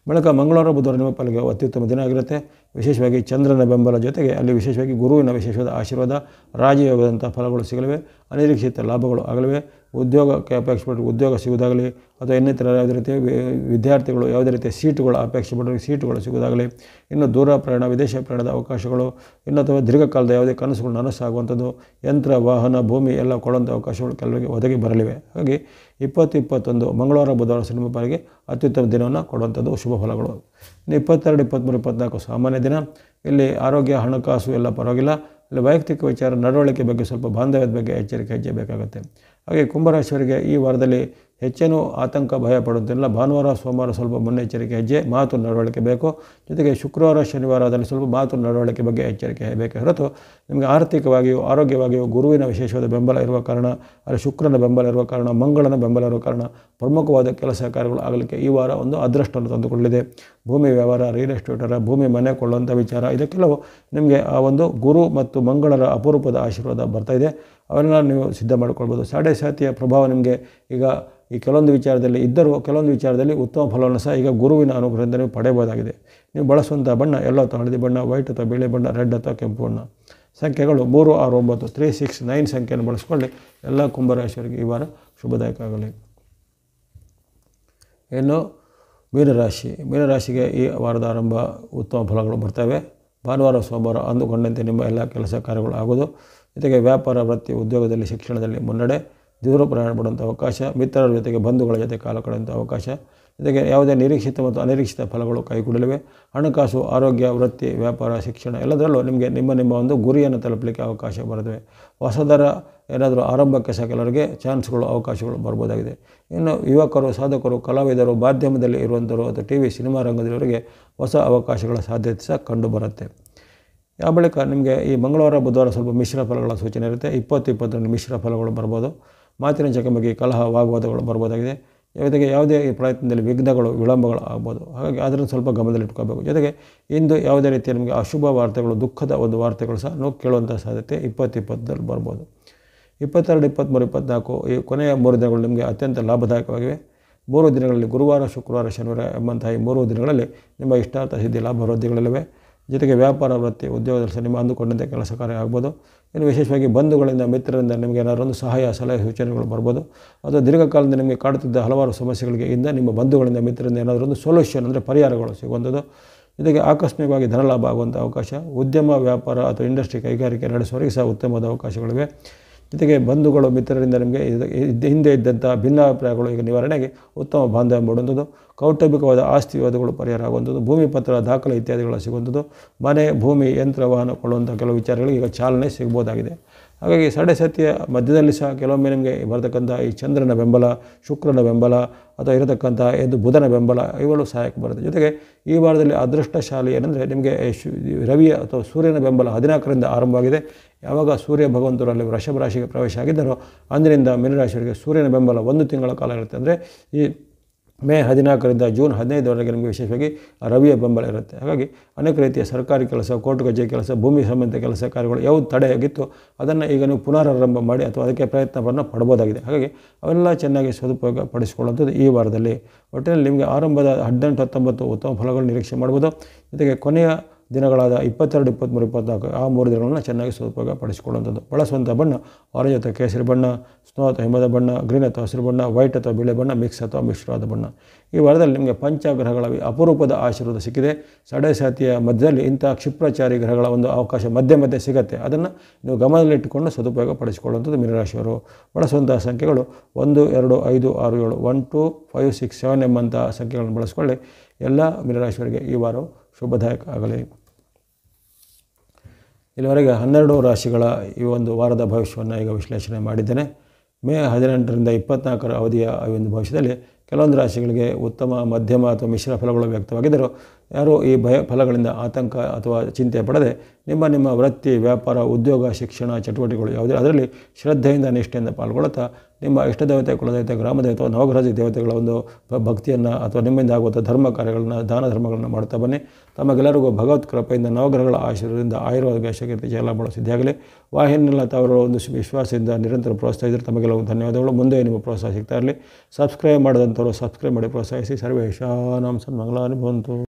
ಬಳಿಕ ಮಂಗಳವಾರ ಬುಧವಾರ ನಿಮ್ಮ ಪಾಲಿಗೆ ಅತ್ಯುತ್ತಮ ದಿನ ಆಗಿರುತ್ತೆ. ವಿಶೇಷವಾಗಿ ಚಂದ್ರನ ಬೆಂಬಲ ಜೊತೆಗೆ ಅಲ್ಲಿ ವಿಶೇಷವಾಗಿ ಗುರುವಿನ ವಿಶೇಷವಾದ ಆಶೀರ್ವಾದ, ರಾಜಯೋಗದಂಥ ಫಲಗಳು ಸಿಗಲಿವೆ. ಅನಿರೀಕ್ಷಿತ ಲಾಭಗಳು ಆಗಲಿವೆ. ಉದ್ಯೋಗಕ್ಕೆ ಅಪೇಕ್ಷೆ ಪಟ್ಟರೆ ಉದ್ಯೋಗ ಸಿಗುವುದಾಗಲಿ ಅಥವಾ ಇನ್ನಿತರ ಯಾವುದೇ ರೀತಿಯ ವಿದ್ಯಾರ್ಥಿಗಳು ಯಾವುದೇ ರೀತಿಯ ಸೀಟುಗಳು ಅಪೇಕ್ಷೆ ಪಟ್ಟರೆ ಸೀಟುಗಳು ಸಿಗುವುದಾಗಲಿ, ಇನ್ನು ದೂರ ಪ್ರಯಾಣ ವಿದೇಶ ಪ್ರಯಾಣದ ಅವಕಾಶಗಳು, ಇನ್ನು ಅಥವಾ ದೀರ್ಘಕಾಲದ ಯಾವುದೇ ಕನಸುಗಳು ನನಸಾಗುವಂಥದ್ದು, ಯಂತ್ರ ವಾಹನ ಭೂಮಿ ಎಲ್ಲ ಕೊಡುವಂಥ ಅವಕಾಶಗಳು ಕೆಲವರಿಗೆ ಒದಗಿ ಬರಲಿವೆ. ಹಾಗಾಗಿ 20-21 ಮಂಗಳವಾರ ಬುಧವಾರ ನಿಮ್ಮ ಪಾಲಿಗೆ ಅತ್ಯುತ್ತಮ ದಿನವನ್ನು ಕೊಡುವಂಥದ್ದು ಶುಭ ಫಲಗಳು. ಇನ್ನು 22, 23, 24 ಸಾಮಾನ್ಯ ದಿನ. ಇಲ್ಲಿ ಆರೋಗ್ಯ ಹಣಕಾಸು ಎಲ್ಲ ಪರವಾಗಿಲ್ಲ. ಇಲ್ಲಿ ವೈಯಕ್ತಿಕ ವಿಚಾರ ನಡವಳಿಕೆ ಬಗ್ಗೆ ಸ್ವಲ್ಪ ಬಾಂಧವ್ಯದ ಬಗ್ಗೆ ಎಚ್ಚರಿಕೆ ಹೆಜ್ಜೆ ಬೇಕಾಗುತ್ತೆ. ಹಾಗೆ ಕುಂಭರಾಶಿಯವರಿಗೆ ಈ ವಾರದಲ್ಲಿ ಹೆಚ್ಚೇನೂ ಆತಂಕ ಭಯ ಪಡುವಂತಿಲ್ಲ. ಭಾನುವಾರ ಸೋಮವಾರ ಸ್ವಲ್ಪ ಮುನ್ನೆಚ್ಚರಿಕೆ ಹೆಜ್ಜೆ, ಮಾತು ನಡವಳಿಕೆ ಬೇಕು. ಜೊತೆಗೆ ಶುಕ್ರವಾರ ಶನಿವಾರ ಅದನ್ನು ಸ್ವಲ್ಪ ಮಾತು ನಡವಳಿಕೆ ಬಗ್ಗೆ ಎಚ್ಚರಿಕೆ ಬೇಕೇ ಹೊರತು ನಿಮಗೆ ಆರ್ಥಿಕವಾಗಿಯೂ ಆರೋಗ್ಯವಾಗಿಯೂ ಗುರುವಿನ ವಿಶೇಷವಾದ ಬೆಂಬಲ ಇರುವ ಕಾರಣ, ಅಲ್ಲಿ ಶುಕ್ರನ ಬೆಂಬಲ ಇರುವ ಕಾರಣ, ಮಂಗಳನ ಬೆಂಬಲ ಇರುವ ಕಾರಣ ಪ್ರಮುಖವಾದ ಕೆಲಸ ಕಾರ್ಯಗಳು ಆಗಲಿಕ್ಕೆ ಈ ವಾರ ಒಂದು ಅದೃಷ್ಟವನ್ನು ತಂದುಕೊಳ್ಳಿದೆ. ಭೂಮಿ ವ್ಯವಹಾರ, ರಿಯಲ್ ಎಸ್ಟೇಟರ ಭೂಮಿ ಮನೆ ಕೊಳ್ಳುವಂಥ ವಿಚಾರ, ಇದಕ್ಕೆಲ್ಲವೂ ನಿಮಗೆ ಆ ಒಂದು ಗುರು ಮತ್ತು ಮಂಗಳರ ಅಪರೂಪದ ಆಶೀರ್ವಾದ ಬರ್ತಾಯಿದೆ. ಅವನ್ನ ನೀವು ಸಿದ್ಧ ಮಾಡಿಕೊಳ್ಬೋದು. ಸಾಡೆ ಸಾತಿಯ ಪ್ರಭಾವ ನಿಮಗೆ ಈಗ ಈ ಕೆಲವೊಂದು ವಿಚಾರದಲ್ಲಿ ಇದ್ದರೂ ಕೆಲವೊಂದು ವಿಚಾರದಲ್ಲಿ ಉತ್ತಮ ಫಲವನ್ನು ಸಹ ಈಗ ಗುರುವಿನ ಅನುಗ್ರಹದಿಂದ ನೀವು ಪಡೆಯಬಹುದಾಗಿದೆ. ನೀವು ಬಳಸುವಂಥ ಬಣ್ಣ ಎಲ್ಲೋ ಅಥವಾ ಹಳದಿ ಬಣ್ಣ, ವೈಟ್ ಅಥವಾ ಬಿಳಿ ಬಣ್ಣ, ರೆಡ್ ಅಥವಾ ಕೆಂಪು ಬಣ್ಣ. ಸಂಖ್ಯೆಗಳು 3, 6, 9, 3, 6, 9 ಸಂಖ್ಯೆಯನ್ನು ಬಳಸ್ಕೊಳ್ಳಿ. ಎಲ್ಲ ಕುಂಭರಾಶಿಯವರಿಗೆ ಈ ವಾರ ಶುಭದಾಯಕ ಆಗಲಿ. ಇನ್ನು ಮೀನರಾಶಿಗೆ ಈ ವಾರದ ಆರಂಭ ಉತ್ತಮ ಫಲಗಳು ಬರ್ತವೆ. ಭಾನುವಾರ ಸೋಮವಾರ ಅಂದುಕೊಂಡಂತೆ ನಿಮ್ಮ ಎಲ್ಲ ಕೆಲಸ ಕಾರ್ಯಗಳು ಆಗೋದು. ಜೊತೆಗೆ ವ್ಯಾಪಾರ, ವೃತ್ತಿ, ಉದ್ಯೋಗದಲ್ಲಿ, ಶಿಕ್ಷಣದಲ್ಲಿ ಮುನ್ನಡೆ, ದೂರ ಪ್ರಯಾಣ ಪಡುವಂಥ ಅವಕಾಶ, ಮಿತ್ರರ ಜೊತೆಗೆ ಬಂಧುಗಳ ಜೊತೆ ಕಾಲ ಕಳೆಯುವಂಥ ಅವಕಾಶ, ಜೊತೆಗೆ ಯಾವುದೇ ನಿರೀಕ್ಷಿತ ಮತ್ತು ಅನಿರೀಕ್ಷಿತ ಫಲಗಳು ಕೈಗೂಡಲಿವೆ. ಹಣಕಾಸು, ಆರೋಗ್ಯ, ವೃತ್ತಿ, ವ್ಯಾಪಾರ, ಶಿಕ್ಷಣ ಎಲ್ಲದರಲ್ಲೂ ನಿಮಗೆ ನಿಮ್ಮ ಒಂದು ಗುರಿಯನ್ನು ತಲುಪಲಿಕ್ಕೆ ಅವಕಾಶ ಬರುತ್ತವೆ. ಹೊಸದರ ಏನಾದರೂ ಆರಂಭಕ್ಕೆ ಸಹ ಕೆಲವರಿಗೆ ಚಾನ್ಸ್ಗಳು ಅವಕಾಶಗಳು ಬರ್ಬೋದಾಗಿದೆ. ಇನ್ನು ಯುವಕರು, ಸಾಧಕರು, ಕಲಾವಿದರು, ಮಾಧ್ಯಮದಲ್ಲಿ ಇರುವಂಥವರು ಅಥವಾ TV ಸಿನಿಮಾ ರಂಗದವರಿಗೆ ಹೊಸ ಅವಕಾಶಗಳ ಸಾಧ್ಯತೆ ಸಹ ಕಂಡುಬರುತ್ತೆ. ಆ ಬಳಿಕ ನಿಮಗೆ ಈ ಮಂಗಳವಾರ ಬುಧವಾರ ಸ್ವಲ್ಪ ಮಿಶ್ರ ಫಲಗಳ ಸೂಚನೆ ಇರುತ್ತೆ. 20-22 ಮಿಶ್ರ ಫಲಗಳು ಬರ್ಬೋದು. ಮಾತಿನ ಚಕಮಕಿ, ಕಲಹ, ವಾಗ್ವಾದಗಳು ಬರ್ಬೋದಾಗಿದೆ. ಜೊತೆಗೆ ಯಾವುದೇ ಈ ಪ್ರಯತ್ನದಲ್ಲಿ ವಿಘ್ನಗಳು, ವಿಳಂಬಗಳು ಆಗ್ಬೋದು. ಹಾಗಾಗಿ ಅದನ್ನು ಸ್ವಲ್ಪ ಗಮನದಲ್ಲಿಟ್ಕೋಬೇಕು. ಜೊತೆಗೆ ಇಂದು ಯಾವುದೇ ರೀತಿಯ ನಿಮಗೆ ಅಶುಭ ವಾರ್ತೆಗಳು, ದುಃಖದ ಒಂದು ವಾರ್ತೆಗಳು ಸಹ ನಾವು ಕೇಳುವಂಥ ಸಾಧ್ಯತೆ 20-20 ಬರ್ಬೋದು. 22, 23, 24 ಈ ಕೊನೆಯ 3 ದಿನಗಳು ನಿಮಗೆ ಅತ್ಯಂತ ಲಾಭದಾಯಕವಾಗಿವೆ. 3 ದಿನಗಳಲ್ಲಿ ಗುರುವಾರ, ಶುಕ್ರವಾರ, ಶನಿವಾರ ಎಂಬಂತಹ ಈ 3 ದಿನಗಳಲ್ಲಿ ನಿಮ್ಮ ಇಷ್ಟಾರ್ಥ ಸಿದ್ಧಿ ಲಾಭ ವೃದ್ಧಿಗಳಿವೆ. ಜೊತೆಗೆ ವ್ಯಾಪಾರ, ವೃತ್ತಿ, ಉದ್ಯೋಗದಲ್ಲಿ ಸಹ ನಿಮ್ಮ ಅಂದುಕೊಂಡಂತೆ ಕೆಲಸ ಕಾರ್ಯ ಆಗ್ಬೋದು. ಇನ್ನು ವಿಶೇಷವಾಗಿ ಬಂಧುಗಳಿಂದ, ಮಿತ್ರರಿಂದ ನಿಮಗೆ ಏನಾದರೂ ಒಂದು ಸಹಾಯ, ಸಲಹೆ, ಸೂಚನೆಗಳು ಬರ್ಬೋದು. ಅಥವಾ ದೀರ್ಘಕಾಲದಿಂದ ನಿಮಗೆ ಕಾಡುತ್ತಿದ್ದ ಹಲವಾರು ಸಮಸ್ಯೆಗಳಿಗೆ ನಿಮ್ಮ ಬಂಧುಗಳಿಂದ, ಮಿತ್ರರಿಂದ ಏನಾದರೂ ಒಂದು ಸೊಲ್ಯೂಷನ್ ಅಂದರೆ ಪರಿಹಾರಗಳು ಸಿಗುವಂಥದ್ದು. ಜೊತೆಗೆ ಆಕಸ್ಮಿಕವಾಗಿ ಧನಲಾಭ ಆಗುವಂಥ ಅವಕಾಶ, ಉದ್ಯಮ, ವ್ಯಾಪಾರ ಅಥವಾ ಇಂಡಸ್ಟ್ರಿ, ಕೈಗಾರಿಕೆ ನಡೆಸುವವರಿಗೆ ಸಹ ಉತ್ತಮವಾದ ಅವಕಾಶಗಳಿವೆ. ಜೊತೆಗೆ ಬಂಧುಗಳು, ಮಿತ್ರರಿಂದ ನಿಮಗೆ ಹಿಂದೆ ಇದ್ದಂಥ ಭಿನ್ನಾಭಿಪ್ರಾಯಗಳು ಈಗ ನಿವಾರಣೆಗೆ ಉತ್ತಮ ಬಾಂಧವ್ಯ ಮೂಡುವಂಥದ್ದು. ಕೌಟುಂಬಿಕವಾದ ಆಸ್ತಿ ವಿವಾದಗಳು ಪರಿಹಾರ ಆಗುವಂಥದ್ದು. ಭೂಮಿ ಪತ್ರ, ದಾಖಲೆ ಇತ್ಯಾದಿಗಳು ಸಿಗುವಂಥದ್ದು. ಮನೆ, ಭೂಮಿ, ಯಂತ್ರ, ವಾಹನ ಕೊಳ್ಳುವಂಥ ಕೆಲವು ವಿಚಾರಗಳಿಗೆ ಈಗ ಚಾಲನೆ ಸಿಗ್ಬೋದಾಗಿದೆ. ಹಾಗಾಗಿ ಸಾಡೆ ಸಾತಿಯ ಮಧ್ಯದಲ್ಲಿ ಸಹ ಕೆಲವೊಮ್ಮೆ ನಿಮಗೆ ಬರತಕ್ಕಂಥ ಈ ಚಂದ್ರನ ಬೆಂಬಲ, ಶುಕ್ರನ ಬೆಂಬಲ ಅಥವಾ ಇರತಕ್ಕಂಥ ಬುಧನ ಬೆಂಬಲ ಇವುಗಳು ಸಹಾಯಕ್ಕೆ ಬರುತ್ತೆ. ಜೊತೆಗೆ ಈ ವಾರದಲ್ಲಿ ಅದೃಷ್ಟಶಾಲಿ ಏನಂದರೆ ನಿಮಗೆ ರವಿಯ ಅಥವಾ ಸೂರ್ಯನ ಬೆಂಬಲ 14ರಿಂದ ಆರಂಭವಾಗಿದೆ. ಯಾವಾಗ ಸೂರ್ಯ ಭಗವಂತರು ಅಲ್ಲಿ ವೃಷಭ ರಾಶಿಗೆ ಪ್ರವೇಶ ಆಗಿದ್ದಾರೋ ಅಂದಿನಿಂದ ಮೀನರಾಶಿಯವರಿಗೆ ಸೂರ್ಯನ ಬೆಂಬಲ 1 ತಿಂಗಳ ಕಾಲ ಇರುತ್ತೆ. ಅಂದರೆ ಈ ಮೇ 14ರಿಂದ ಜೂನ್ 15ರವರೆಗೆ ನಿಮಗೆ ವಿಶೇಷವಾಗಿ ರವಿಯ ಬೆಂಬಲ ಇರುತ್ತೆ. ಹಾಗಾಗಿ ಅನೇಕ ರೀತಿಯ ಸರ್ಕಾರಿ ಕೆಲಸ, ಕೋರ್ಟ್ ಕಚೇರಿ ಕೆಲಸ, ಭೂಮಿ ಸಂಬಂಧಿತ ಕೆಲಸ ಕಾರ್ಯಗಳು ಯಾವುದು ತಡೆಯಾಗಿತ್ತು ಅದನ್ನು ಈಗ ನೀವು ಪುನರಾರಂಭ ಮಾಡಿ ಅಥವಾ ಅದಕ್ಕೆ ಪ್ರಯತ್ನವನ್ನು ಪಡ್ಬೋದಾಗಿದೆ. ಹಾಗಾಗಿ ಅವೆಲ್ಲ ಚೆನ್ನಾಗಿ ಸದುಪಯೋಗ ಪಡಿಸಿಕೊಳ್ಳುವಂಥದ್ದು ಈ ವಾರದಲ್ಲಿ. ಒಟ್ಟಿನಲ್ಲಿ ನಿಮಗೆ ಆರಂಭದ 18, 19 ಉತ್ತಮ ಫಲಗಳು ನಿರೀಕ್ಷೆ ಮಾಡ್ಬೋದು. ಜೊತೆಗೆ ಕೊನೆಯ ದಿನಗಳಾದ 22, 23, 24 ಆ 3 ದಿನಗಳನ್ನು ಚೆನ್ನಾಗಿ ಸದುಪಯೋಗ ಪಡಿಸಿಕೊಳ್ಳುವಂಥದ್ದು. ಬಳಸುವಂಥ ಬಣ್ಣ ಆರೆಂಜ್ ಅಥವಾ ಕೇಸರಿ ಬಣ್ಣ, ಸ್ನೋ ಅಥವಾ ಹಿಮದ ಬಣ್ಣ, ಗ್ರೀನ್ ಅಥವಾ ಹಸಿರು ಬಣ್ಣ, ವೈಟ್ ಅಥವಾ ಬಿಳಿ ಬಣ್ಣ, ಮಿಕ್ಸ್ ಅಥವಾ ಮಿಶ್ರವಾದ ಬಣ್ಣ. ಈ ವಾರದಲ್ಲಿ ನಿಮಗೆ ಪಂಚಗ್ರಹಗಳ ಅಪರೂಪದ ಆಶೀರ್ವಾದ ಸಿಕ್ಕಿದೆ. ಸಾಡೆ ಸಾತಿಯ ಮಧ್ಯದಲ್ಲಿ ಇಂಥ ಕ್ಷಿಪ್ರಚಾರಿ ಗ್ರಹಗಳ ಒಂದು ಅವಕಾಶ ಮಧ್ಯೆ ಸಿಗುತ್ತೆ. ಅದನ್ನು ನೀವು ಗಮನದಲ್ಲಿಟ್ಟುಕೊಂಡು ಸದುಪಯೋಗ ಪಡಿಸಿಕೊಳ್ಳುವಂಥದ್ದು ಮೀನರಾಶಿಯವರು. ಬಳಸುವಂಥ ಸಂಖ್ಯೆಗಳು 1, 2, 5, 6, 7, 1, 2, 5, 6, 7 ಎಂಬಂಥ ಸಂಖ್ಯೆಗಳನ್ನು ಬಳಸಿಕೊಳ್ಳಿ. ಎಲ್ಲ ಮೀನರಾಶಿಯವರಿಗೆ ಈ ವಾರವು ಶುಭದಾಯಕ ಆಗಲಿ. ಇಲ್ಲಿವರೆಗೆ 12 ರಾಶಿಗಳ ಈ ಒಂದು ವಾರದ ಭವಿಷ್ಯವನ್ನು ಈಗ ವಿಶ್ಲೇಷಣೆ ಮಾಡಿದ್ದೇನೆ. ಮೇ 18ರಿಂದ 24 ಅವಧಿಯ ಈ ಒಂದು ಭವಿಷ್ಯದಲ್ಲಿ ಕೆಲವೊಂದು ರಾಶಿಗಳಿಗೆ ಉತ್ತಮ ಮಧ್ಯಮ ಅಥವಾ ಮಿಶ್ರ ಫಲಗಳು ವ್ಯಕ್ತವಾಗಿದ್ದರೂ ಯಾರೂ ಈ ಫಲಗಳಿಂದ ಆತಂಕ ಅಥವಾ ಚಿಂತೆ ಪಡದೆ ನಿಮ್ಮ ವೃತ್ತಿ, ವ್ಯಾಪಾರ, ಉದ್ಯೋಗ, ಶಿಕ್ಷಣ, ಚಟುವಟಿಕೆಗಳು ಯಾವುದೇ ಅದರಲ್ಲಿ ಶ್ರದ್ಧೆಯಿಂದ ನಿಷ್ಠೆಯಿಂದ ಪಾಲ್ಗೊಳ್ಳುತ್ತಾ ನಿಮ್ಮ ಇಷ್ಟದೇವತೆ, ಕುಲದೇವತೆ, ಗ್ರಾಮದೇವತೆ, ನವಗ್ರಹ ದೇವತೆಗಳ ಒಂದು ಭಕ್ತಿಯನ್ನು ಅಥವಾ ನಿಮ್ಮಿಂದ ಆಗುವಂಥ ಧರ್ಮ ಕಾರ್ಯಗಳನ್ನು, ದಾನ ಧರ್ಮಗಳನ್ನು ಮಾಡ್ತಾ ಬನ್ನಿ. ತಮಗೆಲ್ಲರಿಗೂ ಭಗವತ್ ಕೃಪೆಯಿಂದ ನವಗ್ರಹಗಳ ಆಶೀರ್ವಾದದಿಂದ ಆಯುರ್ವೇದ ಶಕ್ತಿ ಎಲ್ಲ ಮಾಡೋ ಸಿದ್ಧಿಯಾಗಲಿ. ವಾಹಿನಿಯಲ್ಲ ತಾವರ ಒಂದು ವಿಶ್ವಾಸದಿಂದ ನಿರಂತರ ಪ್ರೋತ್ಸಾಹಿಸಿದರೆ ತಮಗೆಲ್ಲವೂ ಧನ್ಯವಾದಗಳು. ಮುಂದೆ ನಿಮ್ಮ ಪ್ರೋತ್ಸಾಹ ಸಿಗ್ತಾ ಇರಲಿ. ಸಬ್ಸ್ಕ್ರೈಬ್ ಮಾಡಿದಂಥವ್ರು ಸಬ್ಸ್ಕ್ರೈಬ್ ಮಾಡಿ ಪ್ರೋತ್ಸಾಹಿಸಿ. ಸರ್ವೇಶಾನಾಂ ಸನ್ಮಂಗಲಾನಿ ಭವಂತು.